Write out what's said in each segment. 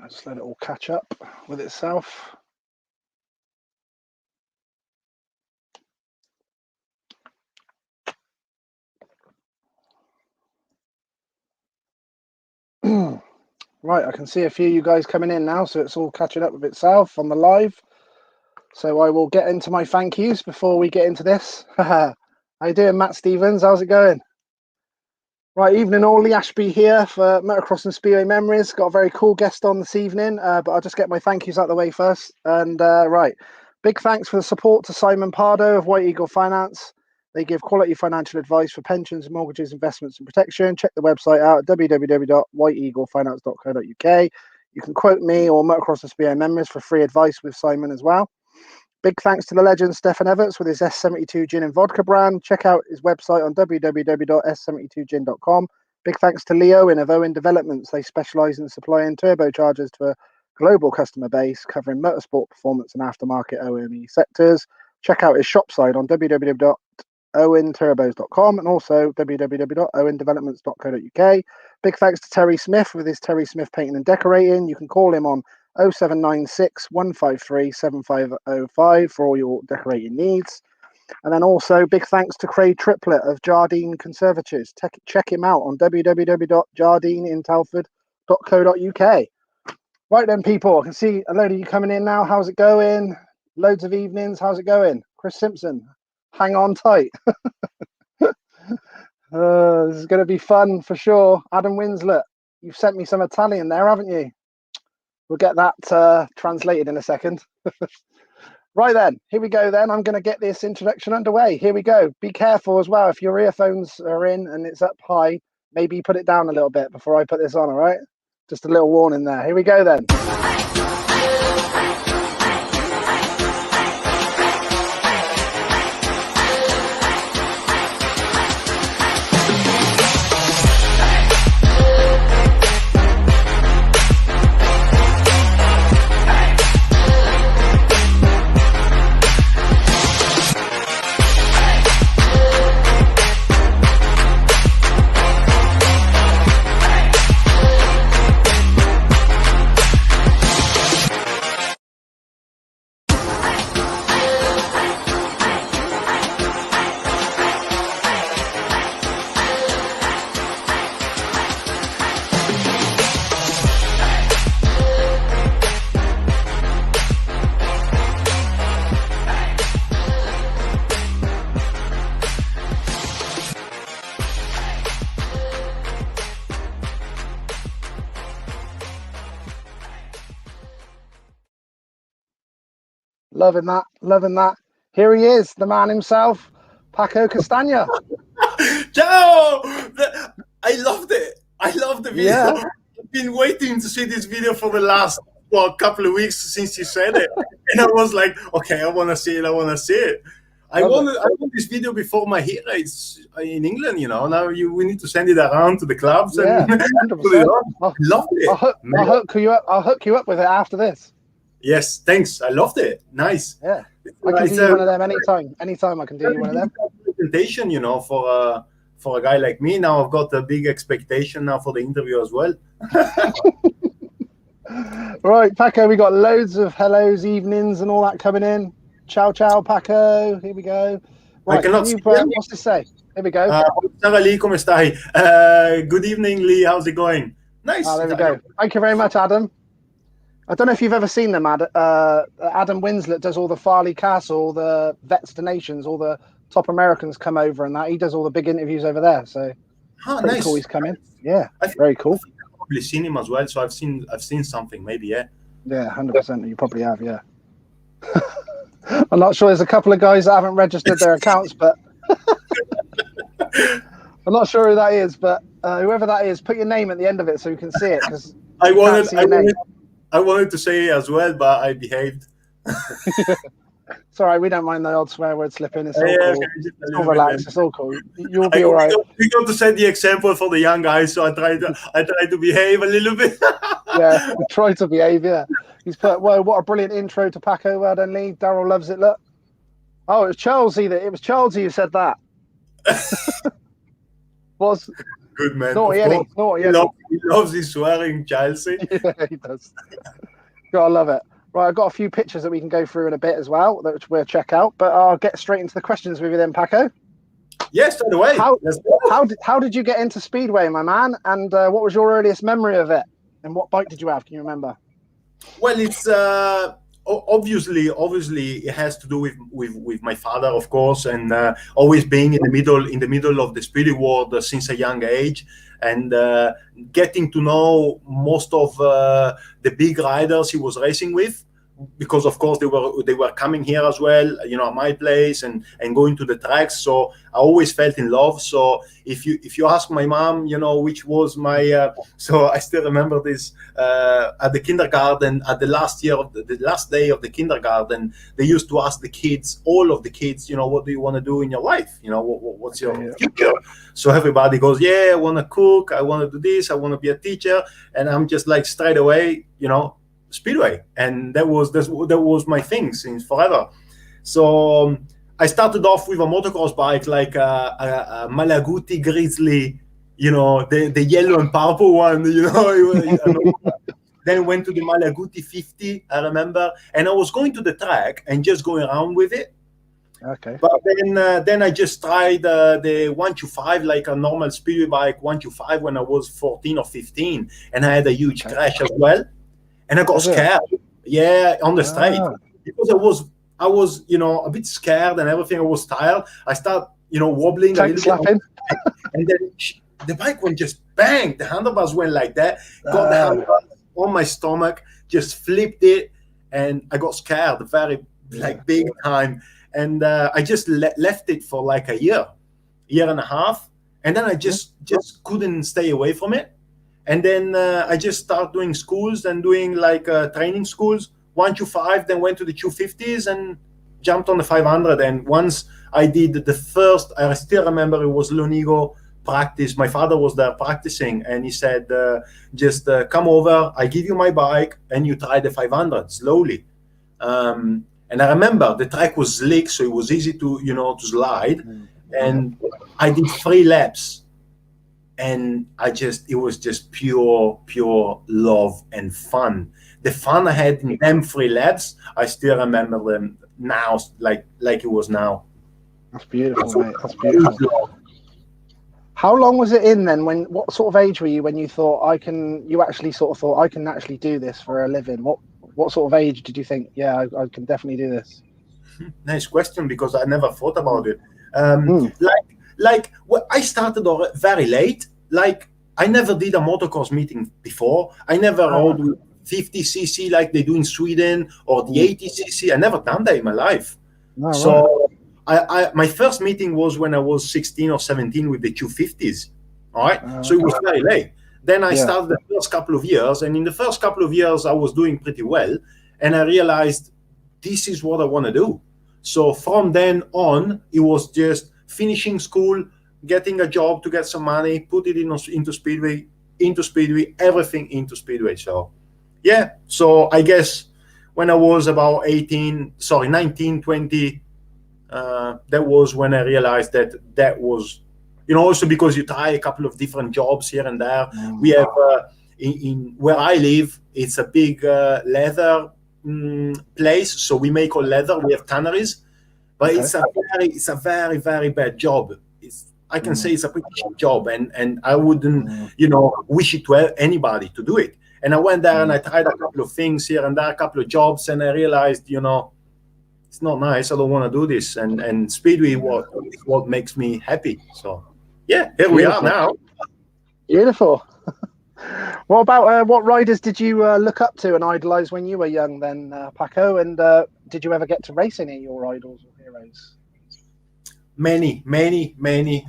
Just let it all catch up with itself. Right, I can see a few of you guys coming in now, so it's all catching up with itself on the live. So I will get into my thank yous before we get into this. How you doing, Matt Stevens? How's it going? Right, evening all. Lee Ashby here for Motocross and Speedway Memories. Got a very cool guest on this evening, but I'll just get my thank yous out of the way first. And right, big thanks for the support to Simon Pardo of White Eagle Finance. They give quality financial advice for pensions, mortgages, investments and protection. Check the website out at www.whiteeaglefinance.co.uk. You can quote me or Motocross and Speedway Memories for free advice with Simon as well. Big thanks to the legend Stefan Everts with his S72 Gin and Vodka brand. Check out his website on www.s72gin.com. Big thanks to Leo of Owen Developments. They specialise in supplying turbochargers to a global customer base covering motorsport, performance and aftermarket OEM sectors. Check out his shop site on www.owenturbos.com and also www.owendevelopments.co.uk. Big thanks to Terry Smith with his Terry Smith Painting and Decorating. You can call him on 0796 153 7505 for all your decorating needs. And then also big thanks to Craig Triplett of Jardine Conservatories. Check him out on www.jardineintelford.co.uk. Right then, people, I can see a load of you coming in now. How's it going? Loads of evenings. How's it going? Chris Simpson, hang on tight. This is going to be fun for sure. Adam Winslet, you've sent me some Italian there, haven't you? We'll get that translated in a second. Right then, here we go then. I'm going to get this introduction underway. Here we go. Be careful as well. If your earphones are in and it's up high, maybe put it down a little bit before I put this on, all right? Just a little warning there. Here we go then. Loving that, loving that. Here he is, the man himself, Paco Castagna. Ciao! I loved it. I loved the video. Yeah. I've been waiting to see this video for the last couple of weeks since you said it. And I was like, okay, I want to see it. I want to see it. I want this video before my hit race in England, you know. Now we need to send it around to the clubs. Yeah, and 100%. I loved it. I'll hook you up with it after this. Yes, thanks. I loved it. Nice. Yeah, I can do you one of them anytime. Anytime I can do you one of them. Presentation, you know, for a guy like me. Now I've got a big expectation now for the interview as well. Right, Paco, we got loads of hellos, evenings, and all that coming in. Ciao, ciao, Paco. Here we go. Right, I cannot what's this say? Here we go. Lee, ¿cómo estás? Good evening, Lee. How's it going? Nice. There we go. Thank you very much, Adam. I don't know if you've ever seen them, Adam Winslet does all the Farley Castle, the Vets to Nations, all the top Americans come over and that. He does all the big interviews over there. So pretty cool he's come in. Yeah, very cool. I've probably seen him as well, so I've seen something, maybe, yeah. Yeah, 100%. You probably have, yeah. I'm not sure. There's a couple of guys that haven't registered their accounts, but I'm not sure who that is. But whoever that is, put your name at the end of it so we can see it. Because I wanted to say it as well, but I behaved. It's all right. We don't mind the odd swear word slipping. It's all cool. It's all relaxed. It's all cool. You'll be all right. We got to set the example for the young guys, so I try to behave a little bit. Yeah, we try to behave. Yeah, he's put. Well, what a brilliant intro to Paco. Well done, Lee. Daryl loves it. Look. Oh, it was Charles who said that. Good man. Naughty Of Eddie. course. Naughty He, Eddie. he loves his swearing, Chelsea. Yeah, he does. Gotta love it. Right, I've got a few pictures that we can go through in a bit as well, which we'll check out. But I'll get straight into the questions with you then, Paco. Yes, straight away. How did you get into Speedway, my man? And what was your earliest memory of it? And what bike did you have? Can you remember? Well, it's obviously it has to do with my father, of course, and always being in the middle of the speedy world since a young age, and getting to know most of the big riders he was racing with, because of course they were coming here as well, at my place and going to the tracks. So I always felt in love. So if you ask my mom, which was my so I still remember this, at the kindergarten, at the last day of the kindergarten, they used to ask all of the kids, what do you want to do in your life? What's your future? So everybody goes, yeah, I want to cook, I want to do this, I want to be a teacher. And I'm just like straight away, Speedway, and that was my thing since forever. So I started off with a motocross bike, like a Malaguti Grizzly, the yellow and purple one, Then went to the Malaguti 50, I remember, and I was going to the track and just going around with it. Okay. But then I just tried the 125, like a normal Speedway bike 125, when I was 14 or 15, and I had a huge crash as well. And I got scared, on the straight, because I was, a bit scared and everything. I was tired. I started, wobbling a little bit, and then the bike went just bang. The handlebars went like that. Got the handlebars on my stomach, just flipped it, and I got scared, very big time. And I just left it for like a year and a half, and then I just couldn't stay away from it. And then I just started doing schools and doing training schools, 125, then went to the 250s and jumped on the 500. And once I did the first, I still remember it was Lonigo practice. My father was there practicing, and he said, just come over, I give you my bike, and you try the 500 slowly. And I remember the track was slick, so it was easy to, to slide. And I did 3 laps. And it was just pure love and fun. The fun I had in them 3 laps, I still remember them now, like it was now. That's beautiful, mate. That's beautiful. How long was it in then? What sort of age were you when you thought I can actually do this for a living? What sort of age did you think, I can definitely do this? Nice question, because I never thought about it. I started very late. Like, I never did a motocross meeting before. I never rode with 50cc like they do in Sweden, or the 80cc. I never done that in my life. So my first meeting was when I was 16 or 17 with the 250s. All right. So it was very late. Then I started the first couple of years, and in the first couple of years I was doing pretty well, and I realized this is what I want to do. So from then on, it was just finishing school, getting a job to get some money, put it into Speedway, everything into Speedway. So, so I guess when I was about 19, 20, that was when I realized that was, also because you try a couple of different jobs here and there. We have, in where I live, it's a big leather place. So we make all leather. We have tanneries, but it's a very, very bad job. I can say it's a pretty cheap job, and I wouldn't, wish it to anybody to do it. And I went there and I tried a couple of things here and there, a couple of jobs, and I realized, it's not nice. I don't want to do this. And Speedway is what makes me happy. So, here we are now. Beautiful. What about what riders did you look up to and idolize when you were young then, Paco? And did you ever get to race any of your idols or heroes? Many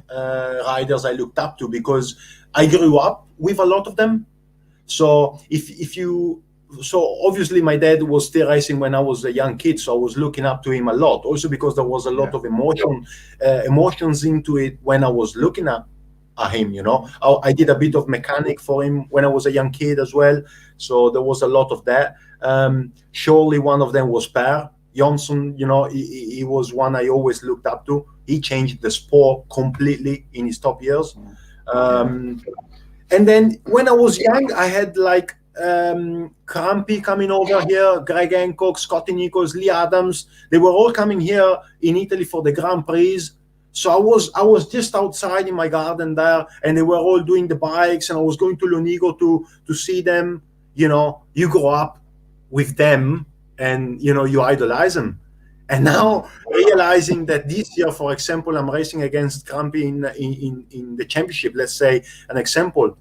riders I looked up to, because I grew up with a lot of them. So so obviously my dad was still racing when I was a young kid, so I was looking up to him a lot. Also because there was a lot of emotions into it when I was looking at him. I did a bit of mechanic for him when I was a young kid as well. So there was a lot of that. Surely one of them was Per Johnson. He was one I always looked up to. He changed the sport completely in his top years. And then when I was young, I had like Crampy coming over here, Greg Hancock, Scotty Nichols, Lee Adams. They were all coming here in Italy for the Grand Prix. So I was just outside in my garden there, and they were all doing the bikes, and I was going to Lonigo to see them. You know, you grow up with them, and you know you idolize them. And now realizing that this year, for example, I'm racing against Crampy in the championship. Let's say an example,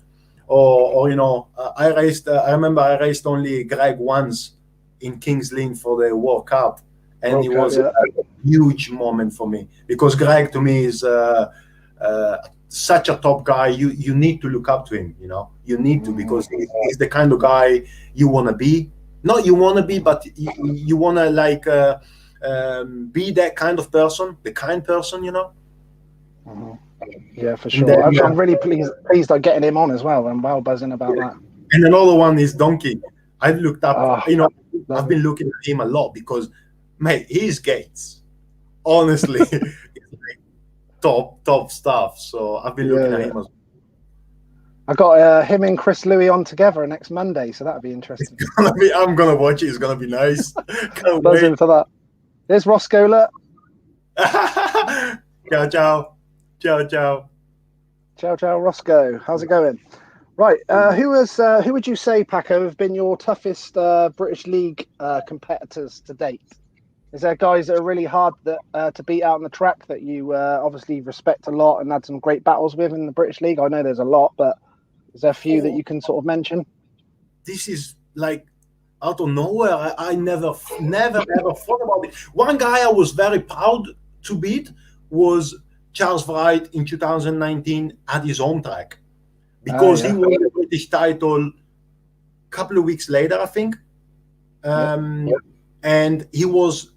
or you know, I raced. I remember I raced only Greg once in Kingley for the World Cup, and it was a huge moment for me because Greg to me is such a top guy. You need to look up to him. You know, you need to because he's the kind of guy you want to be. Not you want to be, but you want to like. Be that kind of person, the kind person, you know. Yeah, for sure. Then, I'm really pleased on getting him on as well. I'm well buzzing about that. And another one is Donkey. I've looked up, you know, I've been looking at him a lot because, mate, his gates, honestly, like top stuff. So I've been looking at him as well. I got him and Chris Louis on together next Monday, so that'll be interesting. I'm gonna watch it. It's gonna be nice. Can't buzzing wait for that. There's Roscoe. Ciao, ciao. Ciao, ciao. Ciao, ciao, Roscoe. How's it going? Right. Who would you say, Paco, have been your toughest British League competitors to date? Is there guys that are really hard to beat out on the track that you obviously respect a lot and had some great battles with in the British League? I know there's a lot, but is there a few that you can sort of mention? This is like out of nowhere. I never thought about it. One guy I was very proud to beat was Charles Wright in 2019 at his home track because he won the British title a couple of weeks later, I think. And he was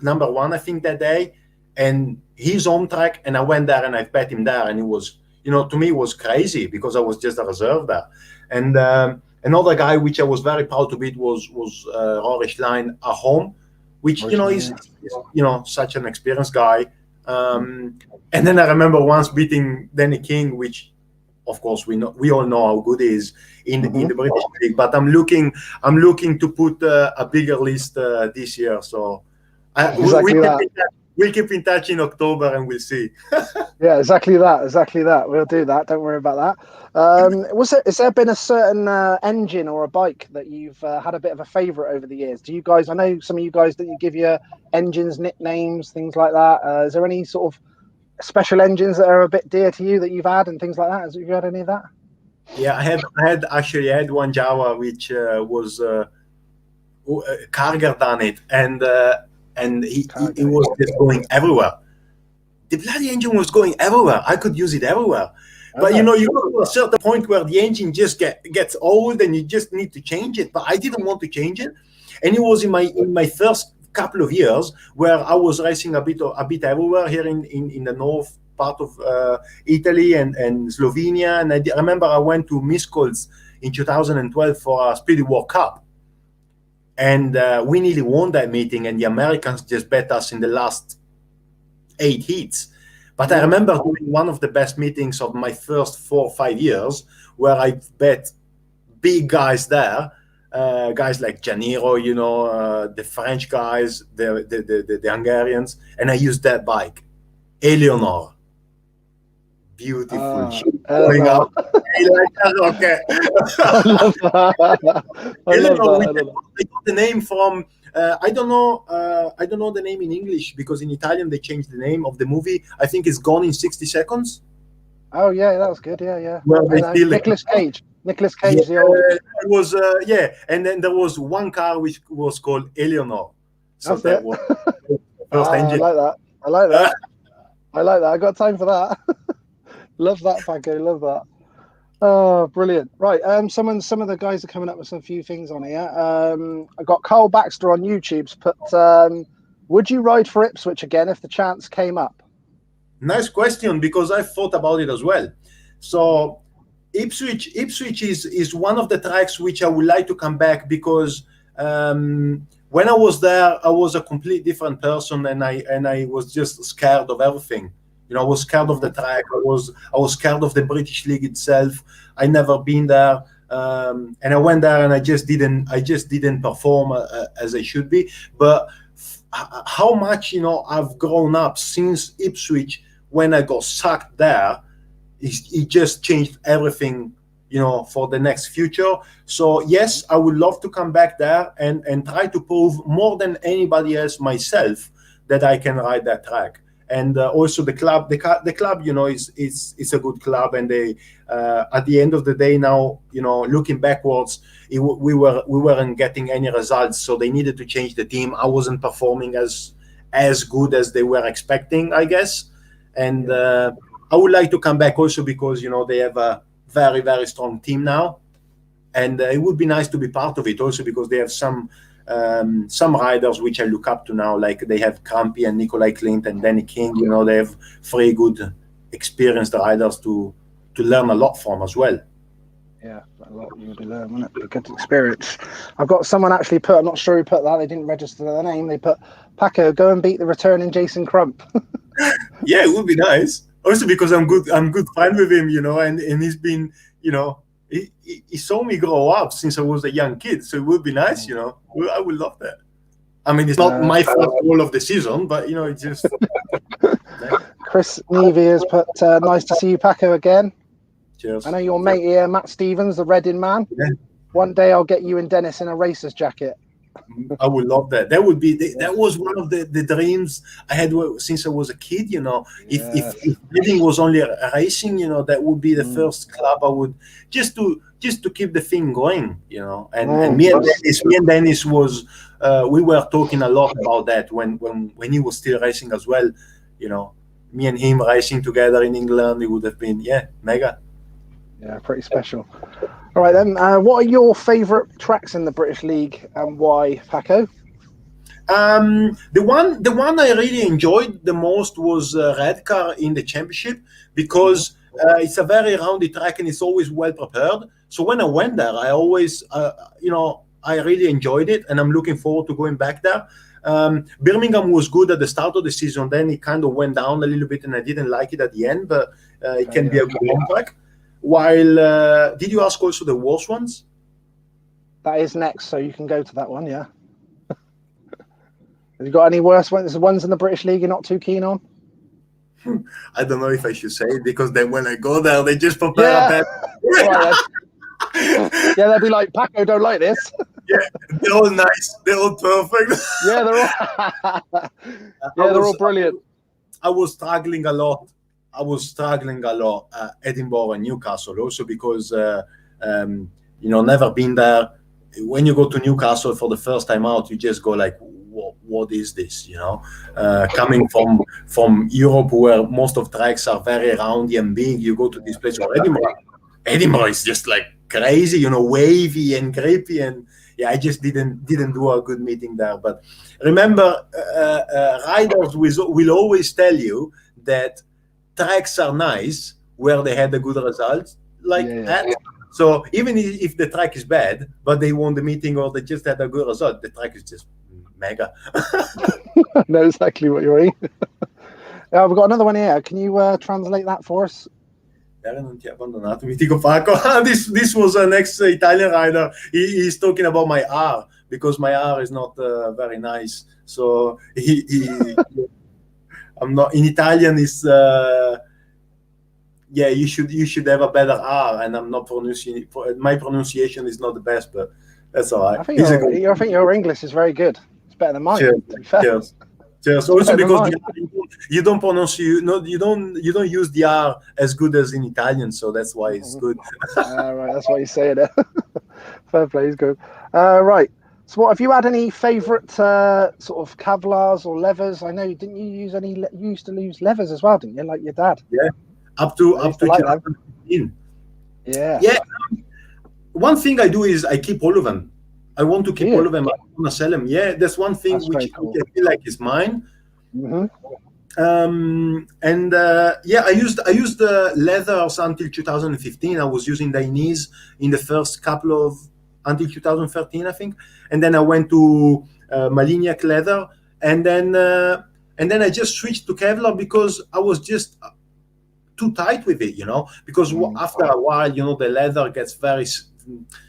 number one, I think, that day, and his home track. And I went there and I bet him there, and it was, you know, to me it was crazy because I was just a reserve there. And another guy which I was very proud to beat was Rory Schlein at home, which you know is you know such an experienced guy. And then I remember once beating Danny King, which of course we all know how good he is in the British League. But I'm looking to put a bigger list this year. So we'll keep in touch in October and we'll see. Yeah, exactly that. We'll do that. Don't worry about that. Has there been a certain engine or a bike that you've had a bit of a favourite over the years? Do you guys? I know some of you guys that you give your engines nicknames, things like that. Is there any sort of special engines that are a bit dear to you that you've had and things like that? Have you had any of that? Yeah, I had one Jawa which was Karger done it, and he was just going everywhere. The bloody engine was going everywhere. I could use it everywhere. But you know, you go to a certain point where the engine just gets old and you just need to change it. But I didn't want to change it. And it was in my first couple of years where I was racing a bit everywhere here in the north part of Italy and Slovenia. And I remember I went to Miskolc in 2012 for a Speedway World Cup. And we nearly won that meeting, and the Americans just bet us in the last 8 heats. But I remember doing one of the best meetings of my first 4 or 5 years, where I bet big guys there, guys like Janiro, you know, the French guys, the Hungarians, and I used that bike, Eleonore. Beautiful. Going up. Okay. I love that. I got the name from. I don't know the name in English because in Italian they changed the name of the movie. I think it's Gone in 60 Seconds. Oh yeah, that was good. Yeah. Well, Nicolas Cage. Nicolas Cage. Yeah, it was and then there was one car which was called Eleonore. So that was first engine. I like that. I got time for that. Love that, Paco. Love that. Oh, brilliant. Right. Some of the guys are coming up with some few things on here. I got Carl Baxter on YouTube's put, would you ride for Ipswich again if the chance came up? Nice question, because I thought about it as well. So Ipswich is one of the tracks which I would like to come back because when I was there, I was a completely different person and I was just scared of everything. You know, I was scared of the track. I was scared of the British League itself. I never been there, and I went there and I just didn't perform as I should be. But how much, you know, I've grown up since Ipswich when I got sacked there. It just changed everything, you know, for the next future. So yes, I would love to come back there and try to prove more than anybody else myself that I can ride that track. And also the club, the club, you know, is a good club, and they at the end of the day now, you know, looking backwards, we weren't getting any results, so they needed to change the team. I wasn't performing as good as they were expecting, I guess, and I would like to come back also because, you know, they have a very, very strong team now, and it would be nice to be part of it also because they have some riders which I look up to now, like they have Crampy and Nicolai Clint and Danny King. You know, they have 3 good experienced riders to learn a lot from as well. Yeah, a lot you'll be learning, won't it? A good experience. I've got someone actually put, I'm not sure who put that, they didn't register their name, they put, Paco, go and beat the returning Jason Crump. Yeah, it would be nice. Also because I'm good friend with him, you know, and he's been, you know, he saw me grow up since I was a young kid, so it would be nice, you know. I would love that. I mean, it's not my first goal of the season, but, you know, it's just... Chris Nevy has put, nice to see you, Paco, again. Cheers. I know your mate here, Matt Stevens, the Reading man. Yeah. One day I'll get you and Dennis in a racer's jacket. I would love that. That would be that was one of the dreams I had since I was a kid. You know, if Reading was only racing, you know, that would be the first club I would just to keep the thing going. You know, and me and Dennis was we were talking a lot about that when he was still racing as well. You know, me and him racing together in England, it would have been mega. Yeah, pretty special. All right then, what are your favourite tracks in the British League and why, Paco? The one I really enjoyed the most was Redcar in the championship because it's a very roundy track and it's always well prepared. So when I went there, I always, you know, I really enjoyed it, and I'm looking forward to going back there. Birmingham was good at the start of the season, then it kind of went down a little bit, and I didn't like it at the end, but it can be a good long track. While, did you ask also the worst ones? That is next, so you can go to that one, yeah. Have you got any worse ones? The ones in the British League you're not too keen on? I don't know if I should say it, because then when I go there, they just prepare a bed. Yeah, they'll be like, Paco don't like this. Yeah, they're all nice. They're all perfect. Yeah, they're all brilliant. I was struggling a lot. Edinburgh and Newcastle also because, you know, never been there. When you go to Newcastle for the first time out, you just go like, what is this, you know? Coming from Europe where most of tracks are very roundy and big, you go to this place where Edinburgh is just like crazy, you know, wavy and grippy, and I just didn't do a good meeting there. But remember, riders will always tell you that tracks are nice where they had a good result, like that. So even if the track is bad, but they won the meeting or they just had a good result, the track is just mega. I know exactly what you mean. We've got another one here. Can you translate that for us? This was an ex-Italian rider. He's talking about my R because my R is not very nice. So I'm not in Italian. Is you should have a better R, and I'm not pronouncing it. My pronunciation is not the best, but that's all right. I think your English is very good. It's better than mine. Cheers. Also because you don't pronounce you don't use the R as good as in Italian, so that's why it's good. Right, that's why you say it. Fair play, is good. Right. So, what have you had any favourite sort of Kevlars or levers? I know you use any. You used to use levers as well, didn't you? Like your dad. Yeah, up to 2015. Yeah. One thing I do is I keep all of them. I want to keep all of them. I want to sell them. Yeah, that's one thing which I feel like is mine. Mm-hmm. I used the leathers until 2015. I was using idolise in the first couple of until 2013, I think, and then I went to Malignac leather, and then and then I just switched to Kevlar because I was just too tight with it, because after a while, the leather gets very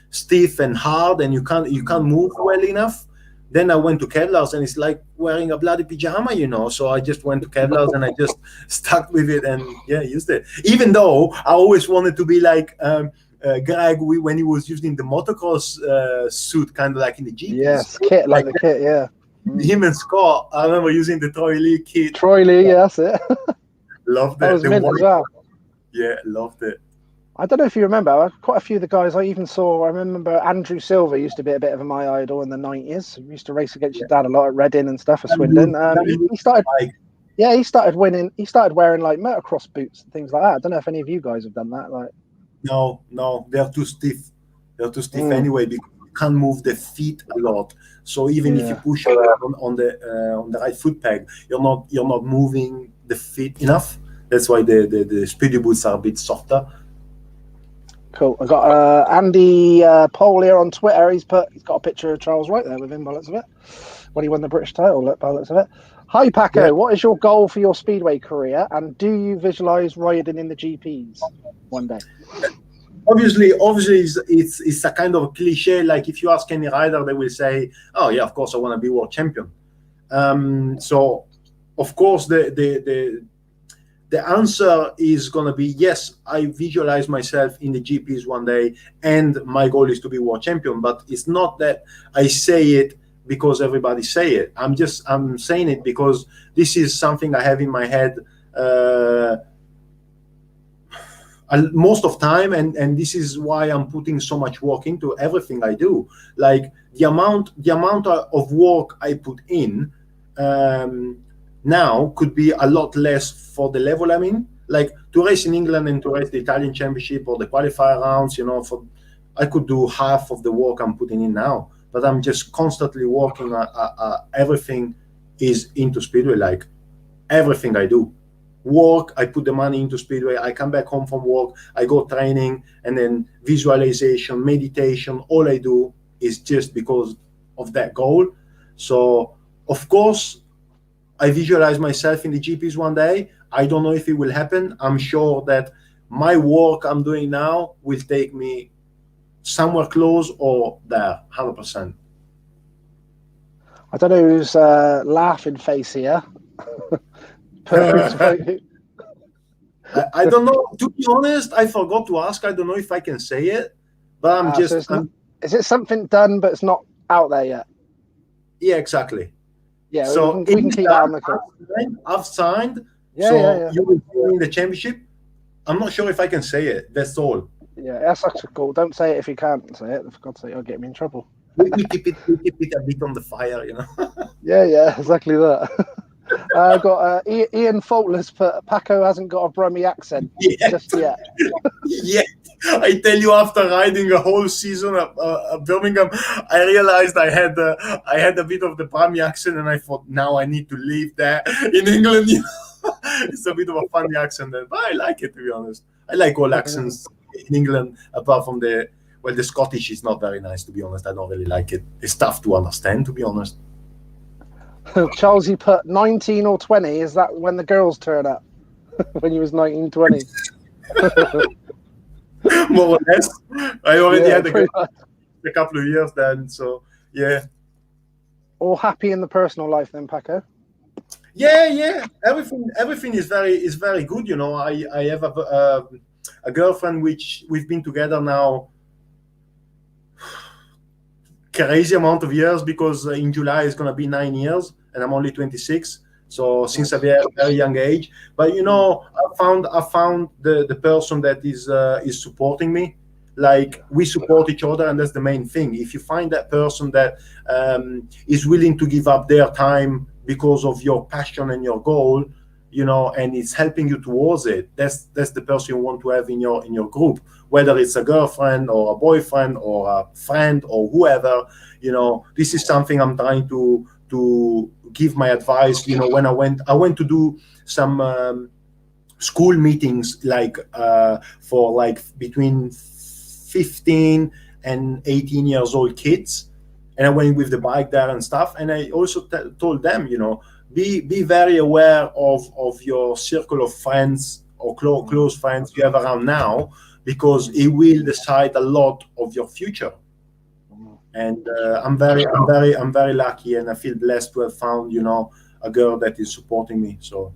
stiff and hard, and you can't move well enough. Then I went to Kevlar's, and it's like wearing a bloody pajama, So I just went to Kevlar's and I just stuck with it and used it. Even though I always wanted to be like Greg when he was using the motocross suit, kind of like in the GPs. Yes, kit like the kit, yeah. Him and Scott, I remember using the Troy Lee kit. Troy Lee, yeah, that's it. Loved it. That was mint as well. Yeah, loved it. I don't know if you remember, quite a few of the guys I even saw. I remember Andrew Silver used to be a bit of my idol in the 90s. He used to race against your dad a lot at Reading and stuff, at Swindon. He started, he started winning. He started wearing like motocross boots and things like that. I don't know if any of you guys have done that. Like, no, they're too stiff. They're too stiff anyway, because you can't move the feet a lot. So even if you push on the right foot peg, you're not moving the feet enough. That's why the Speedy boots are a bit softer. Cool. I got Andy Pole here on Twitter. He's got a picture of Charles Wright there with him by the looks of it, when he won the British title. By the looks of it. Hi Paco, what is your goal for your Speedway career, and do you visualize riding in the GPs one day? Obviously, it's a kind of a cliche. Like if you ask any rider, they will say, "Oh yeah, of course I want to be world champion." So, of course, the answer is going to be yes. I visualize myself in the GPs one day, and my goal is to be world champion. But it's not that I say it because everybody say it. I'm saying it because this is something I have in my head most of time, and this is why I'm putting so much work into everything I do. Like the amount of work I put in now could be a lot less for the level I'm in. Like to race in England and to race the Italian Championship or the qualifier rounds, I could do half of the work I'm putting in now. But I'm just constantly working. Everything is into Speedway. Like everything I do, work. I put the money into Speedway. I come back home from work. I go training, and then visualization, meditation. All I do is just because of that goal. So of course, I visualize myself in the GPs one day. I don't know if it will happen. I'm sure that my work I'm doing now will take me somewhere close or there, 100%. I don't know who's laughing face here. I don't know. To be honest, I forgot to ask. I don't know if I can say it, but I'm just. So is it something done, but it's not out there yet? Yeah, exactly. Yeah, so we can keep that on the call. I've signed. Yeah. You will be in the championship. I'm not sure if I can say it. That's all. Yeah, that's actually cool. Don't say it if you can't say it. For God's sake, you'll get me in trouble. We keep it a bit on the fire, Yeah, exactly that. I got Ian Faultless, but Paco hasn't got a Brummie accent just yet. Yeah, I tell you, after riding a whole season at Birmingham, I realized I had a bit of the Brummie accent, and I thought, now I need to leave that in England. It's a bit of a funny accent, but I like it, to be honest. I like all accents in England, apart from the Scottish is not very nice, to be honest. I don't really like it. It's tough to understand, to be honest. Charles, you put 19 or 20. Is that when the girls turn up? When you was 19, 20? More or less. I already had a couple of years then, so yeah. All happy in the personal life then, Paco? Yeah. Everything is very good. I have a girlfriend which we've been together now crazy amount of years, because in July it's going to be 9 years, and I'm only 26. So since a very young age, but I found the person that is supporting me. Like we support each other, and that's the main thing. If you find that person that is willing to give up their time because of your passion and your goal, and it's helping you towards it, that's the person you want to have in your group, whether it's a girlfriend or a boyfriend or a friend or whoever. This is something I'm trying to give my advice. When I went to do some school meetings, like for like between 15 and 18 years old kids, and I went with the bike there and stuff, and I also told them, be very aware of your circle of friends or close friends you have around now, because it will decide a lot of your future. And I'm very lucky, and I feel blessed to have found, you know, a girl that is supporting me. So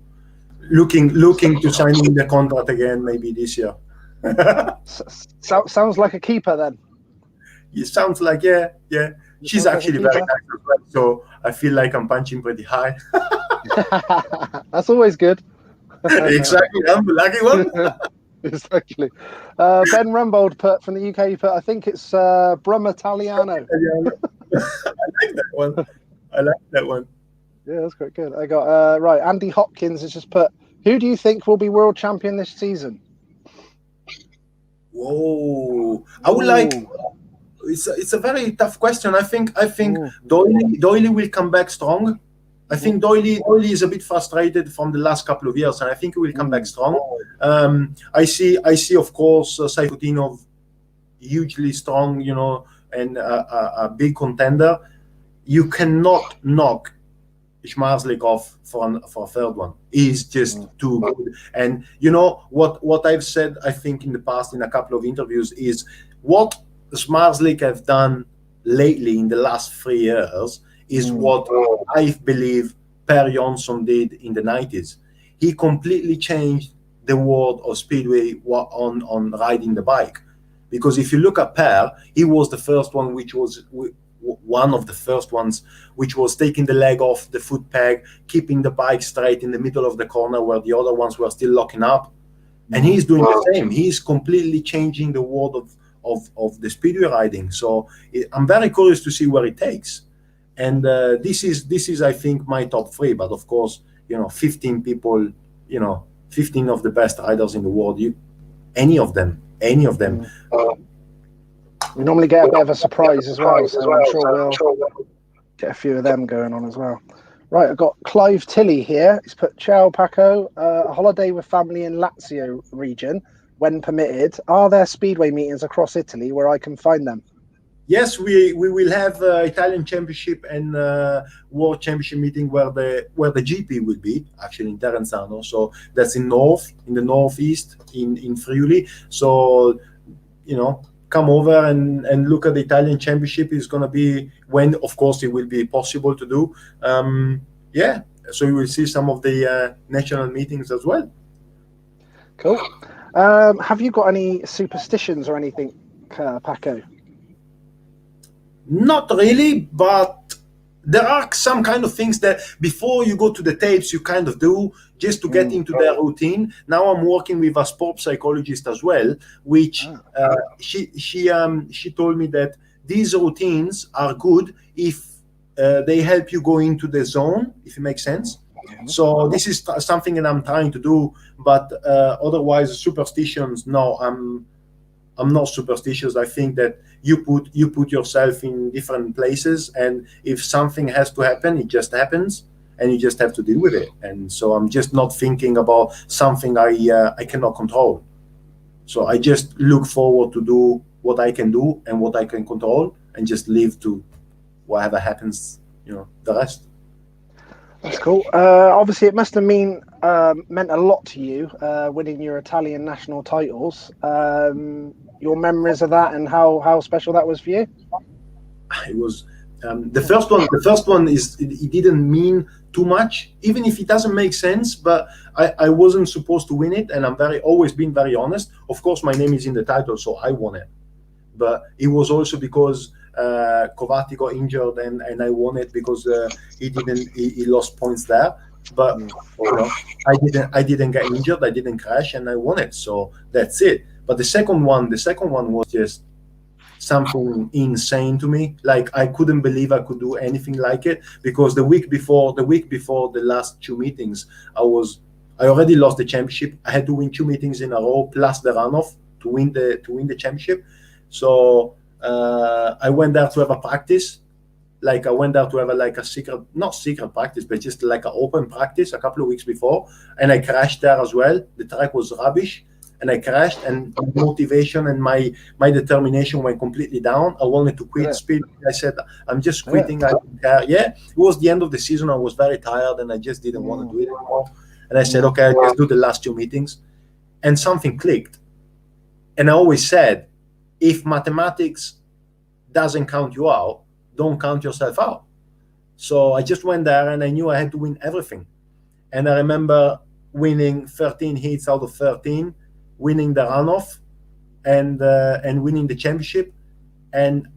looking to signing the contract again maybe this year. Sounds like a keeper then. It sounds like, yeah. She's actually very nice as well, so I feel like I'm punching pretty high. That's always good. Exactly, I'm the lucky one. Exactly. Ben Rumbold put from the UK. Put, I think it's Brum Italiano. I like that one. Yeah, that's quite good. I got right. Andy Hopkins has just put, who do you think will be world champion this season? Whoa, I would like. It's a very tough question. I think Doyley will come back strong. I think Doyley is a bit frustrated from the last couple of years, and I think he will come back strong. I see, of course, Saifutinov hugely strong, you know, and a big contender. You cannot knock Schmarzlik off for a third one. He's just too good. And you know what I've said, I think in the past in a couple of interviews, is what Schmarzlik have done lately in the last 3 years is what I believe Per Jonsson did in the 90s. He completely changed the world of Speedway on riding the bike. Because if you look at Per, he was the first one, which was one of the first ones, which was taking the leg off the foot peg, keeping the bike straight in the middle of the corner where the other ones were still locking up. And he's doing the same. He's completely changing the world of the Speedway riding. So I'm very curious to see where it takes. And this is I think my top 3. But of course, you know, 15 people, you know, 15 of the best riders in the world. Any of them. We normally get a bit of a surprise as well, so I'm sure we'll get a few of them going on as well. Right, I've got Clive Tilley here. He's put, ciao Paco, a holiday with family in Lazio region, when permitted. Are there Speedway meetings across Italy where I can find them? Yes, we will have Italian Championship and World Championship meeting where the GP will be, actually in Terenzano. So that's in the northeast in Friuli. So, you know, come over and look at the Italian Championship. Is going to be when, of course, it will be possible to do. Yeah, so you will see some of the national meetings as well. Cool. Have you got any superstitions or anything, Paco? Not really, but there are some kind of things that before you go to the tapes, you kind of do just to get into their routine. Now I'm working with a sports psychologist as well, which she told me that these routines are good if they help you go into the zone, if it makes sense. So this is something that I'm trying to do, but otherwise superstitions, no, I'm not superstitious. I think that you put yourself in different places, and if something has to happen, it just happens, and you just have to deal with it. And so I'm just not thinking about something I cannot control. So I just look forward to do what I can do and what I can control, and just live to whatever happens, you know, the rest. That's cool. Obviously, it must have meant a lot to you winning your Italian national titles. Your memories of that and how special that was for you? It was the first one. The first one it didn't mean too much, even if it doesn't make sense. But I wasn't supposed to win it, and I'm always been very honest. Of course, my name is in the title, so I won it. But it was also because Kovati got injured, and I won it because he lost points there. But you know, I didn't get injured, I didn't crash, and I won it. So that's it. But the second one was just something insane to me. Like I couldn't believe I could do anything like it, because the week before the last 2 meetings, I already lost the championship. I had to win 2 meetings in a row plus the runoff to win the championship. So I went there to have a practice. Like I went there to have not secret practice, but just like an open practice a couple of weeks before, and I crashed there as well. The track was rubbish, and I crashed, and motivation and my determination went completely down. I wanted to quit Speedway. I said, I'm just quitting. I don't care. Yeah, it was the end of the season. I was very tired, and I just didn't want to do it anymore. And I said, okay, I'll just do the last 2 meetings. And something clicked. And I always said, if mathematics doesn't count you out, don't count yourself out. So I just went there, and I knew I had to win everything. And I remember winning 13 heats out of 13, winning the runoff, and winning the championship. And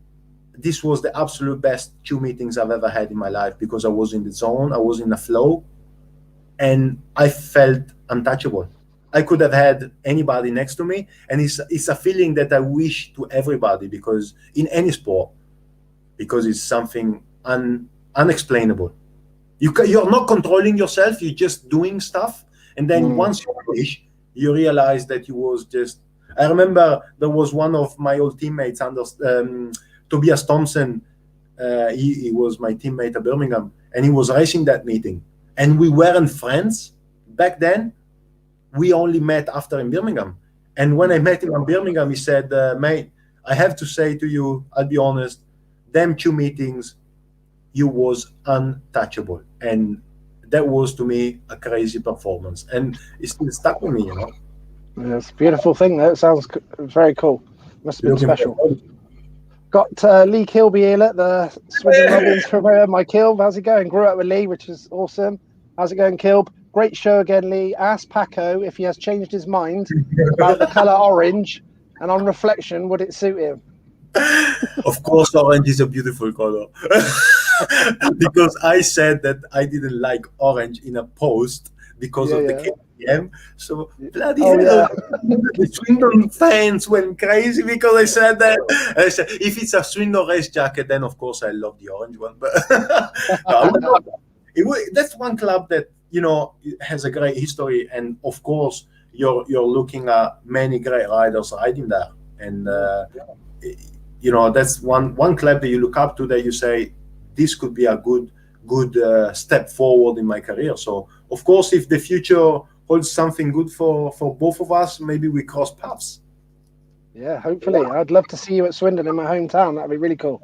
this was the absolute best 2 meetings I've ever had in my life, because I was in the zone, I was in the flow, and I felt untouchable. I could have had anybody next to me, and it's a feeling that I wish to everybody, because in any sport, because it's something unexplainable. You're not controlling yourself, you're just doing stuff, and then once you finish, you realize that you was just... I remember there was one of my old teammates, Tobias Thompson. He was my teammate at Birmingham, and he was racing that meeting, and we weren't friends back then. We only met after in Birmingham. And when I met him in Birmingham, he said, mate, I have to say to you, I'll be honest, them 2 meetings, you was untouchable. And that was, to me, a crazy performance. And it still stuck with me, you know. Yeah, it's a beautiful thing, though. It sounds very cool. Must have been special. Got Lee Kilby here at the Swindon Robins for my Kilb. How's it going? Grew up with Lee, which is awesome. How's it going, Kilb? Great show again, Lee. Ask Paco if he has changed his mind about the colour orange, and on reflection, would it suit him? Of course, orange is a beautiful colour. Because I said that I didn't like orange in a post because of the KTM. So bloody hell, the Swindon fans went crazy because I said that. And I said, if it's a Swindon race jacket, then of course I love the orange one. But that's one club that, you know, has a great history, and of course you're looking at many great riders riding there, and you know, that's one club that you look up to, that you say, this could be a good step forward in my career. So of course, if the future holds something good for both of us, maybe we cross paths. Yeah, hopefully. I'd love to see you at Swindon in my hometown. That'd be really cool.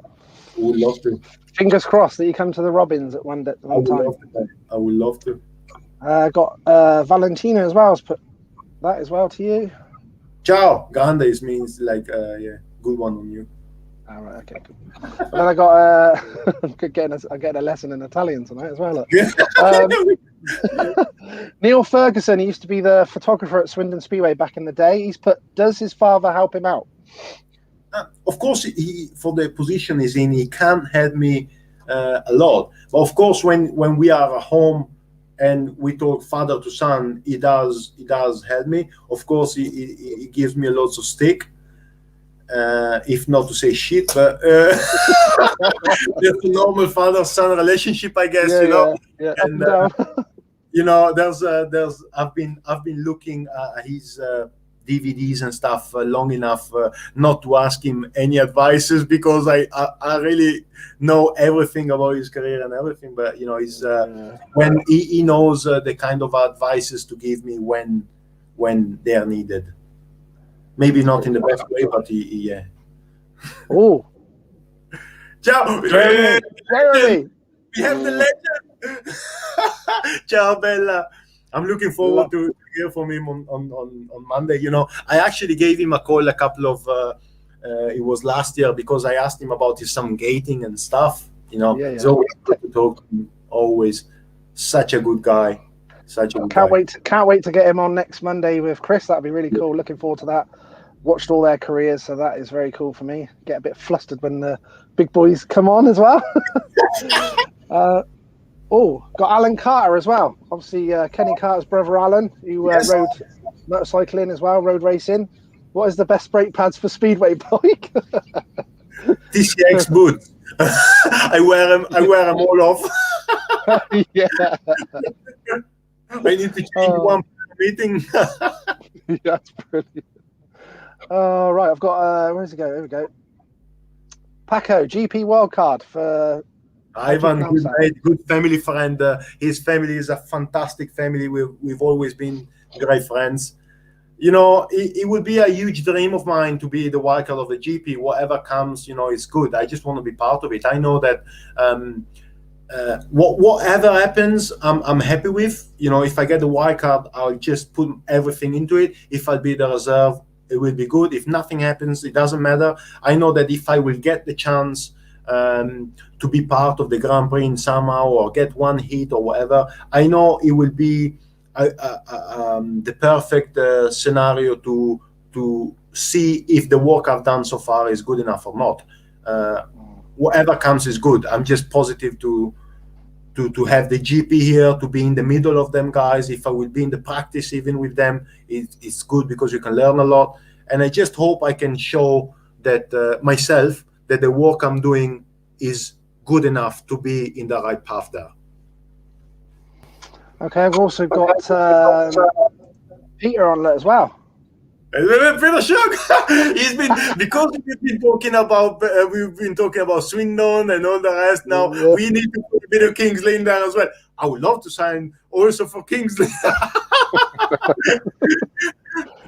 I would love to. Fingers crossed that you come to the Robins at one time. I would love to. Got Valentina as well. I'll put that as well to you. Ciao. Grande means like, yeah, good one on you. All right, okay, cool. And then I got I'm getting a lesson in Italian tonight as well. Look. Neil Ferguson, he used to be the photographer at Swindon Speedway back in the day. He's put, does his father help him out? Of course, he, for the position he's in, he can't help me a lot. But of course, when we are at home and we talk father to son, he does help me. Of course, he gives me a lot of stick, if not to say shit. But there's a normal father-son relationship, I guess. Yeah, you know. Yeah. And, you know, I've been looking at his DVDs and stuff long enough not to ask him any advices, because I really know everything about his career and everything. But you know, he's when he knows the kind of advices to give me when they are needed. Maybe not in the best way, but he Oh, ciao, Jeremy. We have the legend. Ciao, Bella. I'm looking forward to hear from him on Monday. You know, I actually gave him a call a couple of, it was last year, because I asked him about some gating and stuff. You know, it's always good to talk to him. Always such a good guy. Can't wait to get him on next Monday with Chris. That'd be really cool. Looking forward to that. Watched all their careers, so that is very cool for me. Get a bit flustered when the big boys come on as well. Got Alan Carter as well. Obviously, Kenny Carter's brother Alan, who rode motorcycling as well, road racing. What is the best brake pads for Speedway bike? TCX boots. I wear them all off. Yeah. I need to change one meeting. That's brilliant. Right, I've got where's it go? Here we go. Paco, GP wildcard for Ivan, good family friend. His family is a fantastic family. We've always been great friends. you know, it would be a huge dream of mine to be the wildcard of the GP. Whatever comes, you know, it's good. I just want to be part of it. I know that whatever happens, I'm happy with. You know, if I get the wildcard, I'll just put everything into it. If I'll be the reserve, it will be good. If nothing happens, it doesn't matter. I know that if I will get the chance to be part of the Grand Prix somehow, or get one hit or whatever, I know it will be the perfect scenario to see if the work I've done so far is good enough or not. Whatever comes is good. I'm just positive to have the GP here, to be in the middle of them guys. If I will be in the practice even with them, it's good because you can learn a lot. And I just hope I can show that myself that the work I'm doing is good enough to be in the right path there. Okay, I've also got Peter on as well. Peter shock. He's been, because we've been talking about Swindon and all the rest. Now we need to put a bit of Kingley in there as well. I would love to sign also for Kingley.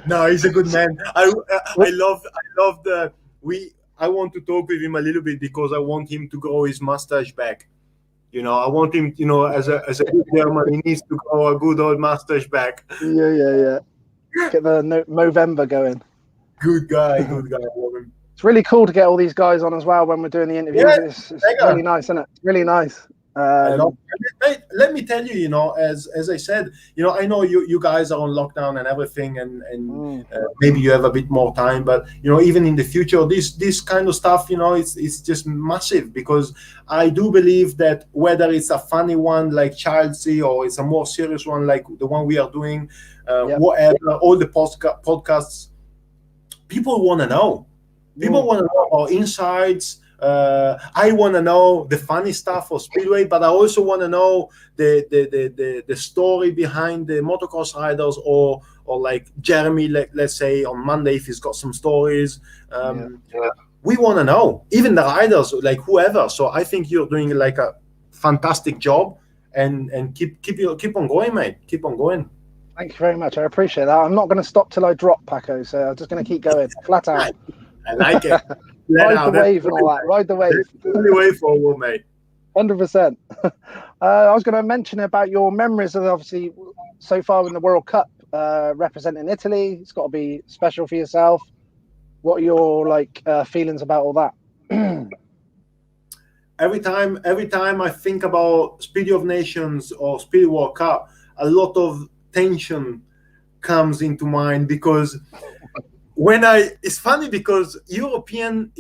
No, he's a good man. I love the I want to talk with him a little bit because I want him to grow his mustache back. You know, I want him, you know, as a good German, he needs to grow a good old mustache back. Yeah. Get the Movember going. Good guy. It's really cool to get all these guys on as well when we're doing the interviews. Yeah, it's really nice, isn't it? It's really nice. Let me tell you, you know, as I said, you know, I know you guys are on lockdown and everything, and maybe you have a bit more time, but you know, even in the future, this kind of stuff, you know, it's just massive, because I do believe that whether it's a funny one like Chelsea or it's a more serious one like the one we are doing, whatever, all the podcasts, people want to know. People want to know our insights. I want to know the funny stuff for Speedway, but I also want to know the story behind the motocross riders, or like Jeremy, let's say on Monday, if he's got some stories. We want to know, even the riders, like whoever. So I think you're doing like a fantastic job, and keep on going, mate. Keep on going. Thank you very much. I appreciate that. I'm not going to stop till I drop, Paco. So I'm just going to keep going flat out. I like it. Ride the wave and all that. Ride the wave. The way forward, mate. 100%. I was going to mention about your memories of, obviously, so far in the World Cup, representing Italy. It's got to be special for yourself. What are your feelings about all that? Every time I think about Speed of Nations or Speed World Cup, a lot of tension comes into mind, because it's funny because European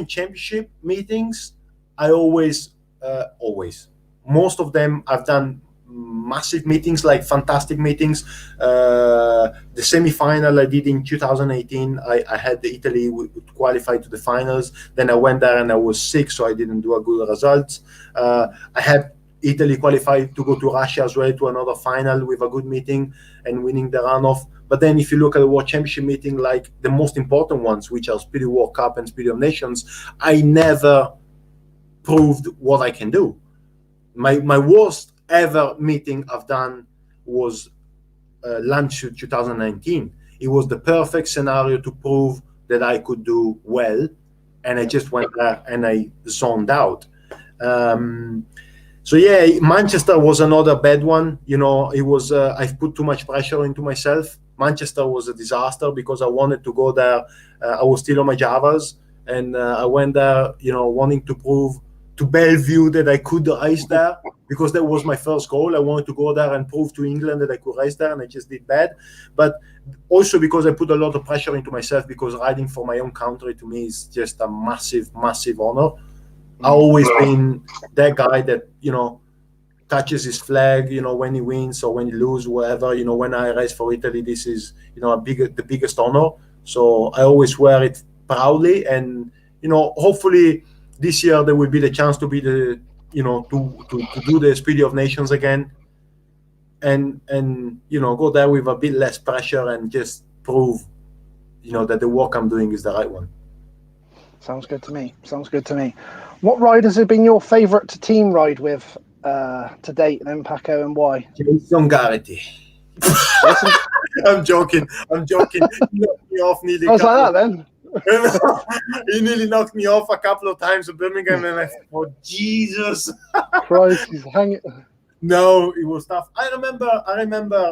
Championship meetings, I always most of them I've done massive meetings, like fantastic meetings. The semi-final I did in 2018, I had Italy qualify to the finals. Then I went there and I was sick, so I didn't do a good result. I had Italy qualified to go to Russia as well, to another final with a good meeting and winning the runoff. But then if you look at the World Championship meeting, like the most important ones, which are Speed World Cup and Speed of Nations, I never proved what I can do. My worst ever meeting I've done was Landshut 2019. It was the perfect scenario to prove that I could do well, and I just went there and I zoned out. So yeah, Manchester was another bad one. You know, it was I've put too much pressure into myself. Manchester was a disaster because I wanted to go there. I was still on my Javas, and I went there, you know, wanting to prove to Bellevue that I could race there, because that was my first goal. I wanted to go there and prove to England that I could race there, and I just did bad. But also because I put a lot of pressure into myself, because riding for my own country to me is just a massive, massive honor. I've always been that guy that, you know, touches his flag, you know, when he wins or when he loses, whatever. You know, when I race for Italy, this is, you know, the biggest honor. So I always wear it proudly, and, you know, hopefully this year there will be the chance to be the, you know, to do the Speed of Nations again, and you know, go there with a bit less pressure and just prove, you know, that the work I'm doing is the right one. Sounds good to me. What riders have been your favourite to team ride with to date, then, Paco, and why? Jason Garrity. I'm joking. I'm joking. He knocked me off nearly. I was like that then. He nearly knocked me off a couple of times at Birmingham, and I thought, oh, Jesus. Christ, he's hanging. No, it was tough. I remember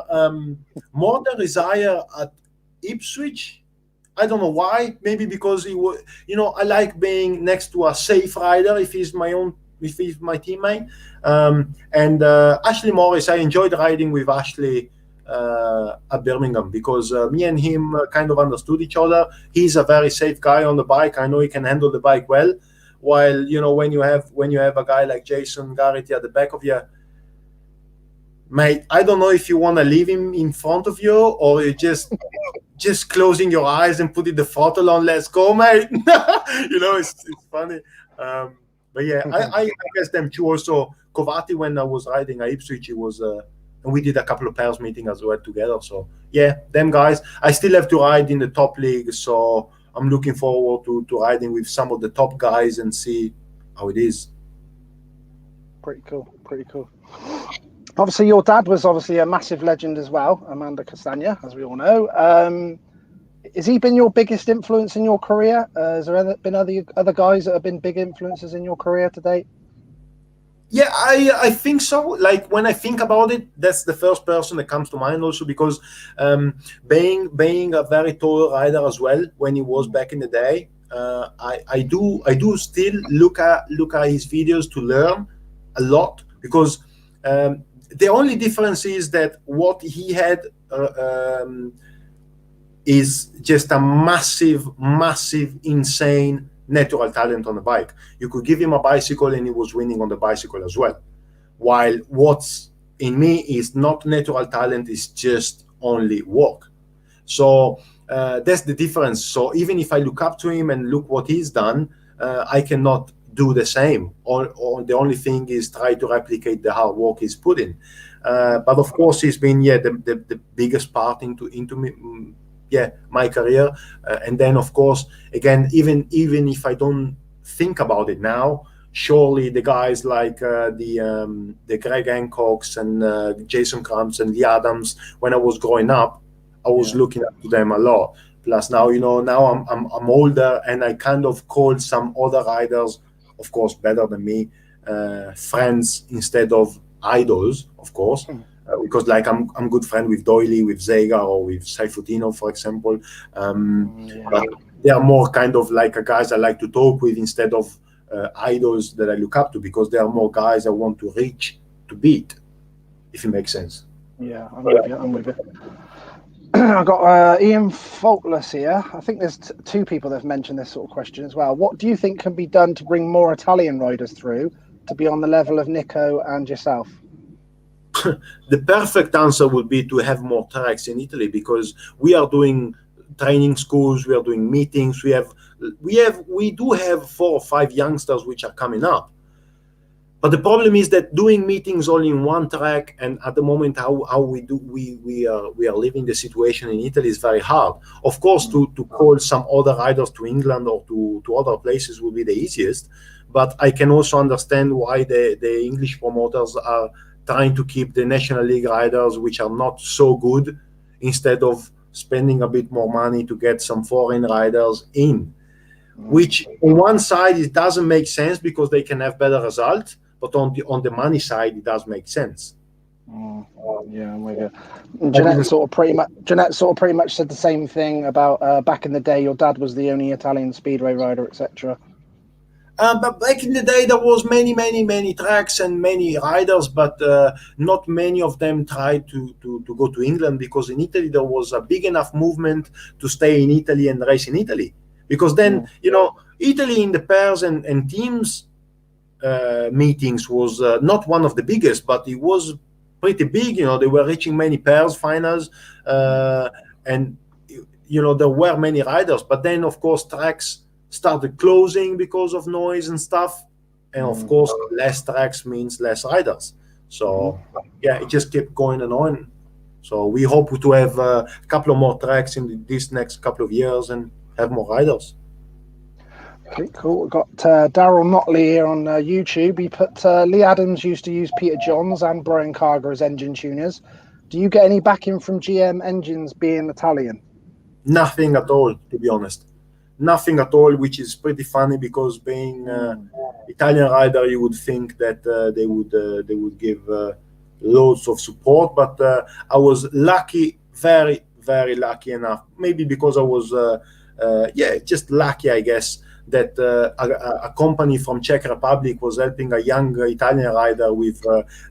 Mortar Isaiah at Ipswich. I don't know why. Maybe because he was, I like being next to a safe rider if he's my teammate. And Ashley Morris, I enjoyed riding with Ashley at Birmingham because me and him kind of understood each other. He's a very safe guy on the bike. I know he can handle the bike well. While when you have a guy like Jason Garrity at the back of you, mate, I don't know if you want to leave him in front of you or you just closing your eyes and putting the throttle on. Let's go, mate. It's funny. But yeah, I guess them too. Also, Kovati, when I was riding at Ipswich, it was, and we did a couple of pairs meeting as well together. So yeah, them guys. I still have to ride in the top league, so I'm looking forward to riding with some of the top guys and see how it is. Pretty cool. Obviously, your dad was obviously a massive legend as well, Paco Castagna, as we all know. Has he been your biggest influence in your career? Has there been other guys that have been big influences in your career to date? Yeah, I think so. Like when I think about it, that's the first person that comes to mind. Also because being a very tall rider as well when he was back in the day, I do still look at his videos to learn a lot because. The only difference is that what he had is just a massive, insane natural talent on the bike. You could give him a bicycle and he was winning on the bicycle as well. While what's in me is not natural talent, is just only work. So that's the difference. So even if I look up to him and look what he's done, I cannot do the same. Or the only thing is try to replicate the hard work he's put in. But of course, he's been the biggest part into my career. And then of course, again, even if I don't think about it now, surely the guys like the Greg Hancocks and Jason Crumbs and Lee Adams, when I was growing up, I was looking up to them a lot. Plus now, now I'm older and I kind of call some other riders, of course, better than me, friends instead of idols, of course, because like I'm good friend with Doyley, with Zega, or with Saifutino, for example. But they are more kind of like a guys I like to talk with instead of idols that I look up to, because there are more guys I want to reach to beat, if it makes sense. Yeah, I'm with you. I've got Ian Faultless here. I think there's two people that have mentioned this sort of question as well. What do you think can be done to bring more Italian riders through to be on the level of Nico and yourself? The perfect answer would be to have more tracks in Italy, because we are doing training schools, we are doing meetings, we do have 4 or 5 youngsters which are coming up. But the problem is that doing meetings only in one track, and at the moment how we are living the situation in Italy is very hard. Of course, to call some other riders to England or to other places will be the easiest. But I can also understand why the English promoters are trying to keep the National League riders, which are not so good, instead of spending a bit more money to get some foreign riders in. Which on one side it doesn't make sense because they can have better results, but on the money side it does make sense. Yeah, I'm with you. Jeanette sort of pretty much said the same thing about back in the day. Your dad was the only Italian speedway rider, etc. But back in the day, there was many tracks and many riders, but not many of them tried to go to England, because in Italy there was a big enough movement to stay in Italy and race in Italy. Because then, Italy in the pairs and teams meetings was not one of the biggest, but it was pretty big. They were reaching many pairs finals, and there were many riders. But then, of course, tracks started closing because of noise and stuff, and of course, less tracks means less riders. So it just kept going and on. So we hope to have a couple of more tracks in this next couple of years and have more riders. Okay, cool. We've got Daryl Notley here on YouTube. He put Lee Adams used to use Peter Johns and Brian Carger as engine tuners. Do you get any backing from GM engines being Italian? Nothing at all, to be honest. Nothing at all, which is pretty funny because being Italian rider, you would think that they would give loads of support. But I was lucky, very very lucky enough. Maybe because I was just lucky, I guess, that a company from Czech Republic was helping a young Italian rider with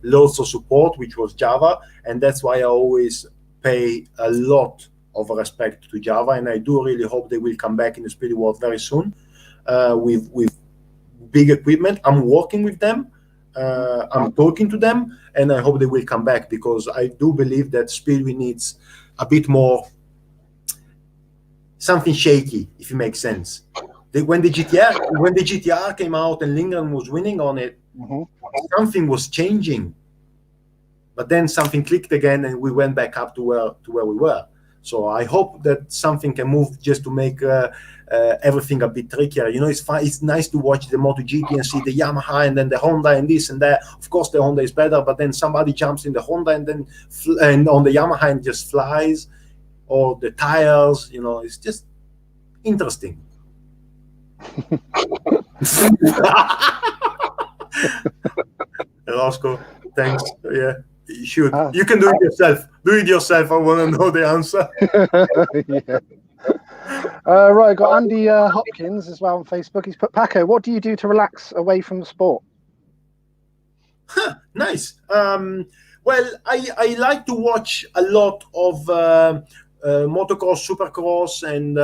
loads of support, which was Java, and that's why I always pay a lot of respect to Java, and I do really hope they will come back in the speed world very soon with big equipment. I'm working with them, I'm talking to them, and I hope they will come back because I do believe that Speedway needs a bit more something shaky, if it makes sense. When the GTR came out and Lindgren was winning on it, something was changing, but then something clicked again, and we went back up to where we were. So I hope that something can move just to make everything a bit trickier. You know, it's fun. It's nice to watch the MotoGP and see the Yamaha and then the Honda and this and that. Of course, the Honda is better, but then somebody jumps in the Honda and then and on the Yamaha and just flies, or the tires. You know, it's just interesting. Roscoe, thanks. Yeah. You should. You can do it yourself. Do it yourself. I want to know the answer. Right, I got Andy Hopkins as well on Facebook. He's put, Paco, what do you do to relax away from the sport? Nice. Well, I like to watch a lot of motocross, supercross, and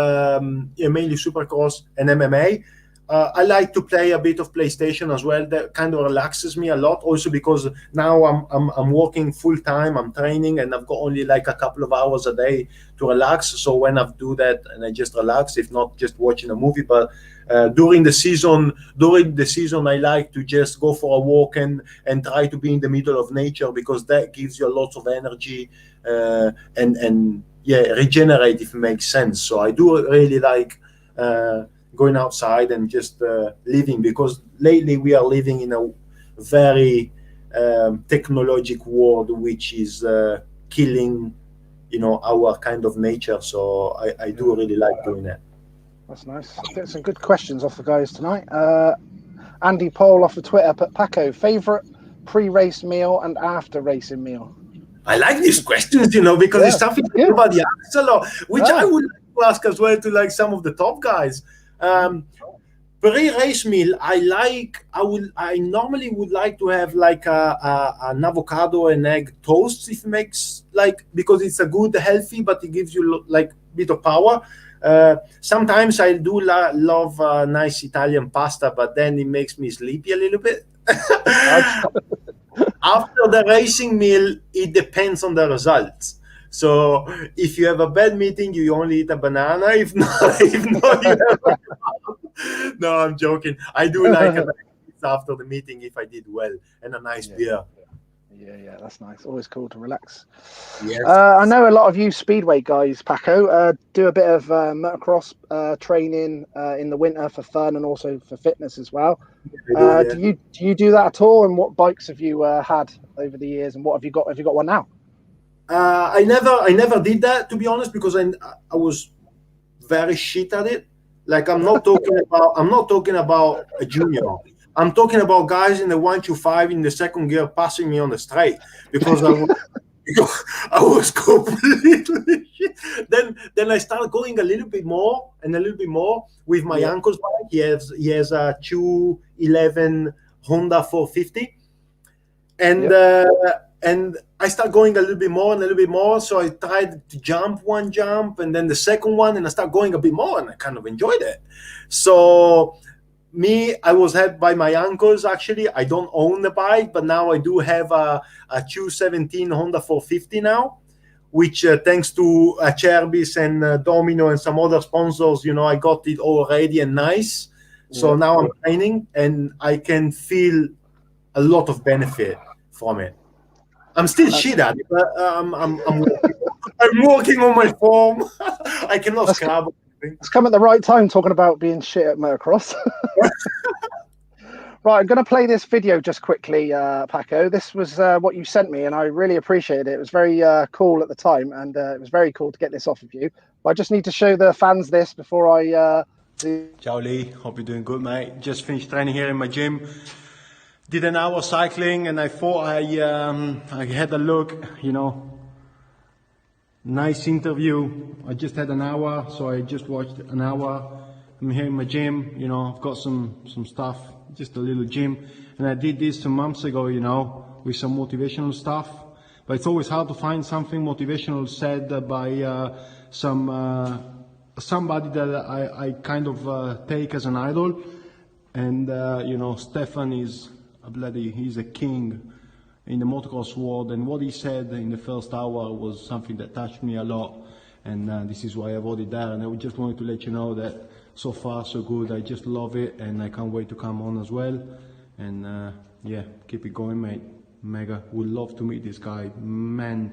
mainly supercross and MMA. I like to play a bit of PlayStation as well. That kind of relaxes me a lot. Also because now I'm working full time. I'm training, and I've got only like a couple of hours a day to relax. So when I do that, and I just relax, if not just watching a movie. But during the season, I like to just go for a walk and try to be in the middle of nature, because that gives you a lot of energy and regenerate, if it makes sense. So I do really like going outside and just living, because lately we are living in a very technological world, which is killing, our kind of nature. So I do really like doing that. That's nice. Get some good questions off the guys tonight. Andy Pole off of Twitter, but Paco, favorite pre-race meal and after racing meal? I like these questions, because it's something everybody asks a lot, which I would like to ask as well to like some of the top guys. Pre-race meal, I normally would like to have like an avocado and egg toast, if it makes because it's a good healthy, but it gives you like a bit of power. Sometimes I do love nice Italian pasta, but then it makes me sleepy a little bit. After the racing meal, it depends on the results. So if you have a bad meeting, you only eat a banana. If not, you have No, I'm joking. I do like a nice after the meeting if I did well, and a nice beer. Yeah, that's nice. Always cool to relax. Yes. I know a lot of you Speedway guys, Paco, do a bit of motocross training in the winter for fun and also for fitness as well. Do you do that at all? And what bikes have you had over the years? And what have you got? Have you got one now? I never did that, to be honest, because I was very shit at it. Like I'm not talking about a junior. I'm talking about guys in the 125 in the second gear passing me on the straight, because I was completely shit. Then I started going a little bit more with my uncle's bike. He has a 211 Honda 450, and I started going a little bit more. So I tried to jump one jump, and then the second one, and I started going a bit more, and I kind of enjoyed it. So I was helped by my uncles. Actually, I don't own the bike, but now I do have a 217 Honda 450 now, which thanks to Cerbis and Domino and some other sponsors, I got it all ready and nice. So now I'm training, and I can feel a lot of benefit from it. I'm still shit at it, but I'm working on my form. I cannot scrub. It's come at the right time talking about being shit at motocross. Right, I'm going to play this video just quickly, Paco. This was what you sent me, and I really appreciate it. It was very cool at the time, and it was very cool to get this off of you. But I just need to show the fans this before I do. Ciao Lee, hope you're doing good, mate. Just finished training here in my gym. Did an hour cycling, and I thought I had a look, you know. Nice interview. I just had an hour, so I just watched an hour. I'm here in my gym, you know. I've got some stuff, just a little gym, and I did this some months ago, you know, with some motivational stuff. But it's always hard to find something motivational said by somebody that I kind of take as an idol. And you know, Stefan is he's a king in the motocross world, and what he said in the first hour was something that touched me a lot, and this is why I voted there. And I just wanted to let you know that so far so good. I just love it, and I can't wait to come on as well. And yeah, keep it going, mate. Mega. Would love to meet this guy. Man,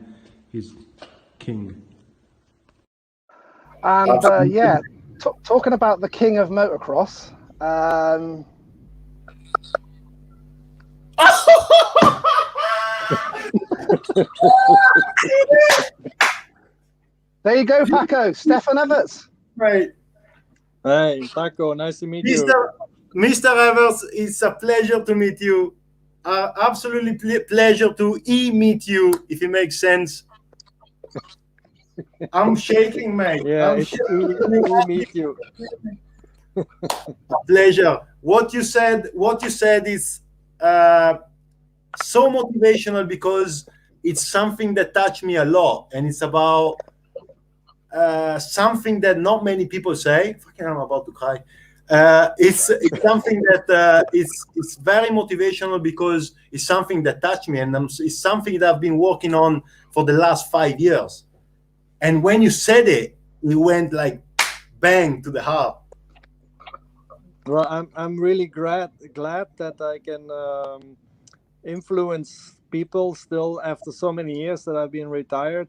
he's king. And yeah, talking about the king of motocross. There you go, Paco. Stefan Everts. Right. Hey, Paco, nice to meet you. Mr. Everts, it's a pleasure to meet you. Absolutely pleasure to meet you, if it makes sense. I'm shaking, mate. Yeah, I'm it's to meet you. Pleasure. What you said is so motivational, because it's something that touched me a lot, and it's about something that not many people say. Fucking, I'm about to cry. It's something that it's very motivational, because it's something that touched me, and it's something that I've been working on for the last 5 years. And when you said it, it went like bang to the heart. Well, I'm really glad that I can influence people still after so many years that I've been retired.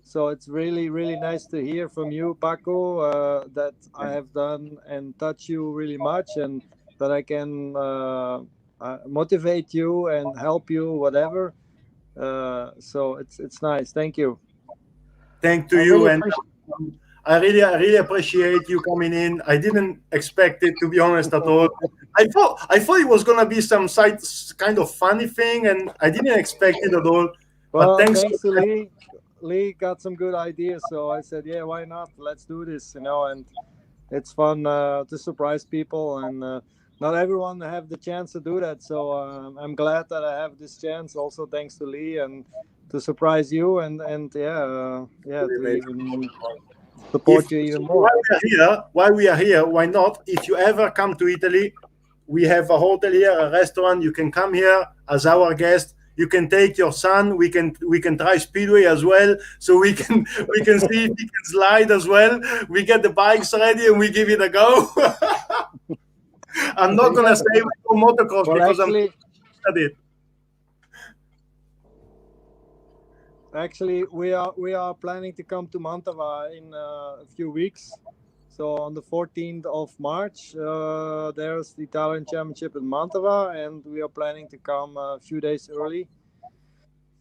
So it's really, really nice to hear from you, Paco, that I have done and touched you really much, and that I can motivate you and help you, whatever. So it's nice. Thank you. Thank to you, and I really appreciate you coming in. I didn't expect it, to be honest, at all. I thought it was gonna be some kind of funny thing, and I didn't expect it at all. Well, but thanks to Lee. Lee got some good ideas, so I said, yeah, why not? Let's do this, you know. And it's fun to surprise people, and not everyone have the chance to do that. So I'm glad that I have this chance. Also, thanks to Lee, and to surprise you, and to even support you even more. While we are here, why not? If you ever come to Italy, we have a hotel here, a restaurant. You can come here as our guest. You can take your son. We can try Speedway as well, so we can see if he can slide as well. We get the bikes ready and we give it a go. I'm not gonna say motocross, well, because actually, I'm at it. Actually, we are planning to come to Mantova in a few weeks. So on the 14th of March, there's the Italian Championship in Mantova, and we are planning to come a few days early.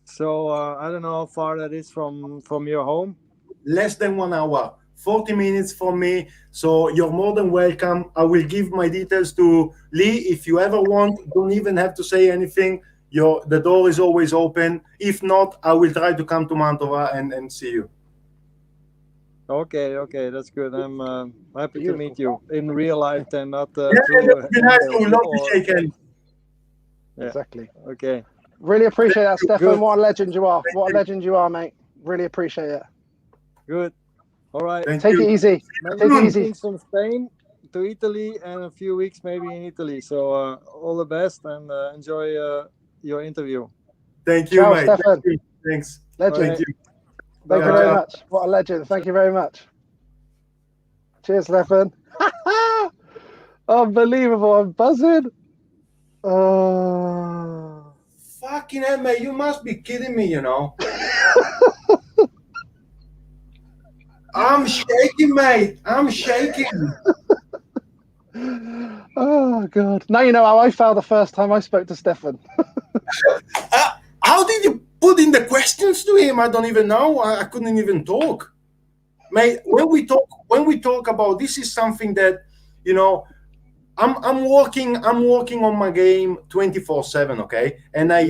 So I don't know how far that is from your home. Less than 1 hour, 40 minutes from me. So you're more than welcome. I will give my details to Lee. If you ever want, don't even have to say anything. The door is always open. If not, I will try to come to Mantova and see you. Okay, that's good. I'm happy to meet you in real life and not Love to shake hands. Yeah. Exactly. Okay. Really appreciate that, Stefan. Good. What a legend you are. What a legend you are, mate. Really appreciate it. Good. All right. Take it easy. Take it easy. From Spain to Italy, and a few weeks maybe in Italy. So all the best, and enjoy your interview. Thank you, Ciao, mate. Stefan. Thanks. Legend. Thank you. Thank you very much. What a legend. Thank you very much. Cheers, Stefan. Unbelievable. I'm buzzing. Fucking hell, mate. You must be kidding me, you know. I'm shaking, mate. I'm shaking. Oh, Oh God! Now you know how I felt the first time I spoke to Stefan. How did you put in the questions to him? I don't even know. I couldn't even talk. Mate, when we talk about this is something that, you know, I'm working on my game 24/7, okay? And I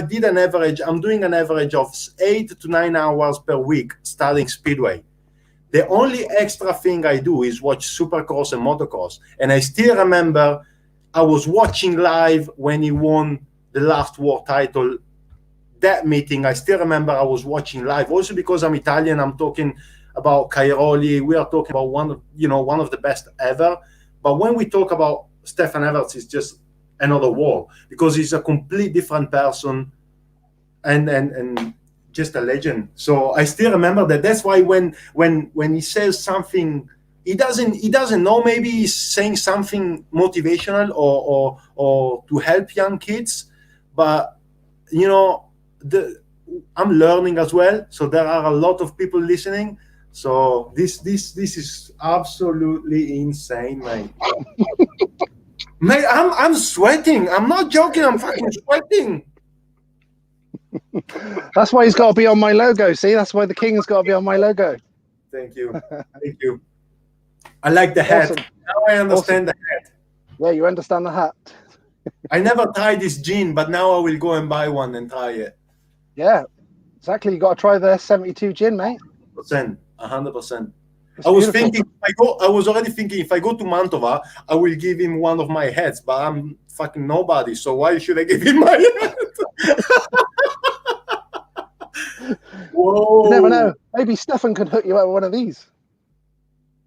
did an average. I'm doing an average of 8 to 9 hours per week studying Speedway. The only extra thing I do is watch Supercross and motocross. And I still remember I was watching live when he won the last world title. That meeting, I still remember I was watching live. Also because I'm Italian, I'm talking about Cairoli. We are talking about one of the best ever. But when we talk about Stefan Everts, it's just another world because he's a complete different person and just a legend. So I still remember that. That's why when he says something, he doesn't know. Maybe he's saying something motivational or to help young kids, but you know, I'm learning as well. So there are a lot of people listening. So this is absolutely insane, mate. Mate, I'm sweating. I'm not joking. I'm fucking sweating. That's why he's got to be on my logo. See, that's why the King's got to be on my logo. Thank you. Thank you. I like the hat. Awesome. Now I understand the hat. Yeah, you understand the hat. I never tried this gin, but now I will go and buy one and try it. Yeah, exactly. You got to try the 72 gin, mate. 100%. It's I was beautiful. thinking, I was already thinking if I go to Mantova, I will give him one of my hats, but I'm fucking nobody, so why should I give him my hat? Whoa. You never know. Maybe Stefan could hook you out with one of these.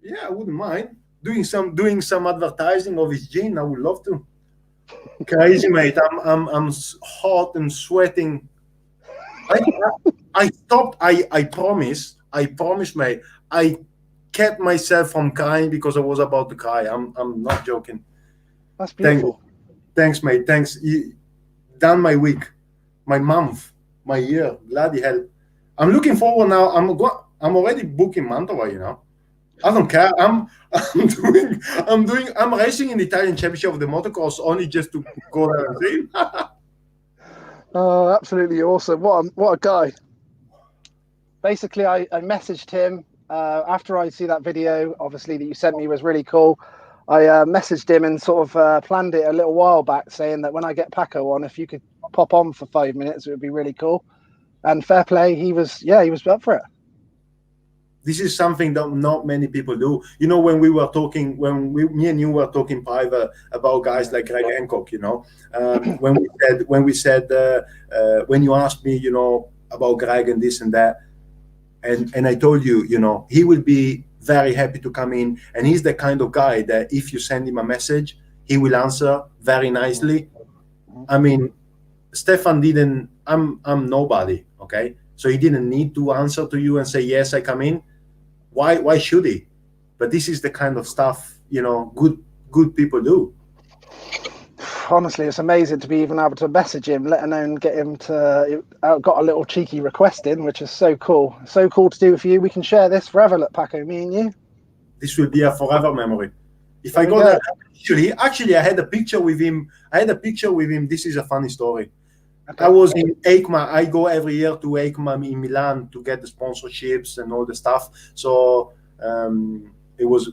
Yeah, I wouldn't mind doing some advertising of his gin. I would love to. Crazy, mate. I'm hot and sweating. I stopped. I promise, mate. I kept myself from crying because I was about to cry. I'm not joking. That's beautiful. Thanks, mate. Thanks. You done my week, my month, my year. Bloody hell. I'm looking forward now. I'm already booking Mantova, you know. I don't care. I'm racing in the Italian Championship of the motocross only just to go there and see. Oh, absolutely awesome. What a guy. Basically, I messaged him after I see that video, obviously, that you sent me was really cool. I messaged him and sort of planned it a little while back, saying that when I get Paco on, if you could pop on for 5 minutes, it would be really cool. And fair play, he was up for it. This is something that not many people do. You know, when we were talking, me and you were talking private about guys like Greg Hancock, you know, when you asked me, you know, about Greg and this and that, and I told you, you know, he will be very happy to come in, and he's the kind of guy that if you send him a message, he will answer very nicely. I mean, Stefan didn't. I'm nobody, okay? So he didn't need to answer to you and say yes, I come in. Why should he? But this is the kind of stuff, you know, good people do. Honestly, it's amazing to be even able to message him, let alone get him to got a little cheeky request in, which is so cool. So cool to do with you. We can share this forever, look, Paco, me and you. This will be a forever memory. If I go there, actually, I had a picture with him. This is a funny story. Okay. I was in EICMA. I go every year to EICMA in Milan to get the sponsorships and all the stuff. So it was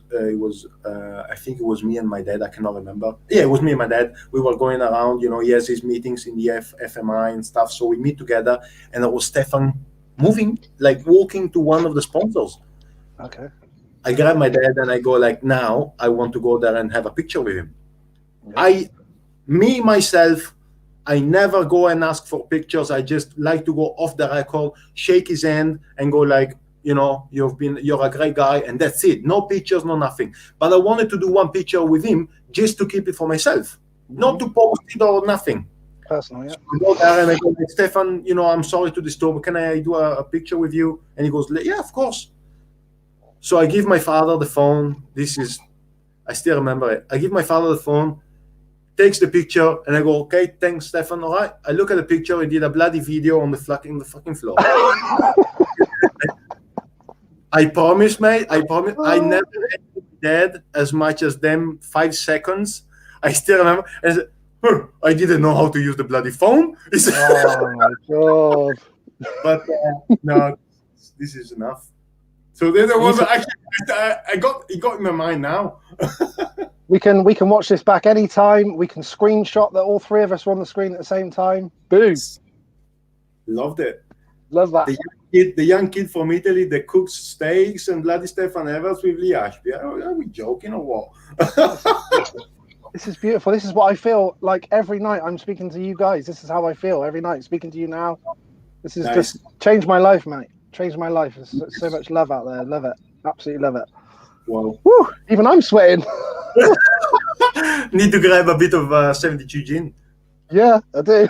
I think it was me and my dad. I cannot remember. Yeah, it was me and my dad. We were going around. You know, he has his meetings in the FMI and stuff. So we meet together, and it was Stefan walking to one of the sponsors. Okay. I grab my dad and I go like, now I want to go there and have a picture with him. Yeah. Myself, I never go and ask for pictures. I just like to go off the record, shake his hand and go like, you know, you're a great guy, and that's it. No pictures, no nothing. But I wanted to do one picture with him just to keep it for myself, not to post it or nothing. Personal, yeah. So I go there and I go like, Stefan, you know, I'm sorry to disturb. Can I do a picture with you? And he goes, yeah, of course. So I give my father the phone. I still remember it. I give my father the phone, takes the picture, and I go, okay, thanks, Stefan. All right. I look at the picture. He did a bloody video on the fucking floor. I promise, mate. I promise. I never hated Dad as much as them 5 seconds. I still remember. I said, I didn't know how to use the bloody phone. Oh my god! But no, this is enough. So then there was actually it got in my mind now. We can watch this back anytime. We can screenshot that all three of us were on the screen at the same time. Boom! Loved it. Love that. The young kid from Italy that cooks steaks and bloody Stefan Everts with Lee Ashby. Are we joking or what? This is beautiful. This is what I feel like every night I'm speaking to you guys. This is how I feel every night speaking to you now. This is just changed my life, mate. Changed my life. There's so much love out there. Love it. Absolutely love it. Wow. Woo, even I'm sweating. Need to grab a bit of 72 gin. Yeah, I do.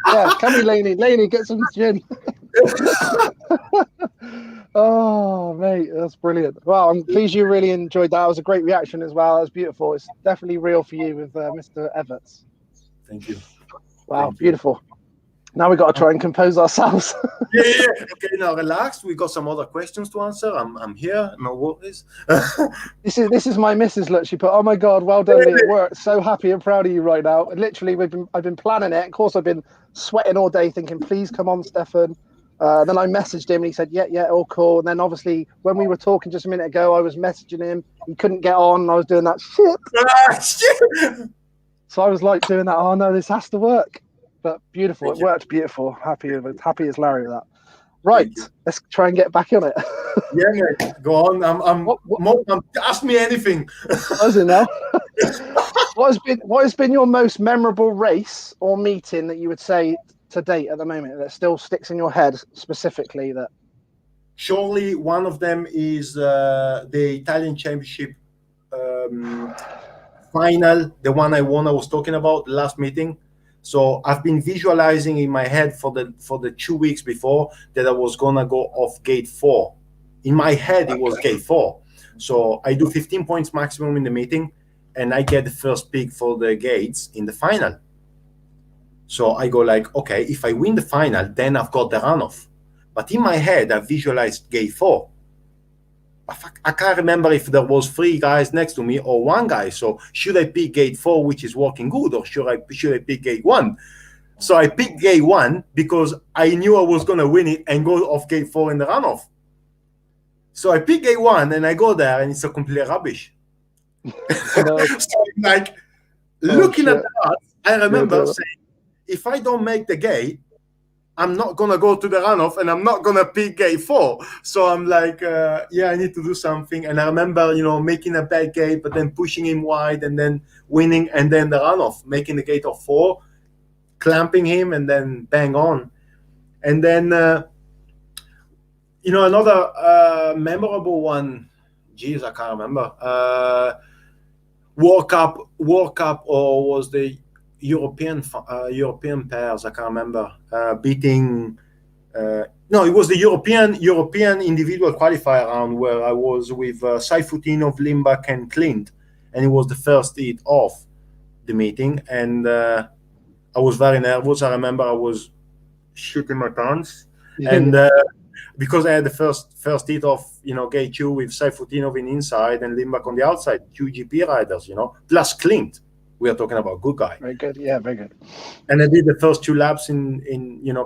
Yeah, come here, Laney. Laney, get some gin. Oh, mate, that's brilliant. Well, I'm pleased you really enjoyed that. It was a great reaction as well. It was beautiful. It's definitely real for you with Mr. Everts. Thank you. Wow, Thank you. Beautiful. Now we've got to try and compose ourselves. Yeah. Okay, now relax. We got some other questions to answer. I'm here. No worries. This is my missus. Look, she put, "Oh my God, well done, Lee. It worked. So happy and proud of you right now." And literally, I've been planning it. Of course, I've been sweating all day, thinking, "Please come on, Stefan." Then I messaged him and he said, yeah, all cool. And then obviously when we were talking just a minute ago, I was messaging him. He couldn't get on. And I was doing that shit. So I was like doing that. Oh no, this has to work. But beautiful. It worked beautiful. Happy as Larry with that. Right. Let's try and get back on it. Yeah, mate. Go on. Ask me anything. Does it now? What has been your most memorable race or meeting that you would say to date at the moment that still sticks in your head specifically? That surely one of them is the Italian Championship final, the one I won. I was talking about the last meeting. So I've been visualizing in my head for the 2 weeks before that I was gonna go off gate 4. In my head, it was gate 4. So I do 15 points maximum in the meeting, and I get the first pick for the gates in the final. So I go like, okay, if I win the final, then I've got the runoff. But in my head, I visualized gate 4. I can't remember if there was 3 guys next to me or 1 guy. So should I pick gate 4, which is working good, or should I pick gate 1? So I picked gate 1 because I knew I was going to win it and go off gate 4 in the runoff. So I pick gate 1 and I go there and it's a complete rubbish. So like looking at that, I remember saying, if I don't make the gate, I'm not going to go to the runoff and I'm not going to pick gate 4. So I'm like, I need to do something. And I remember, making a bad gate, but then pushing him wide and then winning and then the runoff, making the gate of 4, clamping him and then bang on. And then, another memorable one, geez, I can't remember. World Cup, or was the European pairs, I can't remember, beating no, it was the European individual qualifier round where I was with Saifutinov, Limbach and Clint, and it was the first heat of the meeting, and I was very nervous. I remember I was shooting my pants, and because I had the first heat of gate 2 with Saifutinov in inside and Limbach on the outside, 2 GP riders, plus Clint. We are talking about good guy. Very good. Yeah, very good. And I did the first 2 laps in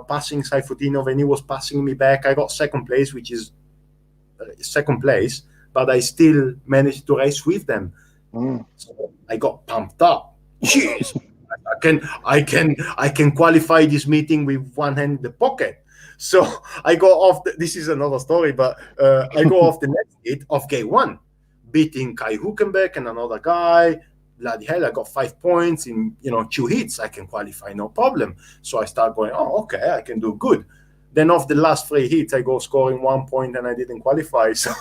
passing Saifutinov, and he was passing me back. I got second place, which is second place, but I still managed to race with them. So I got pumped up. Jeez, I can qualify this meeting with one hand in the pocket. So I go off. This is another story, but I go off the next hit of gate 1, beating Kai Huckenbeck and another guy. Bloody hell, I got 5 points in 2 hits. I can qualify, no problem. So I start going, oh, okay, I can do good. Then off the last 3 hits, I go scoring 1 point and I didn't qualify. So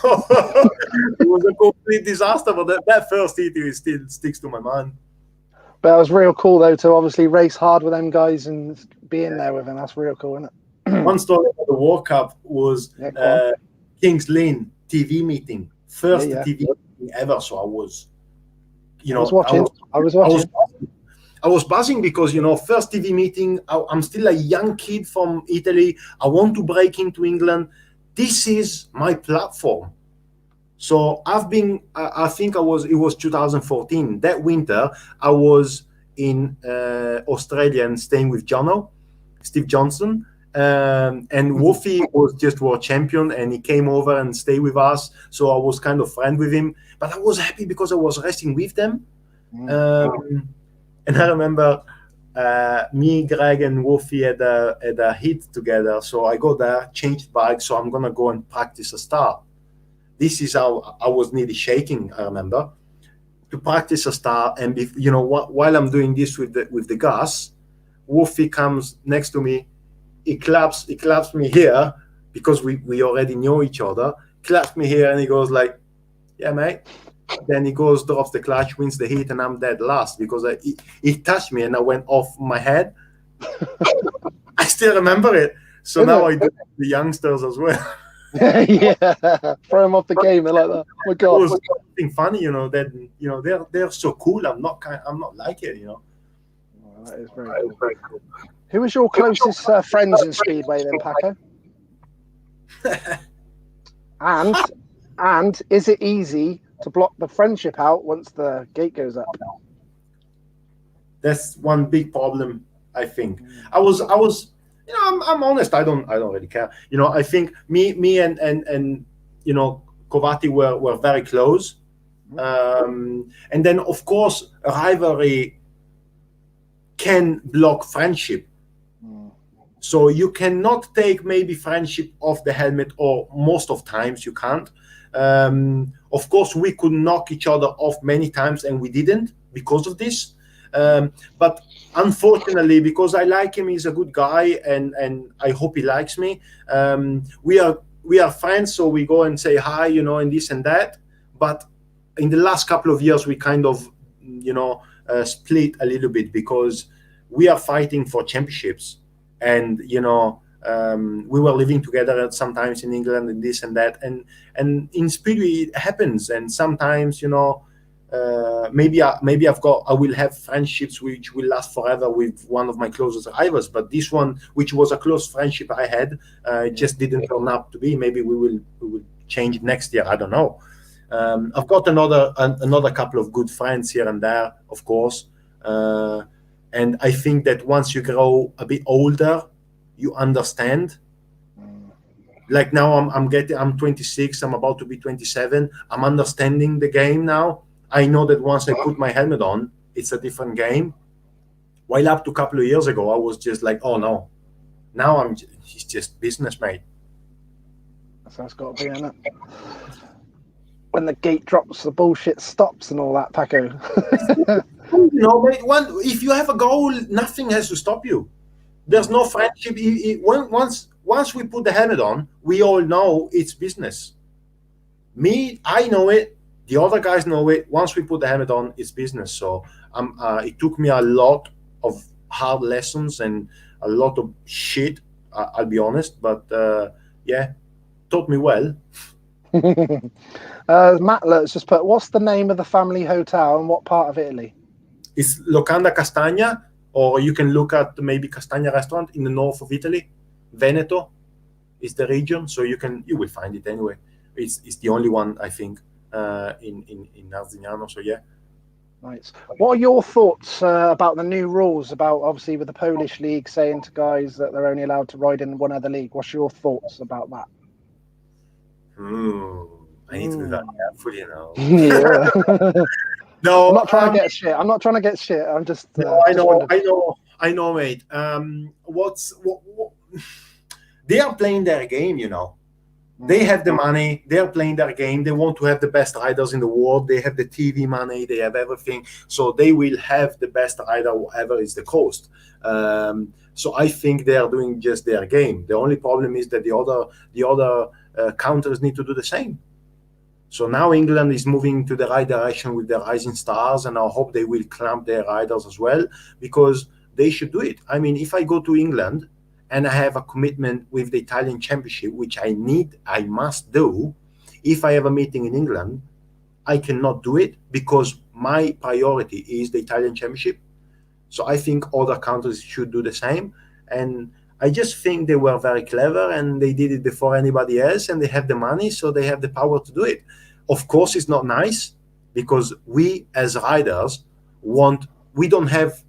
it was a complete disaster. But that first hit still sticks to my mind. But it was real cool though to obviously race hard with them guys and being there with them. That's real cool, isn't it? One story about the World Cup was Kingley TV meeting, first TV meeting ever. So I was. I was watching. I was buzzing because, first TV meeting, I'm still a young kid from Italy. I want to break into England. This is my platform. So I've been, I think it was 2014. That winter, I was in Australia and staying with Steve Johnson. And Wolfie was just world champion, and he came over and stayed with us. So I was kind of friend with him, but I was happy because I was racing with them. And I remember me, Greg, and Wolfie had a hit together. So I go there, changed bike. So I'm gonna go and practice a start. This is how I was nearly shaking. I remember to practice a start, and while I'm doing this with the gas, Wolfie comes next to me. He claps me here because we already know each other. Claps me here, and he goes like, "Yeah, mate." Then he goes, drops the clutch, wins the heat, and I'm dead last because he touched me and I went off my head. I still remember it. So now I do it with the youngsters as well. Yeah, throw them off the game. They're like that. Oh my God. It was something funny, that they're so cool. I'm not like it. Oh, that is very cool. Who was your closest friends in Speedway then, Paco? and is it easy to block the friendship out once the gate goes up? That's one big problem, I think. I was I'm honest. I don't really care. I think me and Kovati were very close. And then of course a rivalry can block friendship. So you cannot take maybe friendship off the helmet, or most of times you can't. Of course, we could knock each other off many times, and we didn't because of this. But unfortunately, because I like him, he's a good guy, and I hope he likes me. We are friends, so we go and say hi, and this and that. But in the last couple of years, we kind of, split a little bit because we are fighting for championships. And we were living together sometimes in England and this and that, and in Speedway it happens. And sometimes maybe I will have friendships which will last forever with one of my closest rivals, but this one, which was a close friendship I had, just didn't turn up to be. Maybe we will change next year. I don't know. I've got another couple of good friends here and there, of course. And I think that once you grow a bit older, you understand. Like now I'm 26, I'm about to be 27. I'm understanding the game now. I know that once I put my helmet on, it's a different game. While up to a couple of years ago, I was just like, oh no. Now it's just business, mate. So it's got to be in it. When the gate drops, the bullshit stops and all that, Paco. Mate, if you have a goal, nothing has to stop you. There's no friendship. Once we put the helmet on, we all know it's business. Me, I know it. The other guys know it. Once we put the helmet on, it's business. So it took me a lot of hard lessons and a lot of shit, I'll be honest. But taught me well. Matt, let's just put, what's the name of the family hotel and what part of Italy? It's Locanda Castagna, or you can look at maybe Castagna restaurant in the north of Italy. Veneto is the region, so you will find it anyway. It's the only one, I think, in Arzignano. So yeah. Nice. What are your thoughts about the new rules, about obviously with the Polish league saying to guys that they're only allowed to ride in one other league? What's your thoughts about that? I need to be very careful, Yeah. No, I'm not trying to get shit. I'm just. I know, mate. They are playing their game, They have the money. They are playing their game. They want to have the best riders in the world. They have the TV money. They have everything. So they will have the best rider, whatever is the cost. So I think they are doing just their game. The only problem is that the other countries need to do the same. So now England is moving to the right direction with the rising stars, and I hope they will clamp their riders as well, because they should do it. I mean, if I go to England and I have a commitment with the Italian Championship, which I must do, if I have a meeting in England, I cannot do it because my priority is the Italian Championship. So I think other countries should do the same. And I just think they were very clever and they did it before anybody else, and they have the money, so they have the power to do it. Of course, it's not nice because we as riders we don't have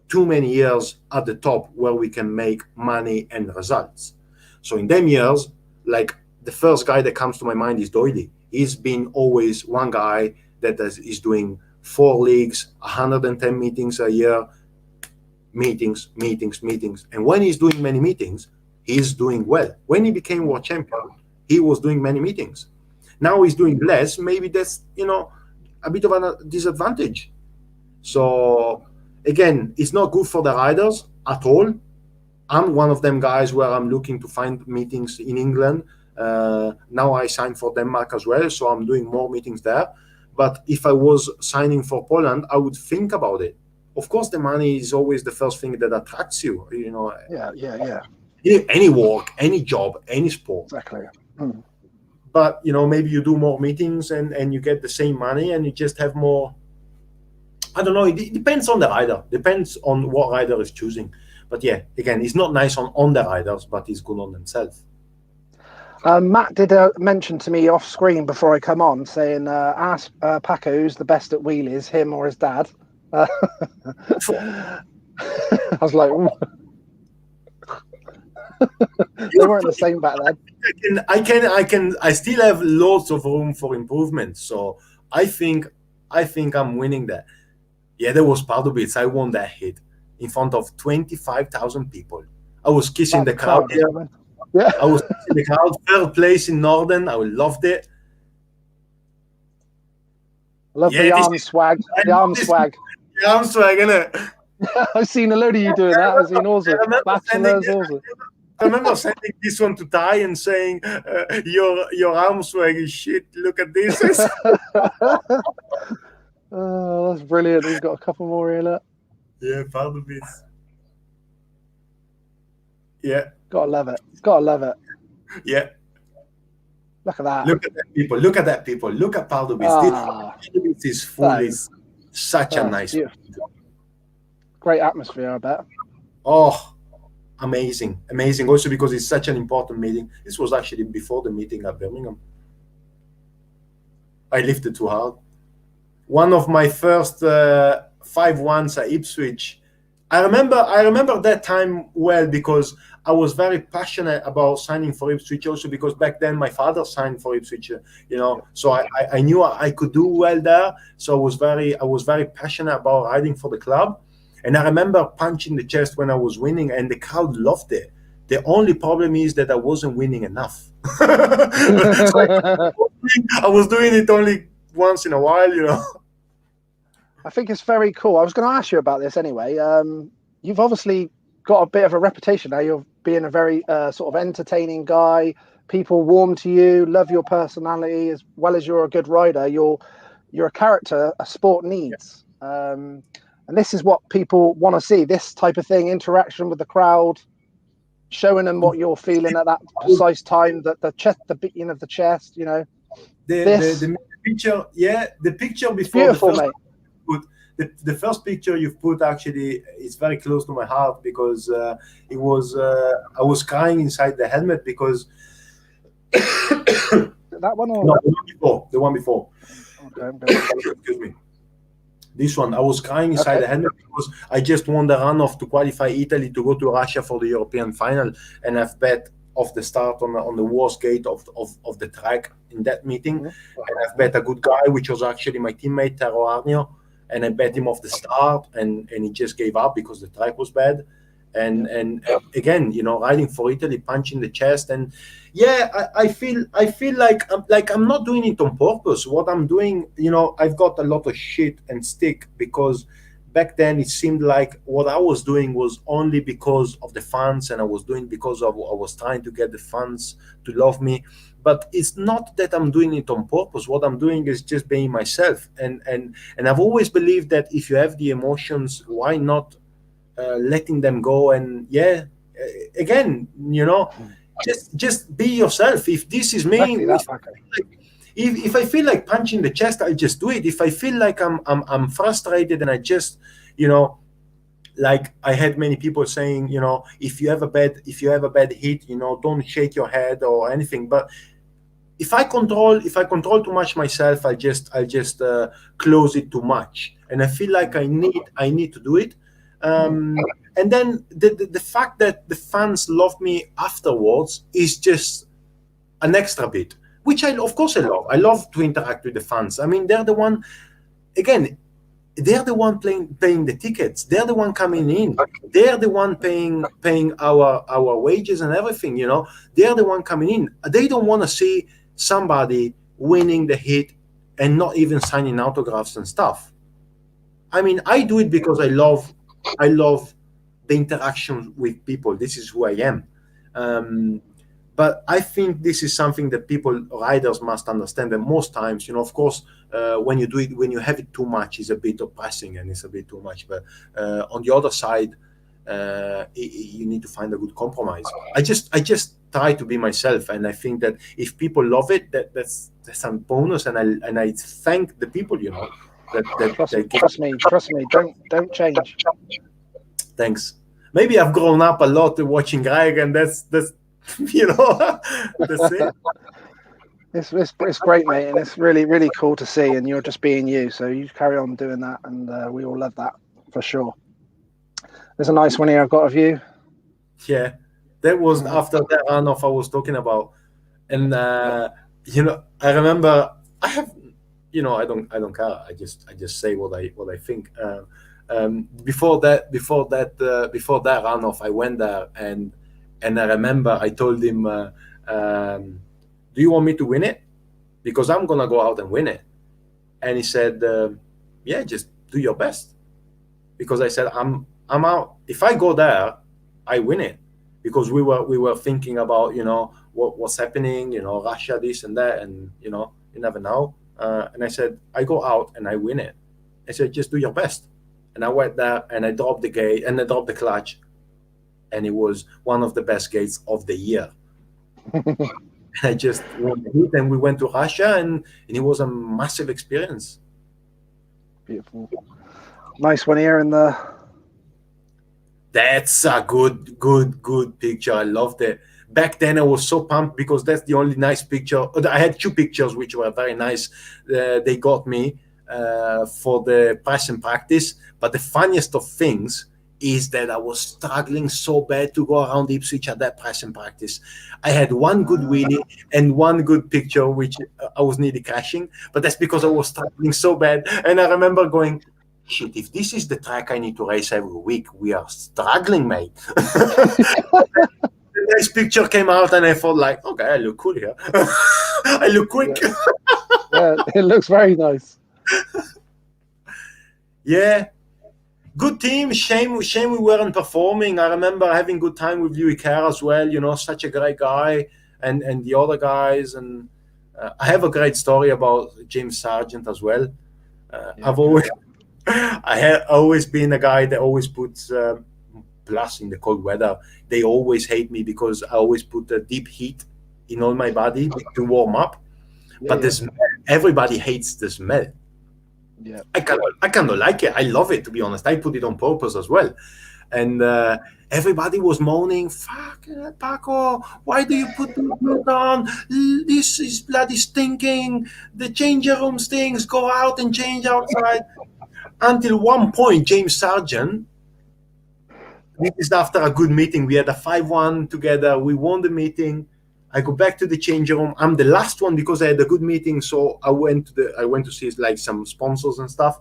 too many years at the top where we can make money and results. So in them years, like the first guy that comes to my mind is Doily. He's been always one guy that is doing 4 leagues, 110 meetings a year, meetings. And when he's doing many meetings, he's doing well. When he became world champion, he was doing many meetings. Now he's doing less. Maybe that's, a bit of a disadvantage. So again, it's not good for the riders at all. I'm one of them guys where I'm looking to find meetings in England. Now I signed for Denmark as well, so I'm doing more meetings there. But if I was signing for Poland, I would think about it. Of course, the money is always the first thing that attracts you. Yeah. Any work, any job, any sport. Exactly. But maybe you do more meetings and you get the same money and you just have more. I don't know. It depends on the rider. Depends on what rider is choosing. But yeah, again, it's not nice on the riders, but it's good on themselves. Matt did mention to me off screen before I come on, saying, ask Paco who's the best at wheelies, him or his dad. I was like, they weren't the same back then. I still have lots of room for improvement. So I think I'm winning that. Yeah, there was part of it. I won that hit in front of 25,000 people. I was kissing the crowd here. Yeah. I was kissing the crowd. Third place in Northern. I loved it. Love the arm swag. The arm swag. The arm swag, innit? I've seen a load of you doing that. I've seen awesome. I remember sending this one to Ty and saying, your arm swag is shit. Look at this. Oh, that's brilliant. We've got a couple more here. Look. Yeah, part of it. Yeah. Gotta love it. Gotta love it. Yeah. Look at that. Look at that, people. Look at that, people. Look at part of it. This is full. Is such a nice. Great atmosphere, I bet. Oh, amazing. Also because it's such an important meeting. This was actually before the meeting at Birmingham. I lifted too hard. One of my first 5-1s at Ipswich. I remember that time well because I was very passionate about signing for Ipswich also because back then my father signed for Ipswich, so I knew I could do well there. So I was very passionate about riding for the club. And I remember punching the chest when I was winning and the crowd loved it. The only problem is that I wasn't winning enough. So I was doing it only once in a while, I think it's very cool. I was going to ask you about this anyway. You've obviously got a bit of a reputation now. You're being a very sort of entertaining guy. People warm to you, love your personality, as well as you're a good rider. You're a character a sport needs. And this is what people want to see, this type of thing, interaction with the crowd, showing them what you're feeling at that precise time, the beating of the chest, The picture, the picture before beautiful, the first mate. The first picture you've put actually is very close to my heart because it was I was crying inside the helmet because that one or no, the one before. Okay. Excuse me. This one, I was crying inside the helmet because I just won the runoff to qualify Italy to go to Russia for the European final, and I've bet off the start on the worst gate of the track in that meeting, and I've bet a good guy, which was actually my teammate Taro Arnio, and I bet him off the start, and he just gave up because the track was bad. And again, riding for Italy, punching the chest, and I feel like I'm not doing it on purpose. What I'm doing, I've got a lot of shit and stick because back then it seemed like what I was doing was only because of the fans, and I was doing because of I was trying to get the fans to love me. But it's not that I'm doing it on purpose. What I'm doing is just being myself, and I've always believed that if you have the emotions, why not letting them go? And again, just be yourself. If this is me, if I feel like punching the chest, I'll just do it. If I feel like I'm frustrated and I just like I had many people saying, if you have a bad hit, don't shake your head or anything. But if I control too much myself, I'll just close it too much, and I feel like I need to do it. And then the fact that the fans love me afterwards is just an extra bit, which of course I love. I love to interact with the fans. I mean, they're the one, again, they're the one paying the tickets. They're the one coming in. They're the one paying our wages and everything. You know, they're the one coming in. They don't want to see somebody winning the hit and not even signing autographs and stuff. I mean, I do it because I love the interaction with people. This is who I am. But I think this is something that riders must understand. And most times, you know, of course, when you have it too much, it's a bit oppressing and it's a bit too much. But on the other side, you need to find a good compromise. I just try to be myself, and I think that if people love it, that's a bonus. And I thank the people, you know, trust me. Don't change. Thanks. Maybe I've grown up a lot watching Greg, and that's you know, that's it. It's great, mate, and it's really, really cool to see. And you're just being you, so you carry on doing that, and we all love that for sure. There's a nice one here I've got of you. Yeah, that was after that runoff I was talking about, and you know, I remember I have, you know, I don't care. I just say what I think. Before that runoff, I went there and I remember I told him, do you want me to win it? Because I'm gonna go out and win it. And he said, yeah, just do your best. Because I said, I'm out. If I go there, I win it. Because we were thinking about, you know, what's happening, you know, Russia, this and that, and you know, you never know. And I said, I go out and I win it. I said, just do your best. And I went there and I dropped the gate and I dropped the clutch. And it was one of the best gates of the year. I just won the hit, and we went to Russia, and it was a massive experience. Beautiful. Nice one here in the... That's a good picture. I loved it. Back then, I was so pumped because that's the only nice picture. I had two pictures which were very nice. They got me for the press and practice. But the funniest of things is that I was struggling so bad to go around Ipswich at that press and practice. I had one good wheelie and one good picture, which I was nearly crashing. But that's because I was struggling so bad. And I remember going, shit, if this is the track I need to race every week, we are struggling, mate. The next picture came out and I thought like, okay, I look cool here. I look quick. Yeah, it looks very nice. Yeah. Good team. Shame we weren't performing. I remember having good time with Louis Kerr as well. You know, such a great guy, and the other guys. And I have a great story about James Sargent as well. I have always been a guy that always puts. Plus, in the cold weather, they always hate me because I always put a deep heat in all my body to warm up. But the smell, everybody hates the smell. Yeah, I kind of like it. I love it, to be honest. I put it on purpose as well. And everybody was moaning, fuck, Paco, why do you put the hood on? This is bloody stinking. The changer room stinks. Go out and change outside. Until one point, James Sargent, this is after a good meeting. We had a 5-1 together. We won the meeting. I go back to the change room. I'm the last one because I had a good meeting. So I went to see like some sponsors and stuff.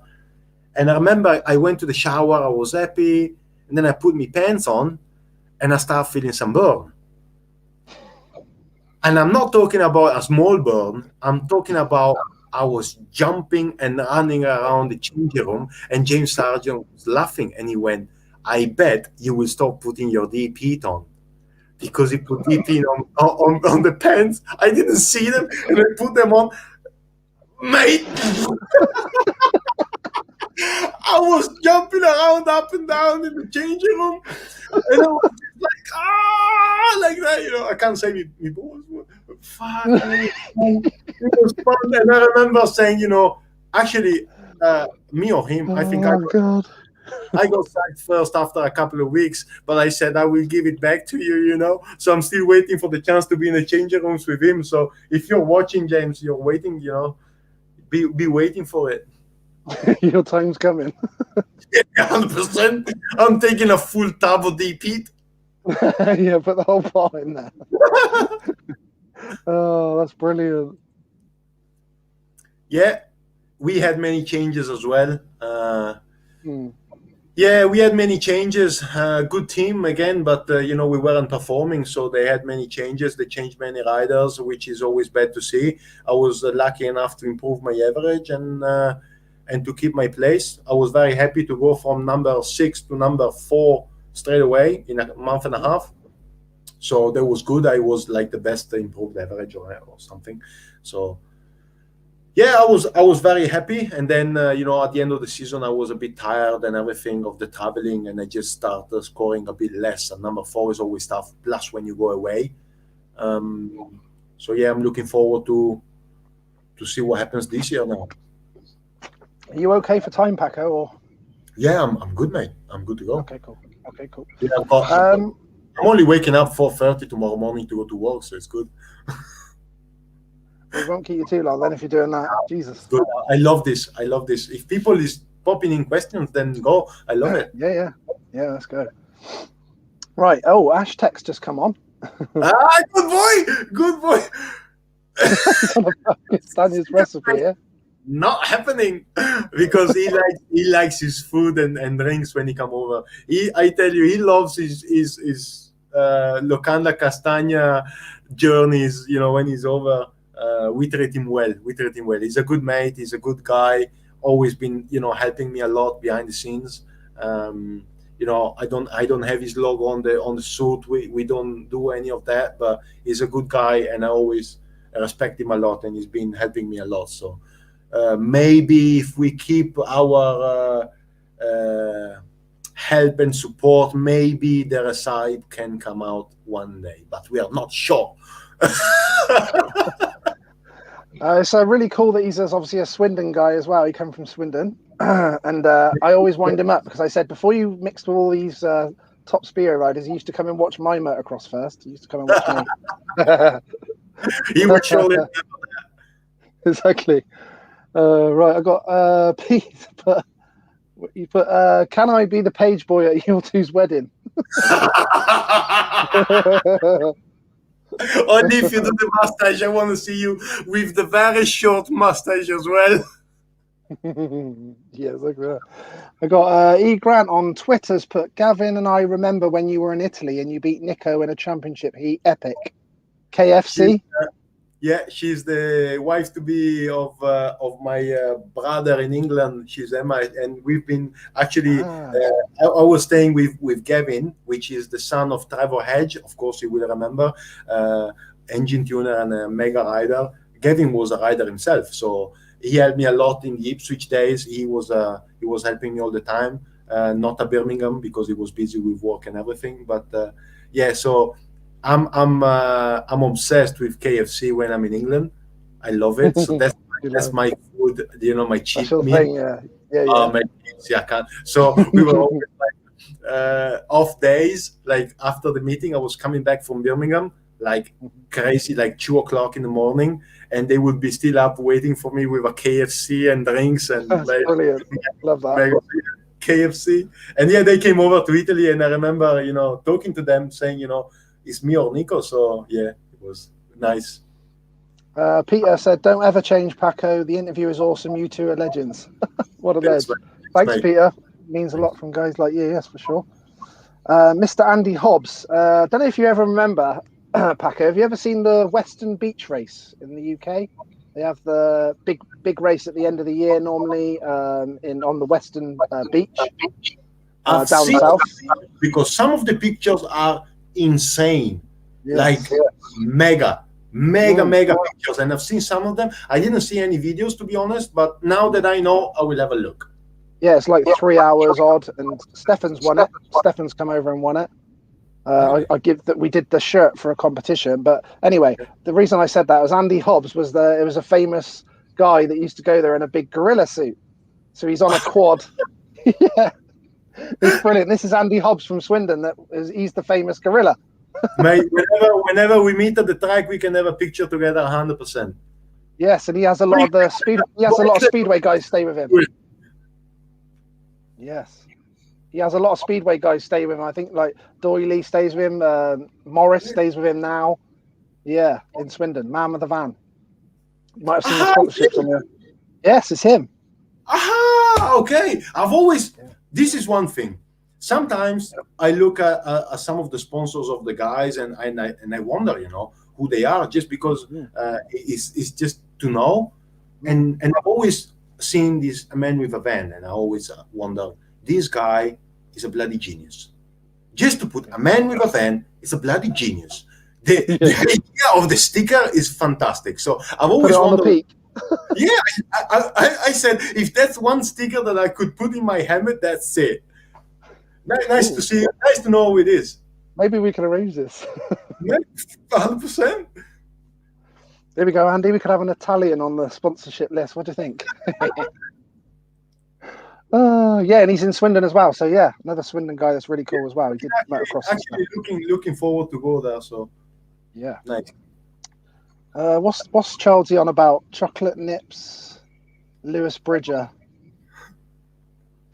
And I remember I went to the shower. I was happy. And then I put my pants on and I started feeling some burn. And I'm not talking about a small burn. I'm talking about I was jumping and running around the changing room. And James Sargent was laughing. And he went, I bet you will stop putting your deep heat on. Because he put deep heat on the pants. I didn't see them. And I put them on. Mate! I was jumping around up and down in the changing room. And I was like that, you know. I can't say me balls. Fuck. It was fun. And I remember saying, you know, actually, me or him, I think God. I got sacked first after a couple of weeks, but I said I will give it back to you, you know. So I'm still waiting for the chance to be in the changing rooms with him. So if you're watching, James, you're waiting, you know, be waiting for it. Your time's coming. 100%. I'm taking a full tab of deep heat. Yeah, put the whole pot in there. Oh, that's brilliant. Yeah, we had many changes as well. Yeah, we had many changes. Good team again, but you know, we weren't performing, so they had many changes. They changed many riders, which is always bad to see. I was lucky enough to improve my average and to keep my place. I was very happy to go from number 6 to number 4 straight away in a month and a half. So that was good. I was like the best improved average or something. So yeah, I was very happy. And then you know, at the end of the season, I was a bit tired and everything of the traveling, and I just started scoring a bit less. And number 4 is always tough. Plus, when you go away. So yeah, I'm looking forward to see what happens this year now. Are you okay for time, Paco? Or yeah, I'm good, mate. I'm good to go. okay, cool. Okay, cool. Yeah, I'm only waking up 4:30 tomorrow morning to go to work, so it's good. We won't keep you too long then if you're doing that. Jesus. Good. I love this. I love this. If people is popping in questions, then go. I love it. Yeah. Let's go. Right. Oh, Ash text just come on. Good boy. It's on a Castagna's recipe, yeah. Not happening because he likes his food and drinks when he come over. I tell you, he loves his Locanda Castagna journeys. You know, when he's over, we treat him well. He's a good mate. He's a good guy. Always been, you know, helping me a lot behind the scenes. You know, I don't have his logo on the suit. We don't do any of that. But he's a good guy, and I always respect him a lot. And he's been helping me a lot. So. Maybe if we keep our help and support, maybe their side can come out one day, but we are not sure. It's really cool that he's obviously a Swindon guy as well. He comes from Swindon. And I always wind him up because I said, before you mixed with all these top spear riders, he used to come and watch my motocross first. He used to come and watch me. He would surely exactly. Right, I got Pete, but you put can I be the page boy at your two's wedding? Only if you do the mustache. I want to see you with the very short mustache as well. Yes, like that. I got E Grant on Twitter's put, Gavin and I remember when you were in Italy and you beat Nico in a championship heat, epic. KFC. Yeah, she's the wife to be of my brother in England. She's Emma, and we've been actually. I was staying with Gavin, which is the son of Trevor Hedge. Of course, you will remember, engine tuner and a mega rider. Gavin was a rider himself, so he helped me a lot in the Ipswich days. He was helping me all the time. Not at Birmingham because he was busy with work and everything. But yeah, so. I'm obsessed with KFC when I'm in England. I love it. So that's my food. You know, my cheat meal. Yeah. I can't. So we were always like off days. Like after the meeting, I was coming back from Birmingham, like crazy, like 2:00 in the morning, and they would be still up waiting for me with a KFC and drinks and like, brilliant. Love that. KFC. And yeah, they came over to Italy, and I remember, you know, talking to them, saying, you know, it's me or Nico, so yeah, it was nice. Peter said, "Don't ever change, Paco. The interview is awesome. You two are legends." What a legend! Thanks, Peter. Means a lot from guys like you. Yes, for sure. Mr. Andy Hobbs. Don't know if you ever remember, Paco. Have you ever seen the Western Beach Race in the UK? They have the big race at the end of the year normally on the Western Beach I've down seen south. Because some of the pictures are insane, like mega pictures, and I've seen some of them. I didn't see any videos, to be honest, but now that I know, I will have a look. Yeah, it's like 3 hours odd, and Stefan's won it. Stefan's come over and won it. I give that we did the shirt for a competition, but anyway, the reason I said that was Andy Hobbs was it was a famous guy that used to go there in a big gorilla suit. So he's on a quad. Yeah. It's brilliant. This is Andy Hobbs from Swindon. He's the famous gorilla. Mate, whenever we meet at the track, we can have a picture together 100%. Yes, and he has a lot of the speed. He has a lot of Speedway guys stay with him. Yes, he has a lot of Speedway guys stay with him. I think like Doyley stays with him. Morris stays with him now. Yeah, in Swindon, man with the van. You might have seen the sponsorships on there. Yes, it's him. Aha, okay. This is one thing. Sometimes I look at some of the sponsors of the guys and I wonder, who they are, just because it's just to know. And I've always seen this a man with a van, and I always wonder, this guy is a bloody genius. Just to put a man with a van is a bloody genius. The idea of the sticker is fantastic. So I've always wondered. Yeah, I said, if that's one sticker that I could put in my helmet, that's it. Nice to see. Nice to know who it is. Maybe we can arrange this. 100%. There we go, Andy. We could have an Italian on the sponsorship list. What do you think? Yeah, and he's in Swindon as well. So yeah, another Swindon guy that's really cool as well. He did motocross. Actually, looking forward to go there. So yeah, nice. What's Charlesy on about? Chocolate Nips, Lewis Bridger.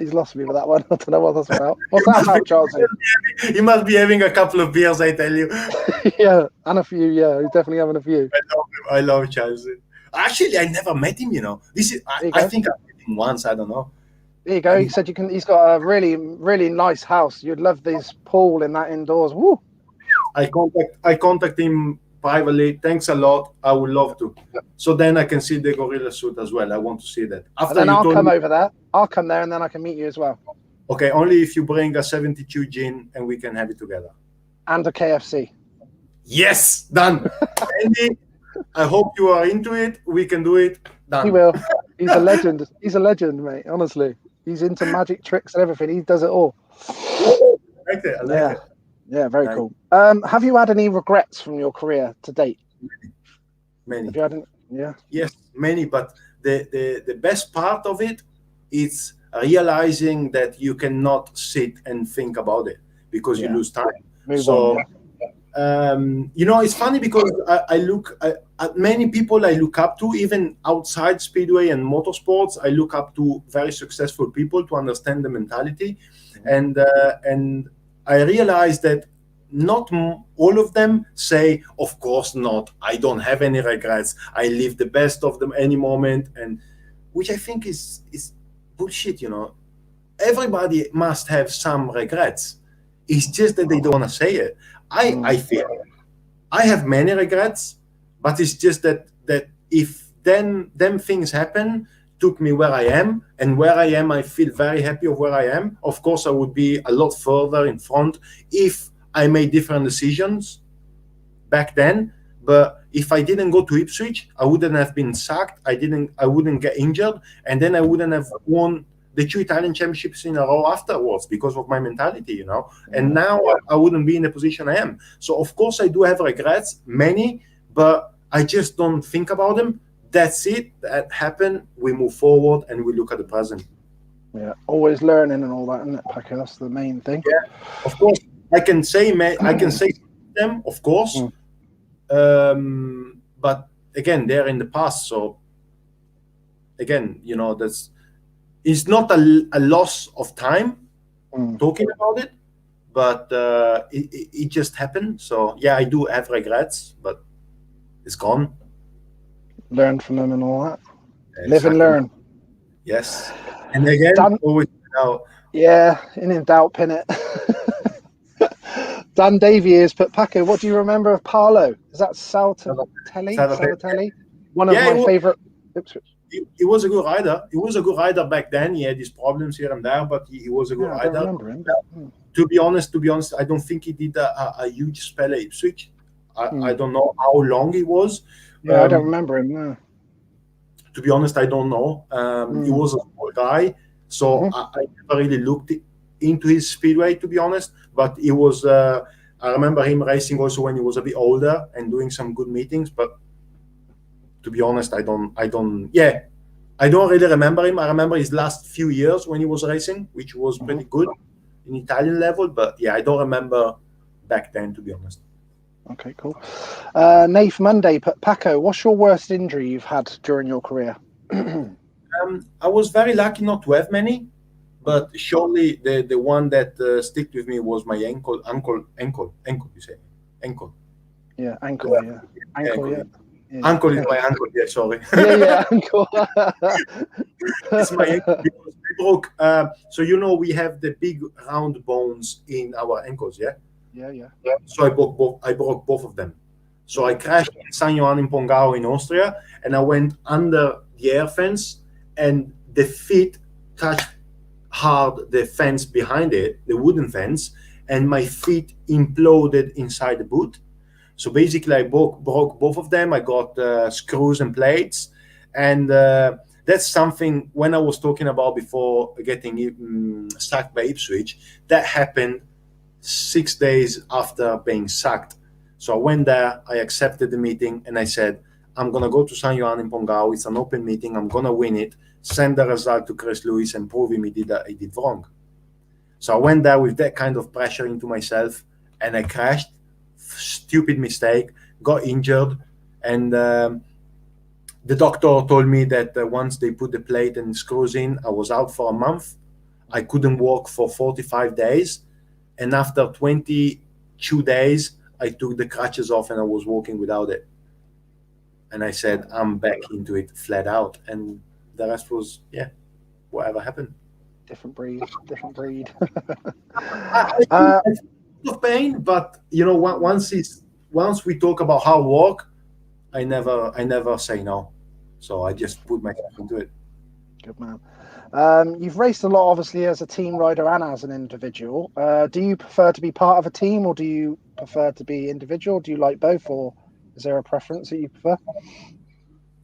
He's lost me with that one. I don't know what that's about. What's that about, Charlesy? He must be having a couple of beers, I tell you. Yeah, and a few. Yeah, he's definitely having a few. I love Charlesy. Actually, I never met him. This is. I think I met him once. I don't know. There you go. He said he's got a really, really nice house. You'd love this pool in that indoors. Woo! I contact him privately. Thanks a lot. I would love to. So then I can see the gorilla suit as well. I want to see that. After then I'll come over there. I'll come there and then I can meet you as well. Okay, only if you bring a 72 gin and we can have it together. And a KFC. Yes, done. Andy, I hope you are into it. We can do it. Done. He will. He's a legend. He's a legend, mate. Honestly, he's into magic tricks and everything. He does it all. I like it. Yeah, very cool. Have you had any regrets from your career to date? Many. Have you had any? Yeah. Yes, many. But the best part of it is realizing that you cannot sit and think about it because you lose time. It's funny because I look at many people I look up to, even outside Speedway and motorsports. I look up to very successful people to understand the mentality, and I realize that not all of them say, of course not, I don't have any regrets, I live the best of them any moment, and which I think is bullshit. Everybody must have some regrets. It's just that they don't want to say it. I feel I have many regrets, but it's just that if them things happen, took me where I am, and where I am, I feel very happy of where I am. Of course, I would be a lot further in front if I made different decisions back then. But if I didn't go to Ipswich, I wouldn't have been sacked. I wouldn't get injured, and then I wouldn't have won the 2 Italian championships in a row afterwards because of my mentality, And now I wouldn't be in the position I am. So of course I do have regrets, many, but I just don't think about them. That's it. That happened. We move forward and we look at the present. Yeah, always learning and all that, isn't it, Paco? That's the main thing. Yeah, of course. I can say them, of course. But again, they're in the past. So again, it's not a loss of time talking about it, but it just happened. So yeah, I do have regrets, but it's gone. Learn from them and all that. Exactly. Live and learn. Yes. And again, always doubt. Yeah, in doubt, pin it. Dan Davey is, but Paco, what do you remember of Paolo? Is that Salvatelli? One of my favourite Ipswich. He was a good rider. He was a good rider back then. He had his problems here and there, but he was a good rider. I remember him. To be honest, I don't think he did a huge spell at Ipswich. I don't know how long he was. Yeah, I don't remember him. No. To be honest, I don't know. He was a small guy, so I never really looked into his speedway, to be honest. But he was. I remember him racing also when he was a bit older and doing some good meetings. But to be honest, I don't really remember him. I remember his last few years when he was racing, which was pretty good. in Italian level, but yeah, I don't remember back then, to be honest. Okay, cool. Nath Monday, Paco, what's your worst injury you've had during your career? I was very lucky not to have many, but surely the one that stick with me was my ankle. You say ankle? Yeah, ankle. Yeah, ankle. Yeah. Yeah. Ankle is my ankle. Yeah, sorry. Yeah, ankle. It's my ankle because I broke. So we have the big round bones in our ankles. Yeah. Yeah. So I broke both. I broke both of them. So I crashed in San Johan in Pongao in Austria, and I went under the air fence, and the feet touched hard the fence behind it, the wooden fence, and my feet imploded inside the boot. So basically, I broke both of them. I got screws and plates, and that's something when I was talking about before getting sacked by Ipswich. That happened 6 days after being sacked. So I went there, I accepted the meeting, and I said, I'm going to go to San Johan in Pongao. It's an open meeting. I'm going to win it, send the result to Chris Lewis and prove him I did wrong. So I went there with that kind of pressure into myself, and I crashed. Stupid mistake, got injured. And the doctor told me that once they put the plate and screws in, I was out for a month. I couldn't walk for 45 days. And after 22 days, I took the crutches off and I was walking without it. And I said, I'm back into it flat out. And the rest was, whatever happened. Different breed. I of pain, but once we talk about hard work, I never say no. So I just put myself into it. Good man. You've raced a lot, obviously, as a team rider and as an individual. Do you prefer to be part of a team, or do you prefer to be individual? Do you like both, or is there a preference that you prefer?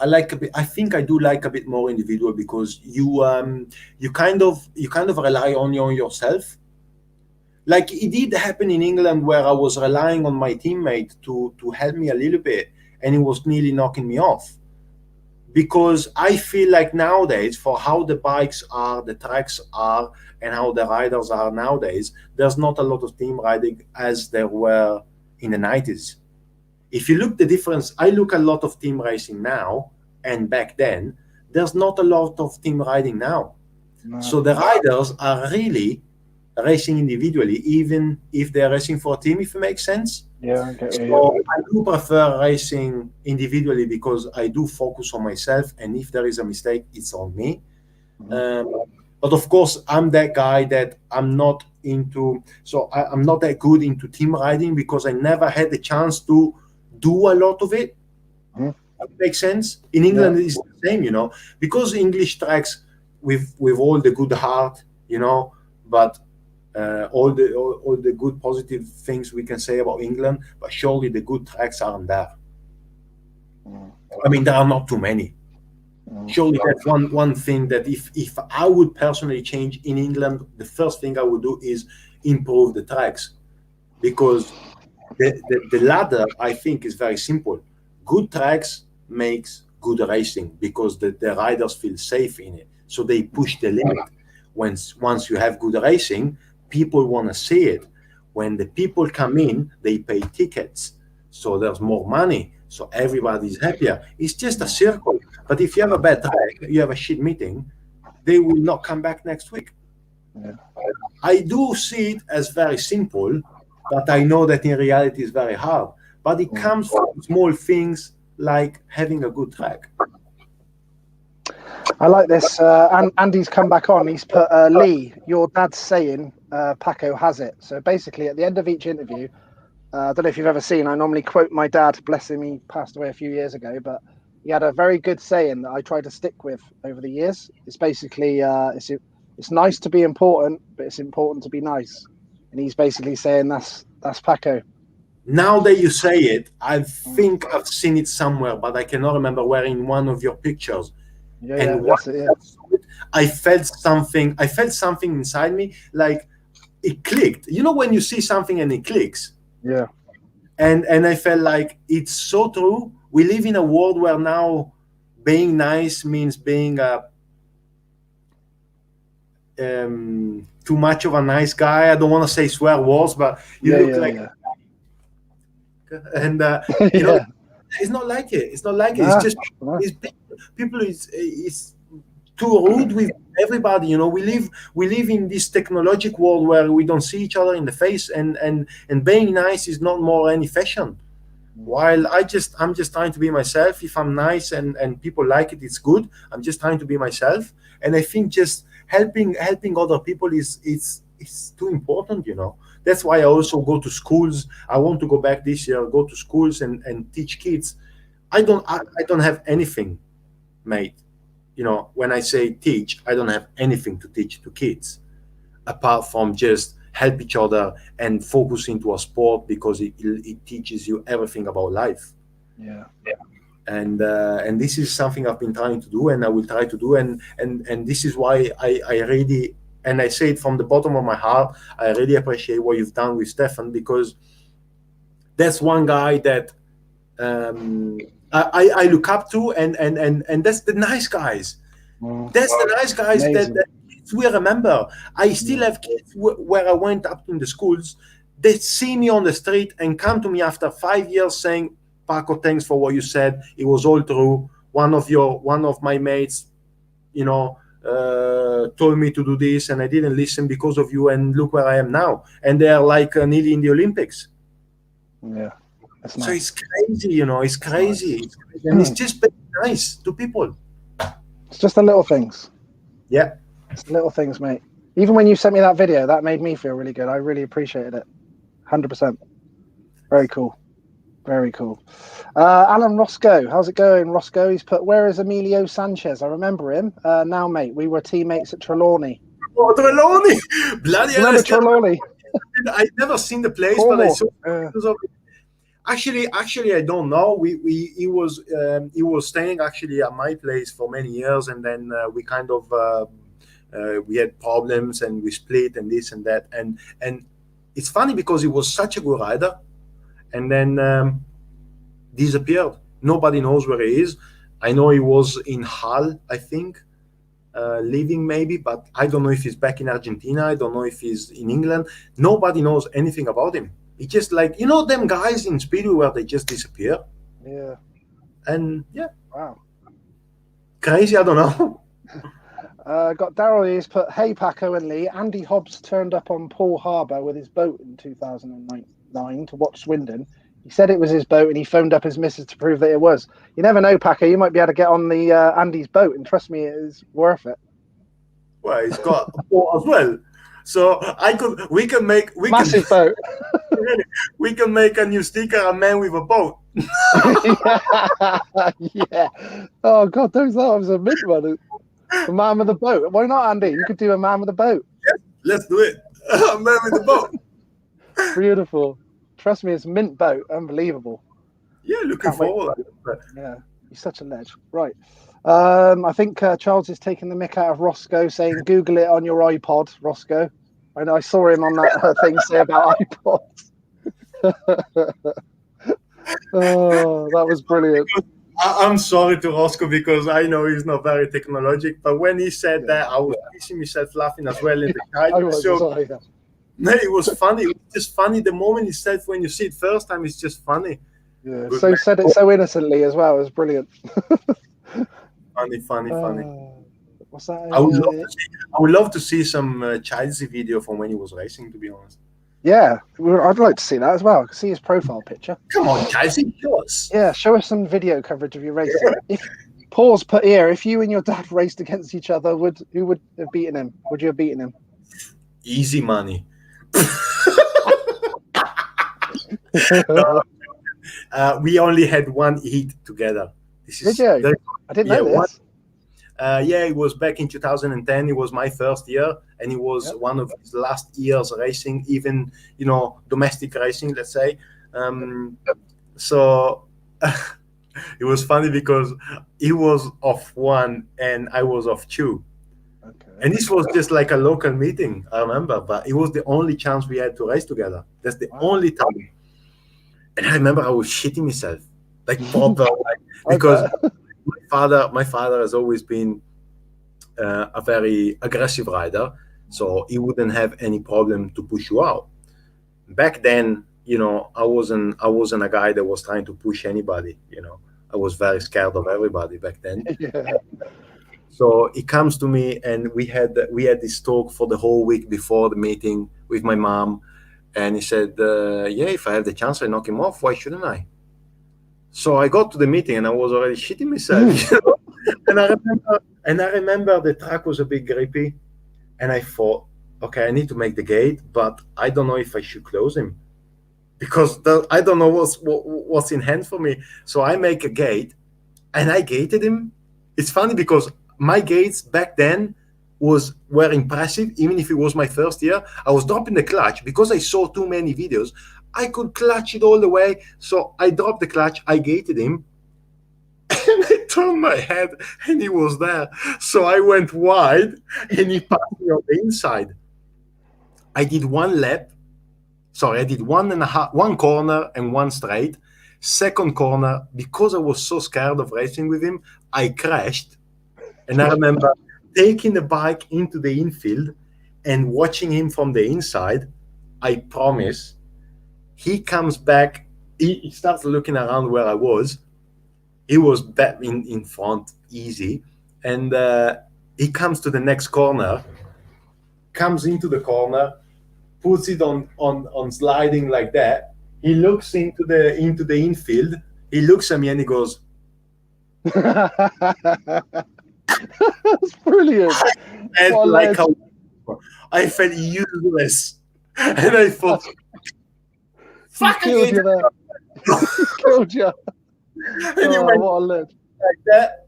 I think I do like a bit more individual because you kind of rely on yourself. Like it did happen in England where I was relying on my teammate to help me a little bit, and it was nearly knocking me off. Because I feel like nowadays, for how the bikes are, the tracks are, and how the riders are nowadays, there's not a lot of team riding as there were in the 90s. If you look the difference, I look a lot of team racing now, and back then, there's not a lot of team riding now. No. So the riders are really racing individually, even if they're racing for a team, if it makes sense. Yeah, okay. So I do prefer racing individually because I do focus on myself, and if there is a mistake, it's on me. But of course, I'm that guy that I'm not into. So I'm not that good into team riding because I never had the chance to do a lot of it. That makes sense. In England, it's the same, because English tracks with all the good heart, but. All the good positive things we can say about England, but surely the good tracks aren't there. I mean, there are not too many. Surely that's one thing that if I would personally change in England, the first thing I would do is improve the tracks, because the ladder, I think, is very simple. Good tracks makes good racing because the riders feel safe in it, so they push the limit. Once you have good racing, people want to see it. When the people come in, they pay tickets, so there's more money, so everybody's happier. It's just a circle. But if you have a bad track, you have a shit meeting, they will not come back next week. I do see it as very simple, but I know that in reality it's very hard. But it comes from small things like having a good track. I like this. Andy's come back on. He's put, Lee, your dad's saying Paco has it. So basically, at the end of each interview, I don't know if you've ever seen, I normally quote my dad, bless him, he passed away a few years ago, but he had a very good saying that I try to stick with over the years. It's basically, it's nice to be important, but it's important to be nice. And he's basically saying that's Paco. Now that you say it, I think I've seen it somewhere, but I cannot remember where in one of your pictures. I felt something inside me, like it clicked. You know when you see something and it clicks? Yeah. And I felt like it's so true. We live in a world where now being nice means being too much of a nice guy. I don't want to say swear words, but you look like, and you know, Yeah. it's not like it. It's not like it. Nah, It's just nah. it's, people is too rude with everybody. You know, we live in this technologic world where we don't see each other in the face, and being nice is not more any fashion. While I'm just trying to be myself. If I'm nice and people like it, it's good. I'm just trying to be myself, and I think just helping other people is too important. You know, that's why I also go to schools. I want to go back this year, go to schools and teach kids. I don't have anything, mate. You know, when I say teach, I don't have anything to teach to kids apart from just help each other and focus into a sport because it teaches you everything about life. Yeah. And this is something I've been trying to do, and I will try to do, and this is why I really, and I say it from the bottom of my heart, I really appreciate what you've done with Stefan, because that's one guy that I look up to, and that's the nice guys. That's the nice guys that we remember. I still have kids where I went up in the schools. They see me on the street and come to me after 5 years saying, "Paco, thanks for what you said. It was all true. One of my mates, you know, told me to do this, and I didn't listen because of you. And look where I am now." And they are like nearly in the Olympics. Yeah. That's So nice. it's crazy, you know. It's crazy, it's crazy. And it's just very nice to people. It's just the little things. Yeah. It's the little things, mate. Even when you sent me that video, that made me feel really good. I really appreciated it. 100%. Very cool. Very cool. Alan Roscoe, how's it going, Roscoe? He's put, where is Emilio Sanchez? I remember him. Now, mate, we were teammates at Trelawney. Oh, Trelawney! Bloody hell! Remember Trelawney? I've never seen the place, but I saw pictures of it. Actually, I don't know. He was staying actually at my place for many years, and then we kind of we had problems and we split and this and that, and it's funny because he was such a good rider, and then disappeared. Nobody knows where he is. I know he was in Hull, I think, living maybe, but I don't know if he's back in Argentina. I don't know if he's in England. Nobody knows anything about him. It's just like, you know, them guys in Speedway where they just disappear. Yeah. And yeah. Wow. Crazy, I don't know. Got Daryl, he's put, hey, Paco and Lee, Andy Hobbs turned up on Poole Harbour with his boat in 2009 to watch Swindon. He said it was his boat and he phoned up his missus to prove that it was. You never know, Paco. You might be able to get on the Andy's boat, and trust me, it is worth it. Well, he's got a boat as well. So we can make massive boat. We can make a new sticker, a man with a boat. Yeah. Oh God, that was a mid one. A man with a boat. Why not, Andy? You could do a man with a boat. Yeah, let's do it. A man with a boat. Beautiful. Trust me, it's mint boat. Unbelievable. Yeah, looking forward. Yeah, he's such a ledge. Right. I think Charles is taking the mick out of Roscoe, saying Google it on your iPod, Roscoe. I know I saw him on that thing say about iPods. Oh, that was brilliant. I'm sorry to Roscoe because I know he's not very technologic, but when he said that, I was pissing myself laughing as well in the car. No, it was funny. It was just funny. The moment he said, when you see it first time, it's just funny. Yeah, so man. Said it so innocently as well. It was brilliant. Funny. What's that? I would love to see some Childsy video from when he was racing, to be honest. Yeah, I'd like to see that as well. I can see his profile picture. Come on, Childsy, show us. Yeah, show us some video coverage of your racing. If Paul's put here, if you and your dad raced against each other, who would have beaten him? Would you have beaten him? Easy money. We only had one heat together. Did you? I didn't know this. Yeah, it was back in 2010. It was my first year, and it was one of his last years racing, even, you know, domestic racing, let's say. So it was funny because he was off one and I was off two. Okay. And this was just like a local meeting, I remember, but it was the only chance we had to race together. That's the only time. And I remember I was shitting myself, like proper, like, because my father has always been a very aggressive rider, so he wouldn't have any problem to push you out. Back then, I wasn't a guy that was trying to push anybody. I was very scared of everybody back then. Yeah. So he comes to me, and we had this talk for the whole week before the meeting with my mom, and he said, "Yeah, if I have the chance, I knock him off. Why shouldn't I?" So I got to the meeting, and I was already shitting myself. And I remember the track was a bit grippy, and I thought, okay, I need to make the gate, but I don't know if I should close him because I don't know what's in hand for me. So I make a gate, and I gated him. It's funny because my gates back then were impressive. Even if it was my first year, I was dropping the clutch because I saw too many videos. I could clutch it all the way. So I dropped the clutch, I gated him, and I turned my head, and he was there. So I went wide, and he passed me on the inside. I did one lap. Sorry, I did one corner and one straight. Second corner, because I was so scared of racing with him, I crashed. And I remember taking the bike into the infield and watching him from the inside. I promise, he comes back. He starts looking around where I was. He was back in front, easy. And he comes to the next corner, comes into the corner, puts it on sliding like that. He looks into the infield. He looks at me and he goes, That's brilliant. and What a like legend. I felt useless. And I thought, fuck, I Killed hate you there. He's killed you. And he Oh, went what a legend. like that.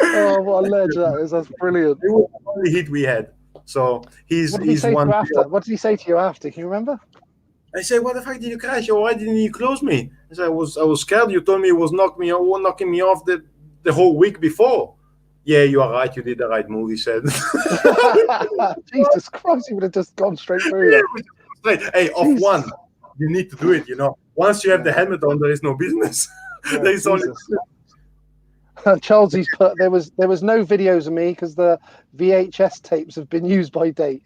Oh, what a ledge that is. That's brilliant. It was the only hit we had. So he's What did he say to one. you after? What did he say to you after? Can you remember? I said, "What the fuck did you crash? Or why didn't you close me?" I said, "I was scared. You told me it was knocking me off the whole week before." Yeah, you are right. You did the right move. He said. Jesus Christ, he would have just gone straight through you. Right. Hey, off Jesus. one, you need to do it. Once you have the helmet on, there is no business. Yeah, There is only. Charlesy's put there was no videos of me because the VHS tapes have been used by date.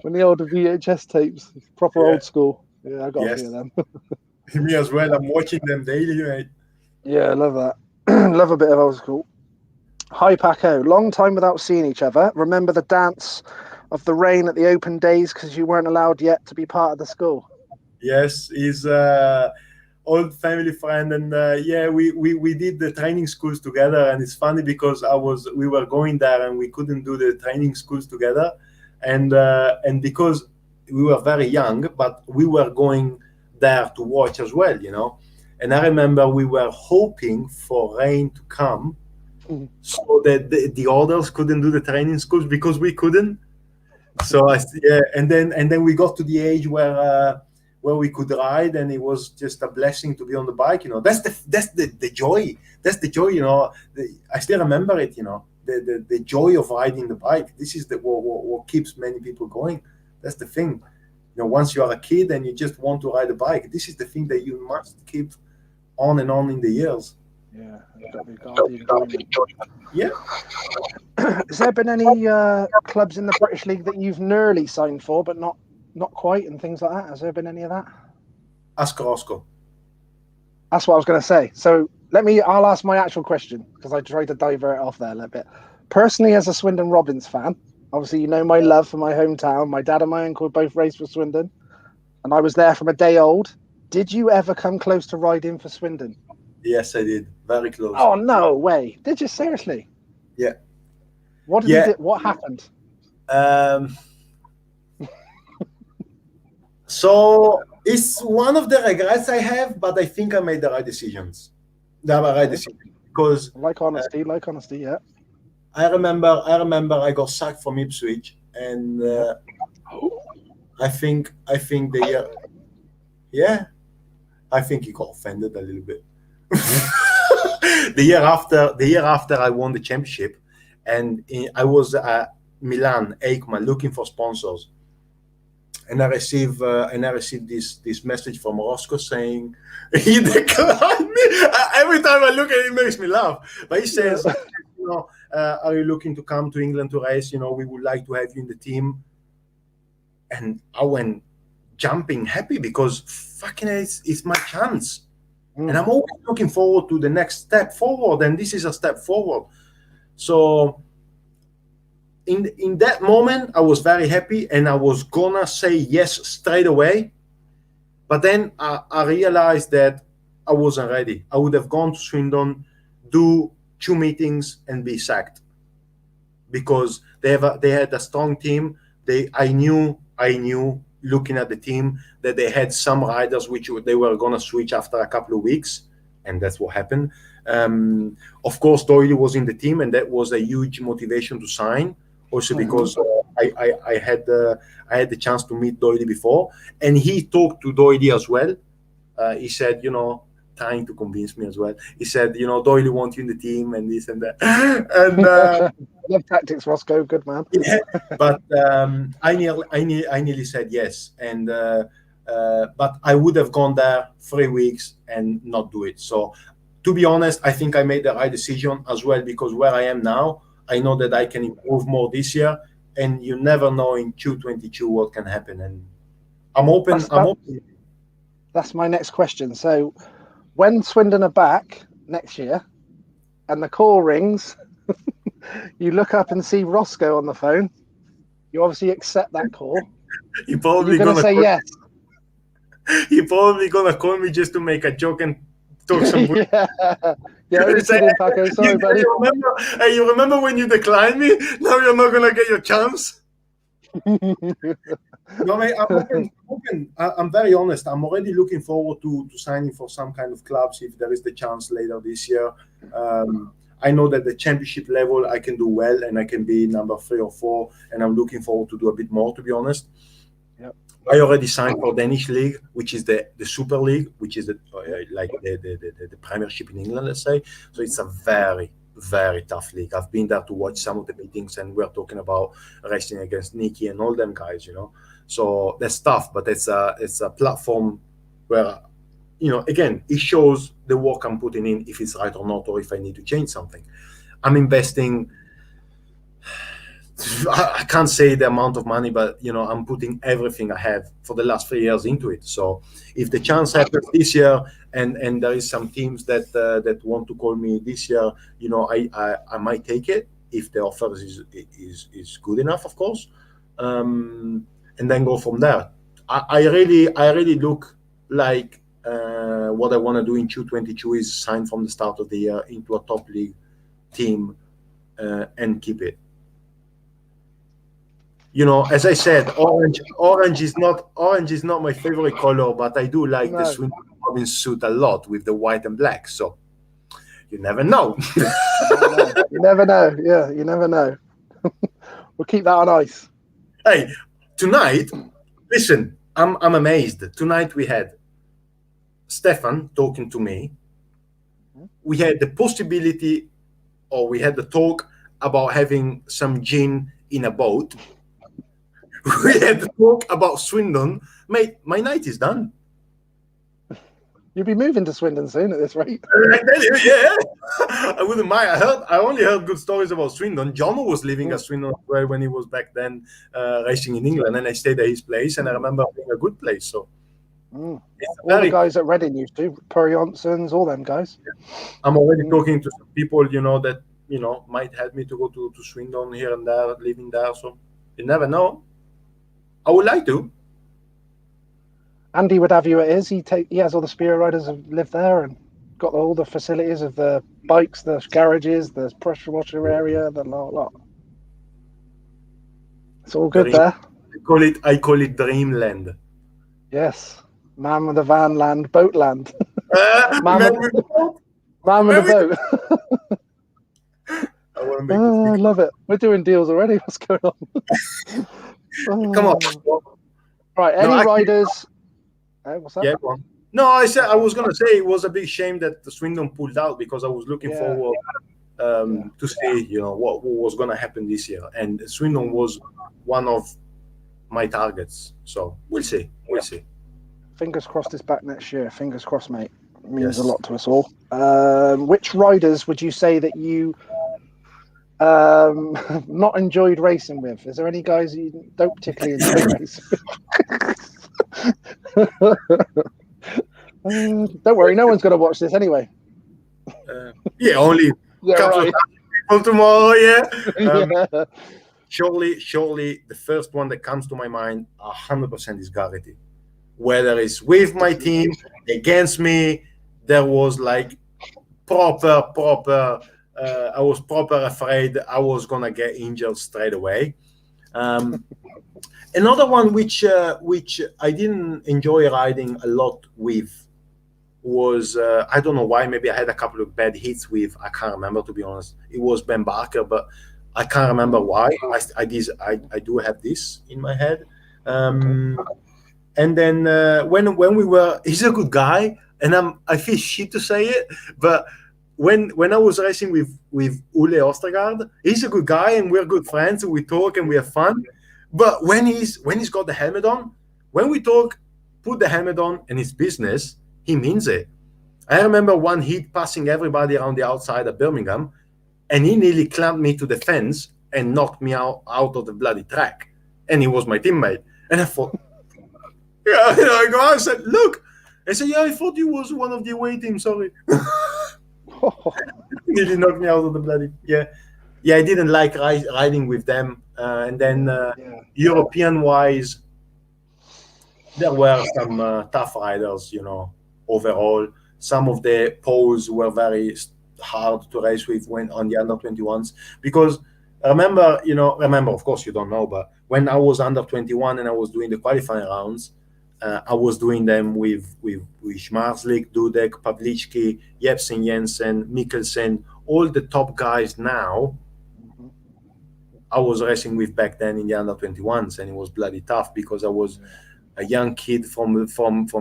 When the older VHS tapes, proper old school. Yeah, I got a few of them. Me as well. I'm watching them daily, mate. Yeah, I love that. Love a bit of old school. Hi Paco, long time without seeing each other. Remember the dance of the rain at the open days because you weren't allowed yet to be part of the school? Yes, he's old family friend, and we did the training schools together. And it's funny because we were going there and we couldn't do the training schools together, and because we were very young, but we were going there to watch as well, And I remember we were hoping for rain to come, so that the others couldn't do the training schools because we couldn't. So and then we got to the age where we could ride, and it was just a blessing to be on the bike. That's the joy. That's the joy. I still remember it. The joy of riding the bike. This is what keeps many people going. That's the thing. Once you are a kid and you just want to ride a bike, this is the thing that you must keep on and on in the years. Yeah, gotta be enjoyment. Yeah. Has there been any clubs in the British League that you've nearly signed for, but not quite, and things like that? Has there been any of that? Ask Roscoe. That's what I was going to say. So I'll ask my actual question because I tried to divert it off there a little bit. Personally, as a Swindon Robins fan, obviously you know my love for my hometown. My dad and my uncle both raced for Swindon, and I was there from a day old. Did you ever come close to riding for Swindon? Yes, I did. Very close. Oh, no way. Did you seriously? Yeah. What did you do? What happened? So it's one of the regrets I have, but I think I made the right decisions. Because like honesty, yeah. I remember I got sacked from Ipswich, and I think the year, yeah, I think he got offended a little bit. The year after I won the championship, and I was at Milan, EICMA, looking for sponsors, and I receive this message from Roscoe saying he declined me. Every time I look at it, it makes me laugh. But he says, you know, are you looking to come to England to race? You know, we would like to have you in the team. And I went jumping happy because fucking hell, it's my chance. And I'm always looking forward to the next step forward, and this is a step forward. So in that moment, I was very happy, and I was gonna say yes straight away. But then I realized that I wasn't ready. I would have gone to Swindon, do 2 meetings, and be sacked because they had a strong team. I knew looking at the team that they had some riders which they were gonna switch after a couple of weeks, and that's what happened. Of course, Doyle was in the team, and that was a huge motivation to sign. Also because I had the chance to meet Doyle before, and he talked to Doyle as well. He said, you know, trying to convince me as well. He said, you know, Doyle wants you in the team and this and that. And love tactics, Roscoe. Good man. yeah, but I nearly said yes, and but I would have gone there 3 weeks and not do it. So, to be honest, I think I made the right decision as well, because where I am now, I know that I can improve more this year, and you never know in 2022 what can happen. And I'm open. That's my next question. So, when Swindon are back next year, and the call rings, you look up and see Roscoe on the phone. You obviously accept that call. You're probably going to say yes. You're probably gonna call me just to make a joke and talk some. Yeah, I was kidding, Paco. Sorry, buddy. You remember when you declined me? Now you're not gonna get your chance. No, mate, I'm open. I'm very honest. I'm already looking forward to signing for some kind of clubs if there is the chance later this year. I know that the championship level I can do well, and I can be number 3 or 4, and I'm looking forward to do a bit more, to be honest. Yep. I already signed for Danish League, which is the Super League, which is the Premiership in England, let's say. So it's a very, very tough league. I've been there to watch some of the meetings, and we're talking about racing against Nicky and all them guys, you know. So that's tough, but it's a platform where, you know, again, it shows the work I'm putting in, if it's right or not, or if I need to change something. I'm investing. I can't say the amount of money, but you know, I'm putting everything I have for the last 3 years into it. So if the chance happens this year, and there is some teams that want to call me this year, you know, I might take it if the offer is good enough, of course, and then go from there. I really look like what I want to do in 2022 is sign from the start of the year into a top league team and keep it. You know, as I said, orange is not my favorite color, but I do like the Swindon Robin suit a lot with the white and black. So you never know. You never know. Yeah, you never know. We'll keep that on ice. Hey, tonight, listen, I'm amazed. Tonight we had Stefan talking to me. We had the possibility, or we had the talk about having some gin in a boat. We had to talk about Swindon. Mate, my night is done. You'll be moving to Swindon soon at this rate. I tell you, yeah. I wouldn't mind. I only heard good stories about Swindon. John was living at Swindon when he was back then racing in England, and I stayed at his place, and I remember it being a good place. So all the guys at Reading used to, Perry Johnsons, all them guys. I'm already talking to some people, you know, that, you know, might help me to go to Swindon here and there, living there. So you never know. I would like to. Andy would have you at his. He has all the spear riders have lived there and got all the facilities of the bikes, the garages, the pressure washer area, the lot. It's all good there. I call it Dreamland. Yes, man with the van land, boat land. Man with the boat. I love it. We're doing deals already. What's going on? Come on. Right, any riders? What's that? Yeah, go on. No, I was going to say it was a big shame that the Swindon pulled out, because I was looking forward to see, you know, what was going to happen this year. And Swindon was one of my targets. So we'll see. We'll see. Fingers crossed it's back next year. Fingers crossed, mate. It means Yes. a lot to us all. Which riders would you say that you not enjoyed racing with? Is there any guys you don't particularly enjoy racing with? Don't worry, no one's going to watch this anyway. Yeah, only Yeah, couple right. of people tomorrow. Yeah. Yeah. Surely, the first one that comes to my mind 100% is Garrity. Whether it's with my team, against me, there was like proper. I was proper afraid I was gonna get injured straight away. Another one which I didn't enjoy riding a lot with was I don't know why. Maybe I had a couple of bad hits with. I can't remember, to be honest. It was Ben Barker, but I can't remember why. I do have this in my head. And then when we were, he's a good guy, and I feel shit to say it, but when I was racing with Ule Ostergaard, he's a good guy, and we're good friends, and we talk and we have fun. But when he's got the helmet on, when we talk, put the helmet on, and it's business, he means it. I remember one heat passing everybody around the outside of Birmingham, and he nearly clamped me to the fence and knocked me out of the bloody track. And he was my teammate. And I thought, yeah, I go out and said, look. I said, yeah, I thought you was one of the away team, sorry. Nearly knocked me out of the bloody, yeah. I didn't like riding with them. And then European-wise, there were some tough riders, overall. Some of the poles were very hard to race with when on the under 21s, because remember, of course you don't know, but when I was under 21 and I was doing the qualifying rounds, I was doing them with Schmarzlik, Dudek, Pavliczky, Jepsen, Jensen, Mikkelsen, all the top guys now. I was racing with back then in the under 21s, and it was bloody tough because I was a young kid from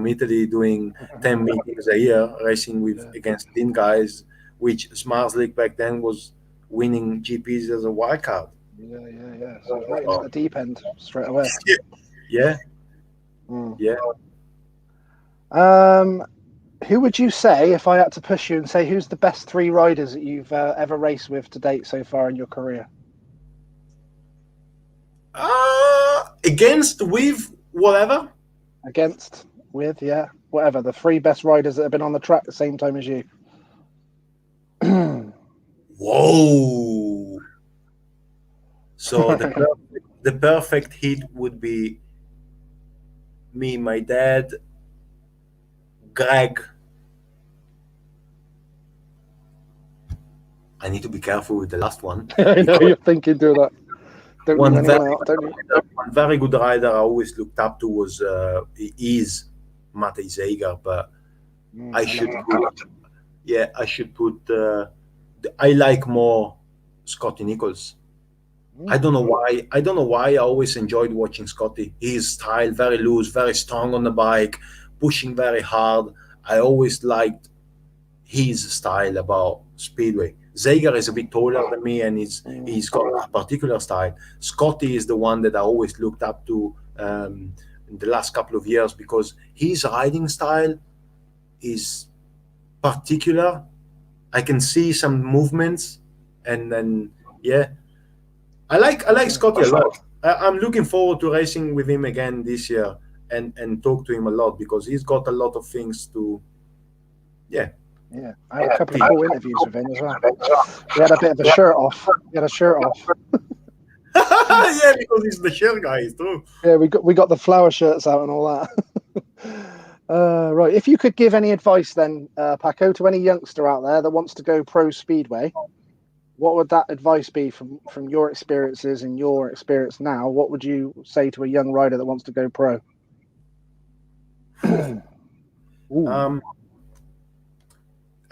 Italy doing 10 meetings a year, racing against thin guys, which Schmarzlik back then was winning GPs as a wild card. Yeah. So right into the deep end straight away. Yeah. Who would you say, if I had to push you and say, who's the best 3 riders that you've ever raced with to date so far in your career? Against, with, whatever. Against, with, yeah, whatever. The 3 best riders that have been on the track at the same time as you. Whoa! So the perfect hit would be me, my dad, Greg. I need to be careful with the last one. I know you're thinking, do that. Don't One leave anyone out, don't you? One very good rider I always looked up to was is Matej Zeiger, but I should put I like more Scotty Nichols. I don't know why. I always enjoyed watching Scotty. His style, very loose, very strong on the bike, pushing very hard. I always liked his style about Speedway. Zeiger is a bit taller than me, and he's got a particular style. Scotty is the one that I always looked up to in the last couple of years, because his riding style is particular. I can see some movements, and then I like Scotty a lot. I'm looking forward to racing with him again this year and talk to him a lot, because he's got a lot of things to. Yeah, I had a couple of cool interviews with him as well. He had a bit of a shirt off. Yeah, because he's the shirt guy too. Yeah, we got the flower shirts out and all that. Right, if you could give any advice then, Paco, to any youngster out there that wants to go pro Speedway, what would that advice be from your experiences and your experience now? What would you say to a young rider that wants to go pro?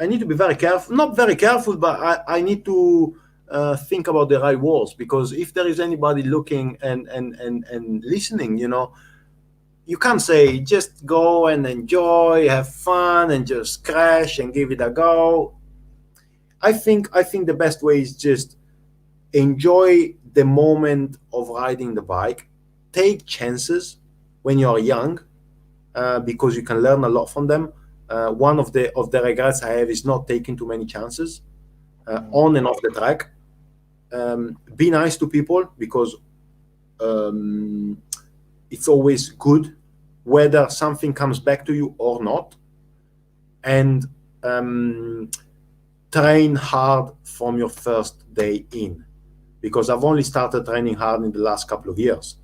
I need to be very careful. Not very careful, but I need to think about the right words, because if there is anybody looking and listening, you can't say just go and enjoy, have fun, and just crash and give it a go. I think the best way is just enjoy the moment of riding the bike, take chances when you are young, because you can learn a lot from them. One of the regrets I have is not taking too many chances on and off the track. Be nice to people, because it's always good, whether something comes back to you or not. And train hard from your first day in, because I've only started training hard in the last couple of years.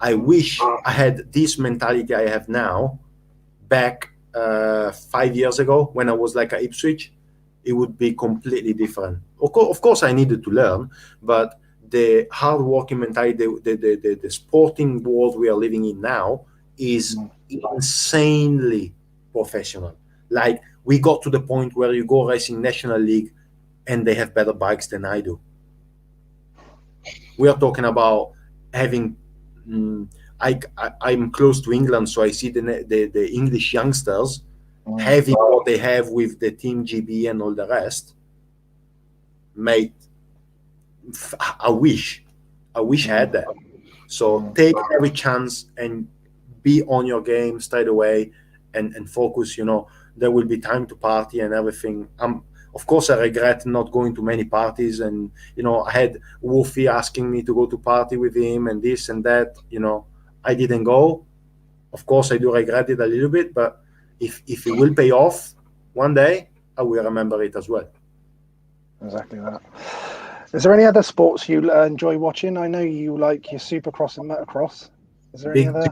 I wish I had this mentality I have now back 5 years ago when I was like at Ipswich. It would be completely different. Of course, I needed to learn, but the hard-working mentality, the sporting world we are living in now is insanely professional. Like, we got to the point where you go racing National League and they have better bikes than I do. We are talking about having I'm close to England, so I see the English youngsters having what they have with the Team GB and all the rest. Mate, I wish I had that. So take every chance and be on your game straight away and focus. You know, there will be time to party and everything. Of course, I regret not going to many parties, and you know, I had Wolfie asking me to go to party with him and this and that. You know, I didn't go. Of course, I do regret it a little bit, but if it will pay off one day, I will remember it as well. Exactly that. Is there any other sports you enjoy watching? I know you like your Supercross and Motocross. Is there any other?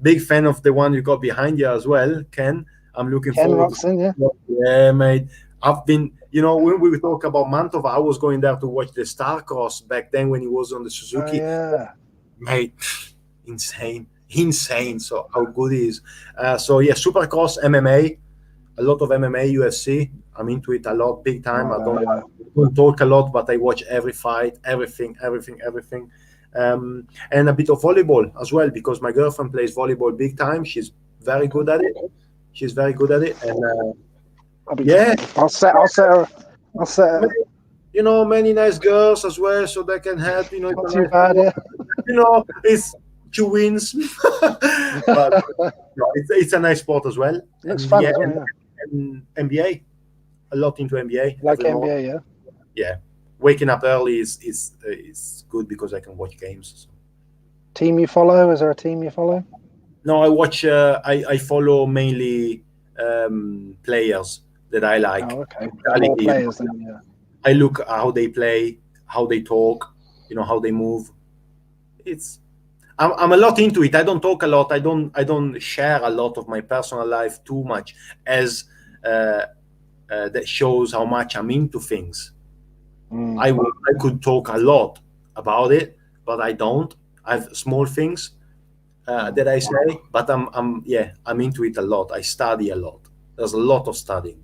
Big fan of the one you got behind you as well, Ken. I'm looking forward to yeah. Yeah, mate. I've been, you know, when we talk about Mantova, I was going there to watch the Starcross back then when he was on the Suzuki. Yeah. Mate, insane. So how good he is. So yeah, Supercross, MMA, a lot of MMA, UFC. I'm into it a lot, big time. I don't talk a lot, but I watch every fight, everything. And a bit of volleyball as well, because my girlfriend plays volleyball big time. She's very good at it. And I'll set her. You know, many nice girls as well, so they can help. You know, not too bad. Yeah. You know, it's 2 wins, but no, it's a nice sport as well. Looks fun as well. And NBA, a lot into NBA. Like NBA, yeah. Yeah, waking up early is good because I can watch games. So. Team you follow? Is there a team you follow? No, I watch. I follow mainly players that I like. Oh, okay. More players then, yeah. I look at how they play, how they talk, you know, how they move. I'm a lot into it. I don't talk a lot. I don't share a lot of my personal life too much, as that shows how much I'm into things. I could talk a lot about it, but I don't. I have small things that I say, but I'm into it a lot. I study a lot. There's a lot of studying.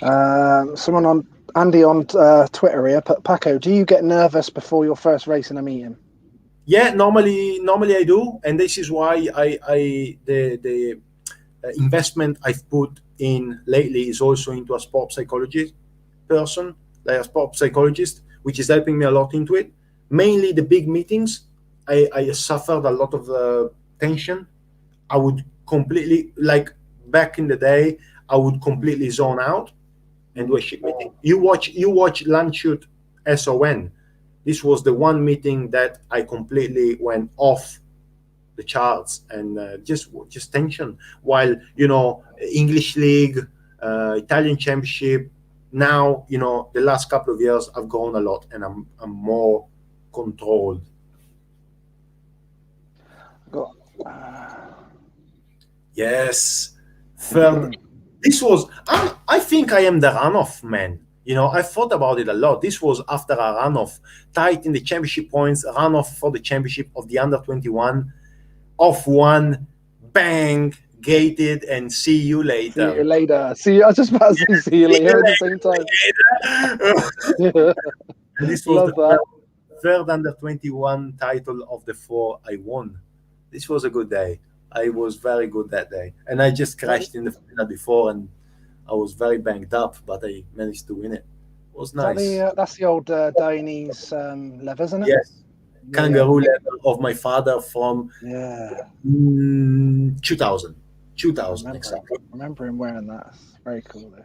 Someone on Andy on Twitter here, Paco, do you get nervous before your first race in a meeting? Yeah, normally I do, and this is why the investment I've put in lately is also into a sport psychologist person, like a sport psychologist, which is helping me a lot into it. Mainly the big meetings, I suffered a lot of tension. I would completely, like back in the day, I would completely zone out and do a shit meeting. You watch Landshut SON. This was the one meeting that I completely went off the charts and just tension. While, you know, English League, Italian Championship, now, you know, the last couple of years I've grown a lot and I'm more controlled. Yes. Third. This was, I think I am the runoff man. You know, I thought about it a lot. This was after a runoff, tight in the championship points, runoff for the championship of the under-21, off one, bang, gated, and see you later. See you later. I was just about to say see you later at the same time. And this was the third under-21 title of the 4 I won. This was a good day. I was very good that day. And I just crashed in the final before, and I was very banged up, but I managed to win it. It was nice. That's the old Dainese lever, isn't it? Yes. kangaroo leather of my father from 2000 exactly. I remember him wearing that. It's very cool though.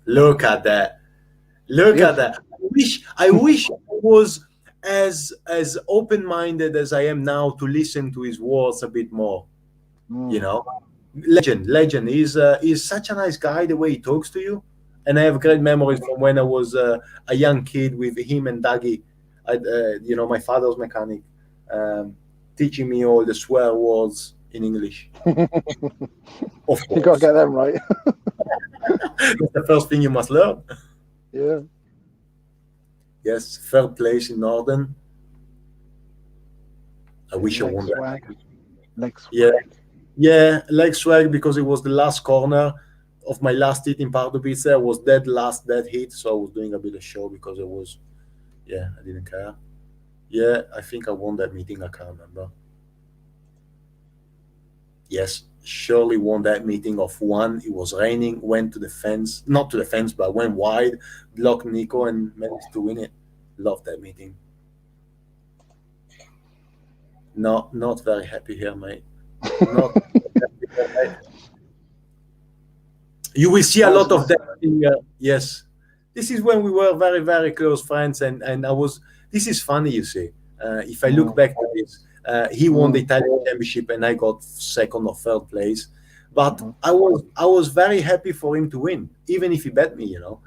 Look at that. Look Beautiful. at that. I wish I was as open-minded as I am now to listen to his words a bit more. You know, legend. He's such a nice guy, the way he talks to you. And I have great memories from when I was a young kid with him and Dougie, you know, my father's mechanic, teaching me all the swear words in English. Of course. You got to get them right. That's the first thing you must learn. Yeah. Yes, third place in Northern. I wish I won that. Leg swag. Yeah. Yeah, leg swag, because it was the last corner of my last hit in Pardubice. I was dead hit, so I was doing a bit of show because it was, I didn't care. Yeah, I think I won that meeting. I can't remember. Yes, surely won that meeting of one. It was raining, went to the fence, not to the fence, but went wide, blocked Nico, and managed to win it. Loved that meeting. Not very happy here, mate. Not You will see a lot of that. Yes, this is when we were very, very close friends, and I was. This is funny, you see. If I look back to this, he won the Italian championship, and I got second or third place. But I was very happy for him to win, even if he bet me. You know.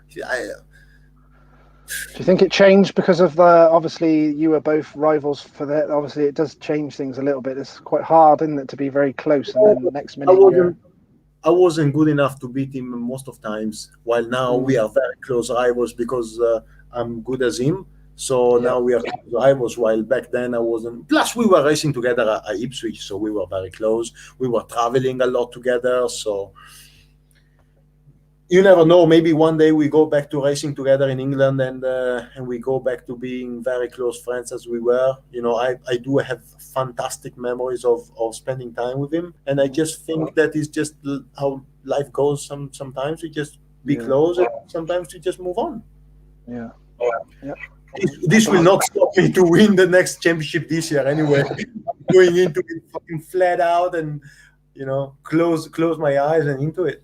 Do you think it changed because of the? Obviously, you were both rivals for that. Obviously, it does change things a little bit. It's quite hard, isn't it, to be very close, and then the next minute I wasn't good enough to beat him most of times. While now we are very close rivals because I'm good as him. So now we are close rivals. While back then I wasn't. Plus, we were racing together at Ipswich, so we were very close. We were traveling a lot together, so. You never know. Maybe one day we go back to racing together in England, and we go back to being very close friends as we were. You know, I do have fantastic memories of spending time with him, and I just think that is just how life goes. Sometimes we just be close, and sometimes we just move on. Yeah. This will not stop me to win the next championship this year. Anyway, going into it fucking flat out, and close my eyes and into it.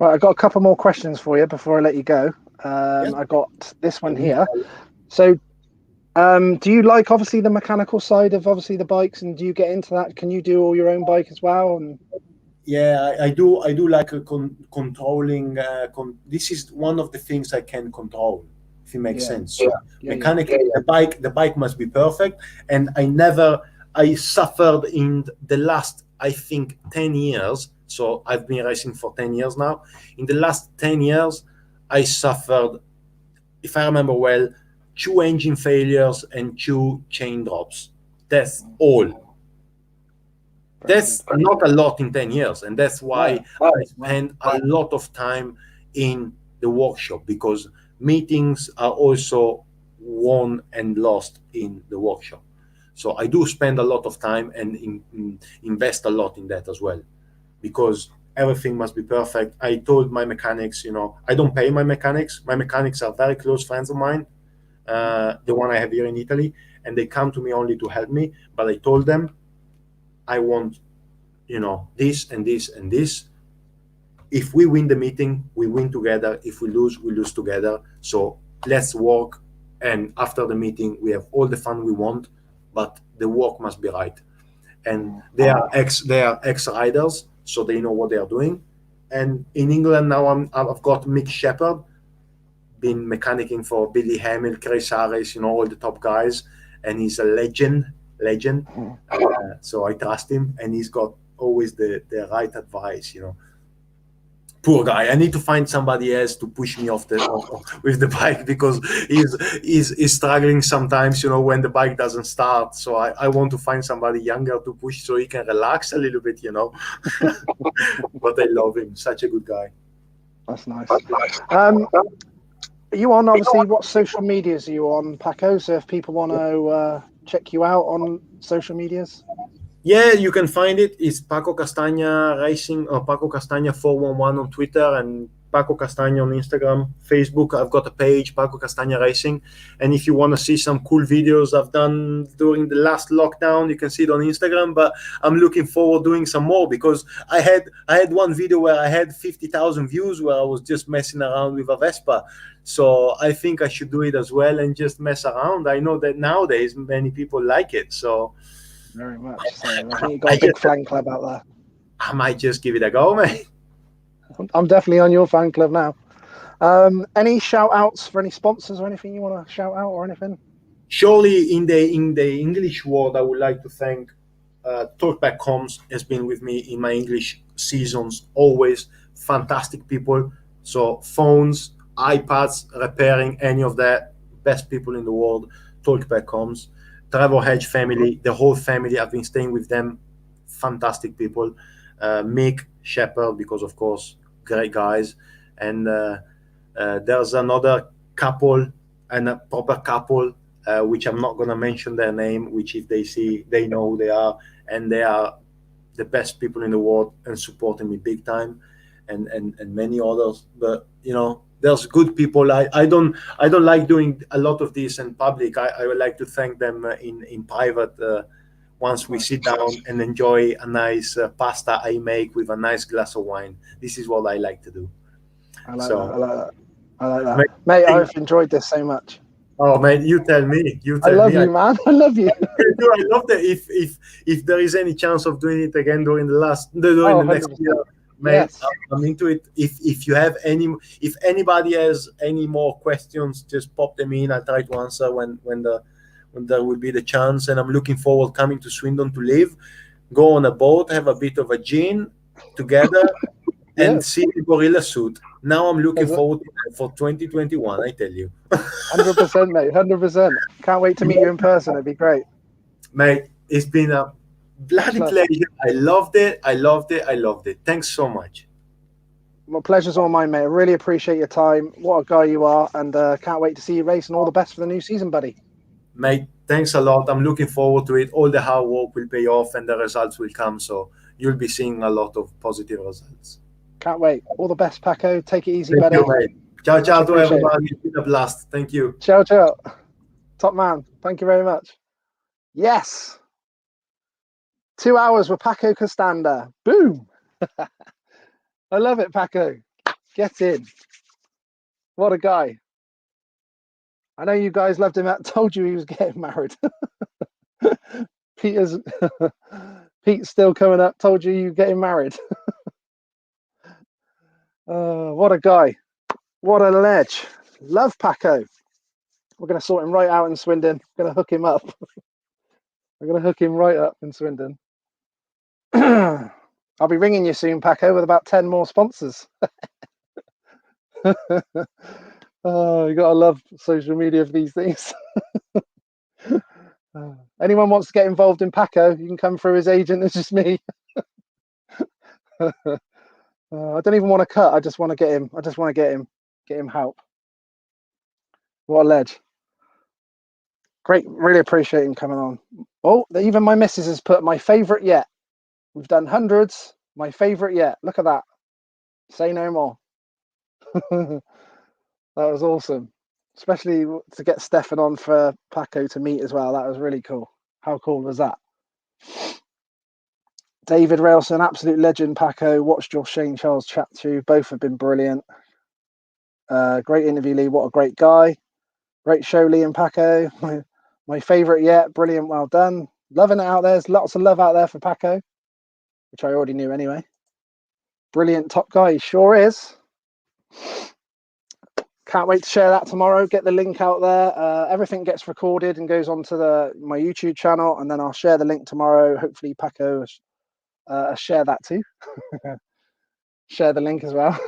Right, I've got a couple more questions for you before I let you go. I got this one here. So, do you like obviously the mechanical side of obviously the bikes, and do you get into that? Can you do all your own bike as well? And yeah, I do. I do like controlling. This is one of the things I can control, if it makes sense. So mechanically, the bike must be perfect, and I suffered in the last, I think, 10 years. So I've been racing for 10 years now. In the last 10 years, I suffered, if I remember well, 2 engine failures and 2 chain drops. That's all. That's not a lot in 10 years. And that's why I spend a lot of time in the workshop, because meetings are also won and lost in the workshop. So I do spend a lot of time and invest a lot in that as well, because everything must be perfect. I told my mechanics, I don't pay my mechanics. My mechanics are very close friends of mine, the one I have here in Italy, and they come to me only to help me. But I told them, I want, this and this and this. If we win the meeting, we win together. If we lose together. So let's work. And after the meeting, we have all the fun we want, but the work must be right. And they are ex-riders, so they know what they are doing. And in England now, I've got Mick Shepherd, been mechanicking for Billy Hamill, Chris Harris, all the top guys, and he's a legend. So I trust him, and he's got always the right advice. Poor guy. I need to find somebody else to push me off with the bike, because he's struggling sometimes, when the bike doesn't start. So I want to find somebody younger to push so he can relax a little bit, But I love him. Such a good guy. That's nice. Are you on, obviously, what social medias are you on, Paco? So if people want to check you out on social medias? Yeah, you can find it. It's Paco Castagna Racing, or Paco Castagna 411 on Twitter, and Paco Castagna on Instagram, Facebook. I've got a page, Paco Castagna Racing. And if you want to see some cool videos I've done during the last lockdown, you can see it on Instagram. But I'm looking forward doing some more, because I had one video where I had 50,000 views where I was just messing around with a Vespa. So I think I should do it as well and just mess around. I know that nowadays many people like it. So very much. So I think you've got a big fan club out there. I might just give it a go, mate. I'm definitely on your fan club now. Any shout outs for any sponsors or anything you want to shout out or anything? Surely in the English world, I would like to thank Talkback Comms has been with me in my English seasons, always fantastic people. So phones, iPads, repairing, any of that, best people in the world, Talkback Comms. Trevor Hedge family, the whole family, I've been staying with them, fantastic people. Mick Shepherd, because of course, great guys. And there's another couple, and a proper couple, which I'm not going to mention their name, which if they see, they know who they are, and they are the best people in the world and supporting me big time, and many others. But you know, there's good people. I don't like doing a lot of this in public. I would like to thank them in private. Once we sit down and enjoy a nice pasta I make with a nice glass of wine. This is what I like to do. I like that. Mate, I've enjoyed this so much. Oh, man, you tell me. I love you, man. I love you. I love that. If there is any chance of doing it again during the next year, mate, yes. I'm into it. If you have if anybody has any more questions, just pop them in. I'll try to answer when there will be the chance. And I'm looking forward coming to Swindon to live, go on a boat, have a bit of a gin together, and see the gorilla suit. Now I'm looking forward to that for 2021, I tell you. 100%, mate, 100%. Can't wait to meet you in person. It'd be great. Mate, it's been a bloody pleasure. I loved it. Thanks so much. My pleasure's all mine, mate. I really appreciate your time. What a guy you are. And can't wait to see you race, and all the best for the new season, buddy. Mate, thanks a lot. I'm looking forward to it. All the hard work will pay off and the results will come. So you'll be seeing a lot of positive results. Can't wait. All the best, Paco. Take it easy, buddy. Thank you, mate. Ciao, ciao to everybody. It's been a blast. Thank you. Ciao, ciao. Top man. Thank you very much. Yes. 2 hours with Paco Castagna. Boom. I love it, Paco. Get in. What a guy. I know you guys loved him. I told you he was getting married. Pete's still coming up. Told you getting married. What a guy. What a ledge. Love Paco. We're going to sort him right out in Swindon. Going to hook him up. We're going to hook him right up in Swindon. I'll be ringing you soon, Paco, with about 10 more sponsors. Oh, you got to love social media for these things. Anyone wants to get involved in Paco, you can come through his agent. It's just me. I don't even want to cut. I just want to get him. Get him help. What a ledge. Great. Really appreciate him coming on. Oh, even my missus has put my favourite yet. We've done hundreds. My favourite yet. Look at that. Say no more. That was awesome. Especially to get Stefan on for Paco to meet as well. That was really cool. How cool was that? David Railson, absolute legend, Paco. Watched your Shane Charles chat too. Both have been brilliant. Great interview, Lee. What a great guy. Great show, Lee and Paco. My favourite yet. Brilliant. Well done. Loving it out there. There's lots of love out there for Paco, which I already knew anyway. Brilliant top guy. He sure is. Can't wait to share that tomorrow. Get the link out there. Everything gets recorded and goes onto my YouTube channel, and then I'll share the link tomorrow. Hopefully Paco share that too. Share the link as well.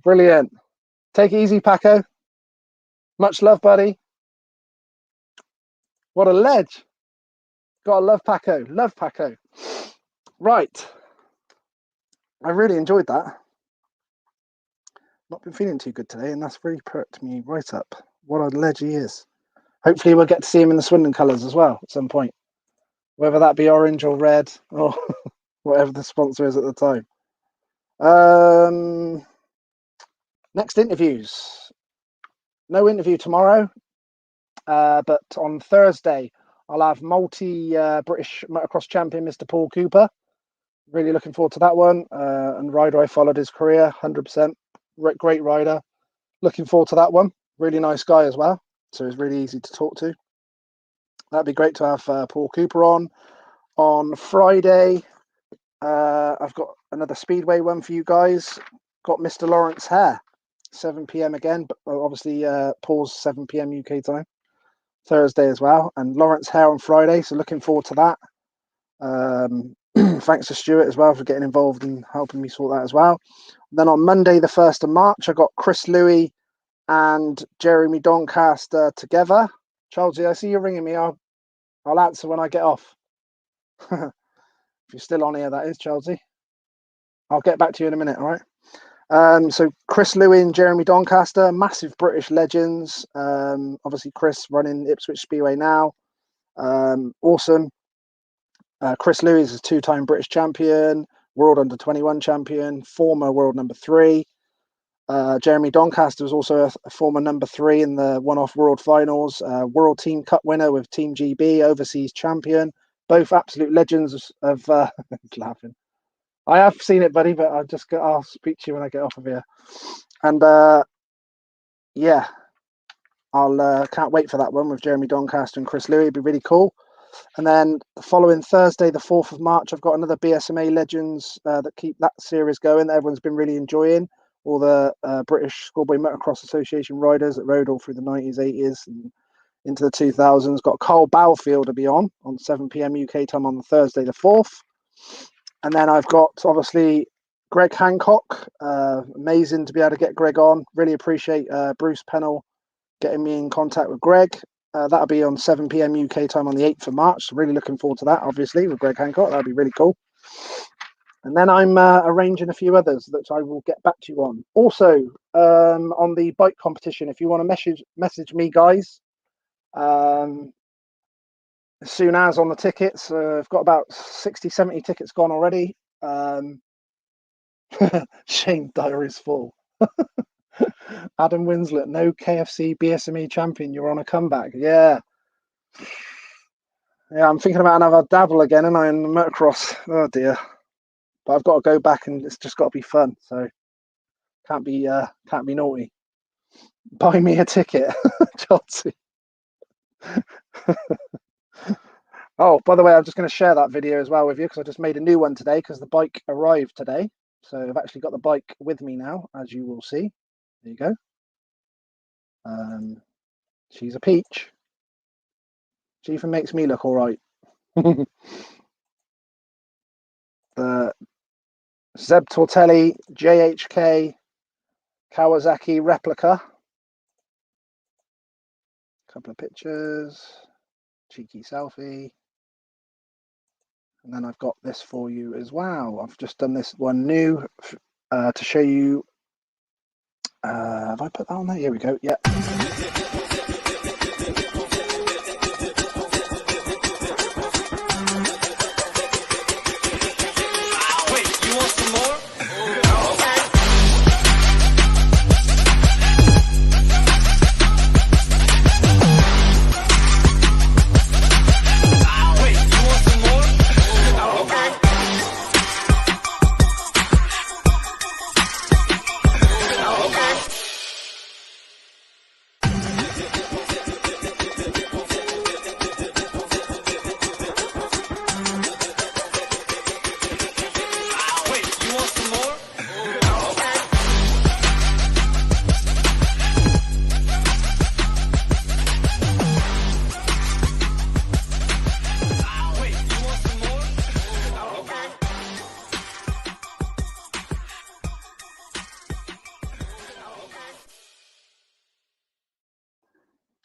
Brilliant. Take it easy, Paco. Much love, buddy. What a ledge. Gotta love Paco. Love Paco. Right. I really enjoyed that. Not been feeling too good today, and that's really perked me right up. What a ledge he is. Hopefully we'll get to see him in the Swindon colours as well at some point. Whether that be orange or red or whatever the sponsor is at the time. Next interviews. No interview tomorrow, but on Thursday I'll have multi-British motocross champion Mr. Paul Cooper. Really looking forward to that one. And rider I followed his career, 100%. Great rider. Looking forward to that one. Really nice guy as well. So it's really easy to talk to. That'd be great to have Paul Cooper on. On Friday, I've got another Speedway one for you guys. Got Mr. Lawrence Hare, 7 p.m. again, but obviously Paul's 7 p.m. UK time. Then as well, and Lawrence Hare on Friday, so looking forward to that. Thanks to Stuart as well for getting involved and helping me sort that as well. Then on Monday, the 1st of March, I got Chris Louis and Jeremy Doncaster together. Chelsea, I see you ringing me. I'll answer when I get off. If you're still on here, that is, Chelsea. I'll get back to you in a minute, all right? So Chris Louis and Jeremy Doncaster, massive British legends. Obviously, Chris running Ipswich Speedway now. Awesome. Chris Louis is a 2-time British champion, world under-21 champion, former world number 3. Jeremy Doncaster was also a former number 3 in the one-off world finals, world team cup winner with Team GB, overseas champion. Both absolute legends of laughing. I have seen it, buddy, but I'll speak to you when I get off of here. And yeah, I'll can't wait for that one with Jeremy Doncaster and Chris Louis. It'd be really cool. And then the following Thursday, the 4th of March, I've got another BSMA Legends that keep that series going. Everyone's been really enjoying. All the British Schoolboy Motocross Association riders that rode all through the 90s, 80s, and into the 2000s. Got Carl Bowfield to be on 7 p.m. UK time on the Thursday, the 4th. And then I've got, obviously, Greg Hancock. Amazing to be able to get Greg on. Really appreciate Bruce Pennell getting me in contact with Greg. That'll be on 7 p.m. UK time on the 8th of March. So really looking forward to that, obviously, with Greg Hancock. That'll be really cool. And then I'm arranging a few others that I will get back to you on. Also, on the bike competition, if you want to message me, guys, as soon as on the tickets. I've got about 60, 70 tickets gone already. Shane Diary's full. Adam Winslet, no KFC BSME champion. You're on a comeback. Yeah, I'm thinking about another dabble again, and I'm in the motocross. Oh dear, but I've got to go back, and it's just got to be fun. So can't be naughty. Buy me a ticket, Chelsea. Oh, by the way, I'm just going to share that video as well with you because I just made a new one today because the bike arrived today. So I've actually got the bike with me now, as you will see. There you go. She's a peach. She even makes me look all right. The Zeb Tortelli JHK Kawasaki replica. Couple of pictures. Cheeky selfie. And then I've got this for you as well. I've just done this one new to show you. Have I put that on there? Here we go. Yeah. Wait, you want some more?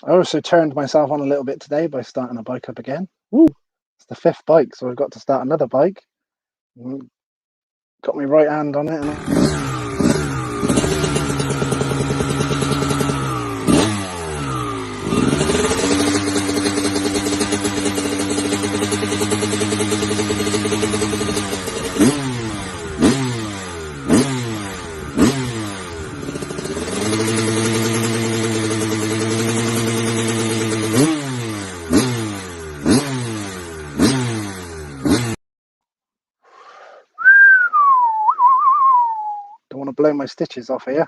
I also turned myself on a little bit today by starting a bike up again. Woo! It's the 5th bike, so I've got to start another bike. Got my right hand on it. And to blow my stitches off here.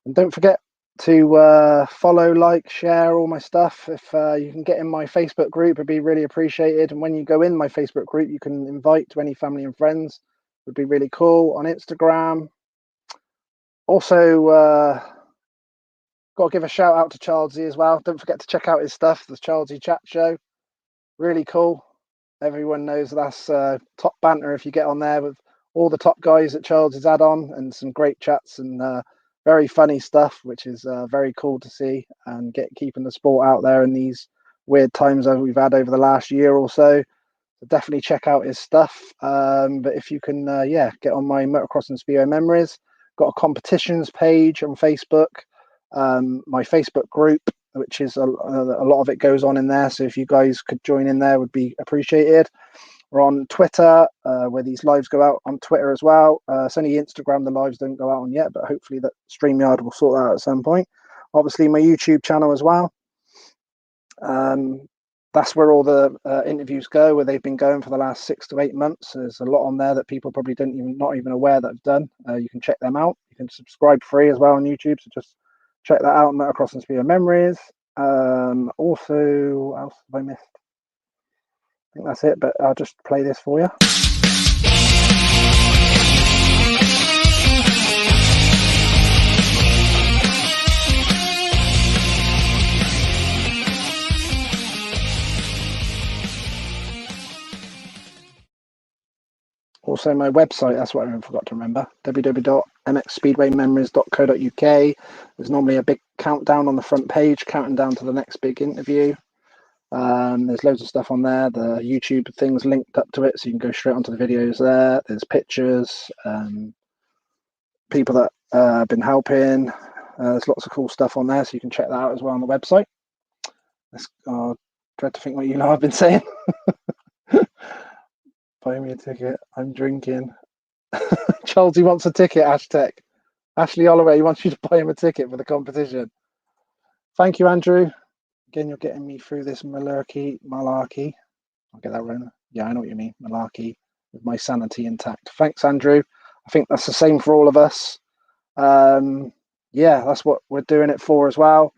And don't forget to follow, like, share all my stuff. If you can get in my Facebook group, it'd be really appreciated. And when you go in my Facebook group, you can invite to any family and friends. It would be really cool. On Instagram. Also, got to give a shout out to Charlesy as well. Don't forget to check out his stuff. The Charlesy Chat Show. Really cool. Everyone knows that's top banter if you get on there with all the top guys that Charles has had on, and some great chats and very funny stuff, which is very cool to see, and keeping the sport out there in these weird times that we've had over the last year or so. So definitely check out his stuff. But if you can, get on my Motocross and Speedway Memories. Got a competitions page on Facebook, my Facebook group, which is a lot of it goes on in there. So if you guys could join in there, would be appreciated. We're on Twitter, where these lives go out on Twitter as well. It's only Instagram the lives don't go out on yet, but hopefully that StreamYard will sort that out at some point. Obviously, my YouTube channel as well. That's where all the interviews go, where they've been going for the last 6 to 8 months. There's a lot on there that people probably not even aware that I've done. You can check them out. You can subscribe free as well on YouTube, so just check that out. Motocross and Speedway Memories. Also, what else have I missed? I think that's it, but I'll just play this for you. Also, my website, that's what I forgot to remember, www.mxspeedwaymemories.co.uk. There's normally a big countdown on the front page, counting down to the next big interview. There's loads of stuff on there. The YouTube thing's linked up to it, so you can go straight onto the videos there. There's pictures, people that have been helping. There's lots of cool stuff on there, so you can check that out as well on the website. I dread to think what you know I've been saying. Buy me a ticket. I'm drinking. Chelsea wants a ticket, hashtag. Ashley Holloway, he wants you to buy him a ticket for the competition. Thank you, Andrew. Again, you're getting me through this malarkey. I'll get that wrong. Yeah, I know what you mean. Malarkey, with my sanity intact. Thanks, Andrew. I think that's the same for all of us. That's what we're doing it for as well.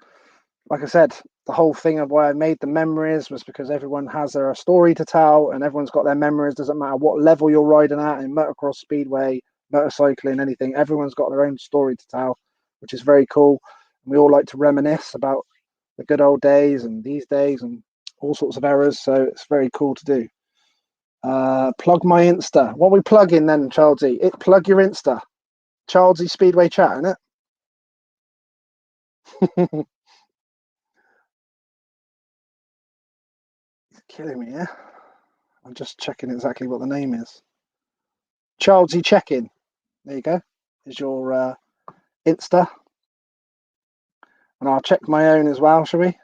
Like I said, the whole thing of why I made the memories was because everyone has their story to tell, and everyone's got their memories. Doesn't matter what level you're riding at in motocross, speedway, motorcycling, anything. Everyone's got their own story to tell, which is very cool. And we all like to reminisce about the good old days and these days and all sorts of errors. So it's very cool to do. Plug my Insta. What are we plugging then, Charlesy? Plug your Insta. Charlesy Speedway Chat, isn't it? Killing me, yeah. I'm just checking exactly what the name is. Charlesy Check-In. There you go. Is your Insta. And I'll check my own as well, shall we?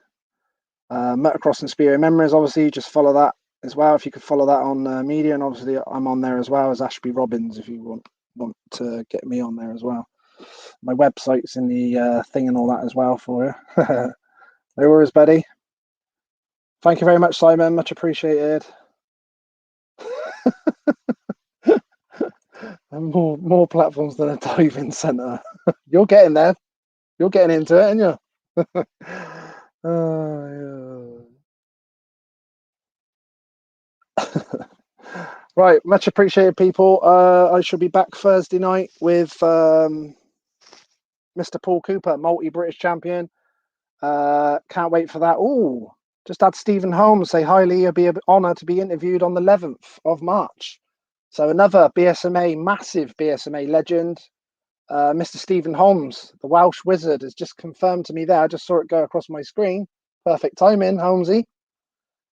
Motocross and Speedway Memories, obviously, just follow that as well. If you could follow that on media, and obviously I'm on there as well as Ashby Robbins if you want to get me on there as well. My website's in the thing and all that as well for you. No worries, buddy. Thank you very much, Simon. Much appreciated. And more platforms than a diving centre. You're getting there. You're getting into it, aren't you? Yeah. Right, much appreciated, people. I shall be back Thursday night with Mr. Paul Cooper, multi-British champion. Can't wait for that. Oh, just had Stephen Holmes say, hi, Lee, it'll be an honour to be interviewed on the 11th of March. So another BSMA, massive BSMA legend, Mr. Stephen Holmes, the Welsh wizard, has just confirmed to me there. I just saw it go across my screen. Perfect timing, Holmesy.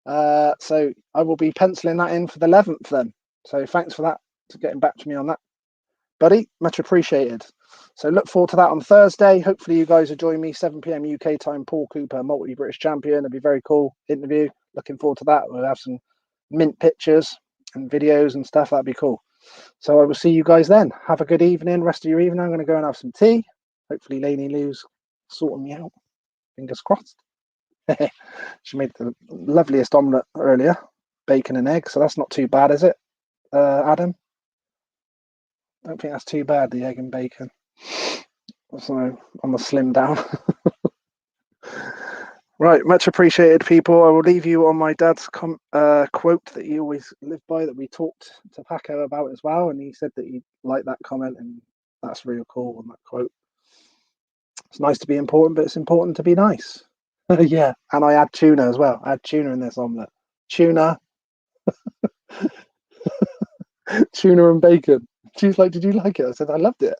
So I will be penciling that in for the 11th then. So thanks for that, for getting back to me on that, buddy. Much appreciated. So look forward to that on Thursday. Hopefully you guys will join me, 7 p.m. UK time. Paul Cooper, multi-British champion. It'll be very cool interview. Looking forward to that. We'll have some mint pictures and videos and stuff. That'd be cool. So I will see you guys then. Have a good evening, rest of your evening. I'm going to go and have some tea. Hopefully Lainey Lou's sorting me out. Fingers crossed. She made the loveliest omelette earlier. Bacon and egg. So that's not too bad, is it, Adam? don't think that's too bad, the egg and bacon. So on the slim down. Right, much appreciated, people. I will leave you on my dad's quote that he always lived by, that we talked to Paco about as well, and he said that he liked that comment, and that's real cool on that quote. It's nice to be important, but it's important to be nice. Yeah, and I add tuna as well. I add tuna in this omelette. Tuna. Tuna and bacon. She's like, did you like it? I said, I loved it.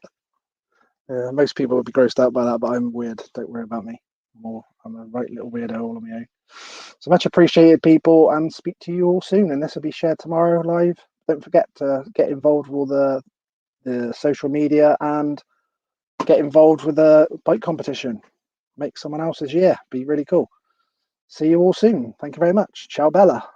Yeah, most people would be grossed out by that, but I'm weird. Don't worry about me. I'm a right little weirdo all on my own. So much appreciated, people, and speak to you all soon. And this will be shared tomorrow live. Don't forget to get involved with all the social media and get involved with the bike competition. Make someone else's year. Be really cool. See you all soon. Thank you very much. Ciao, Bella.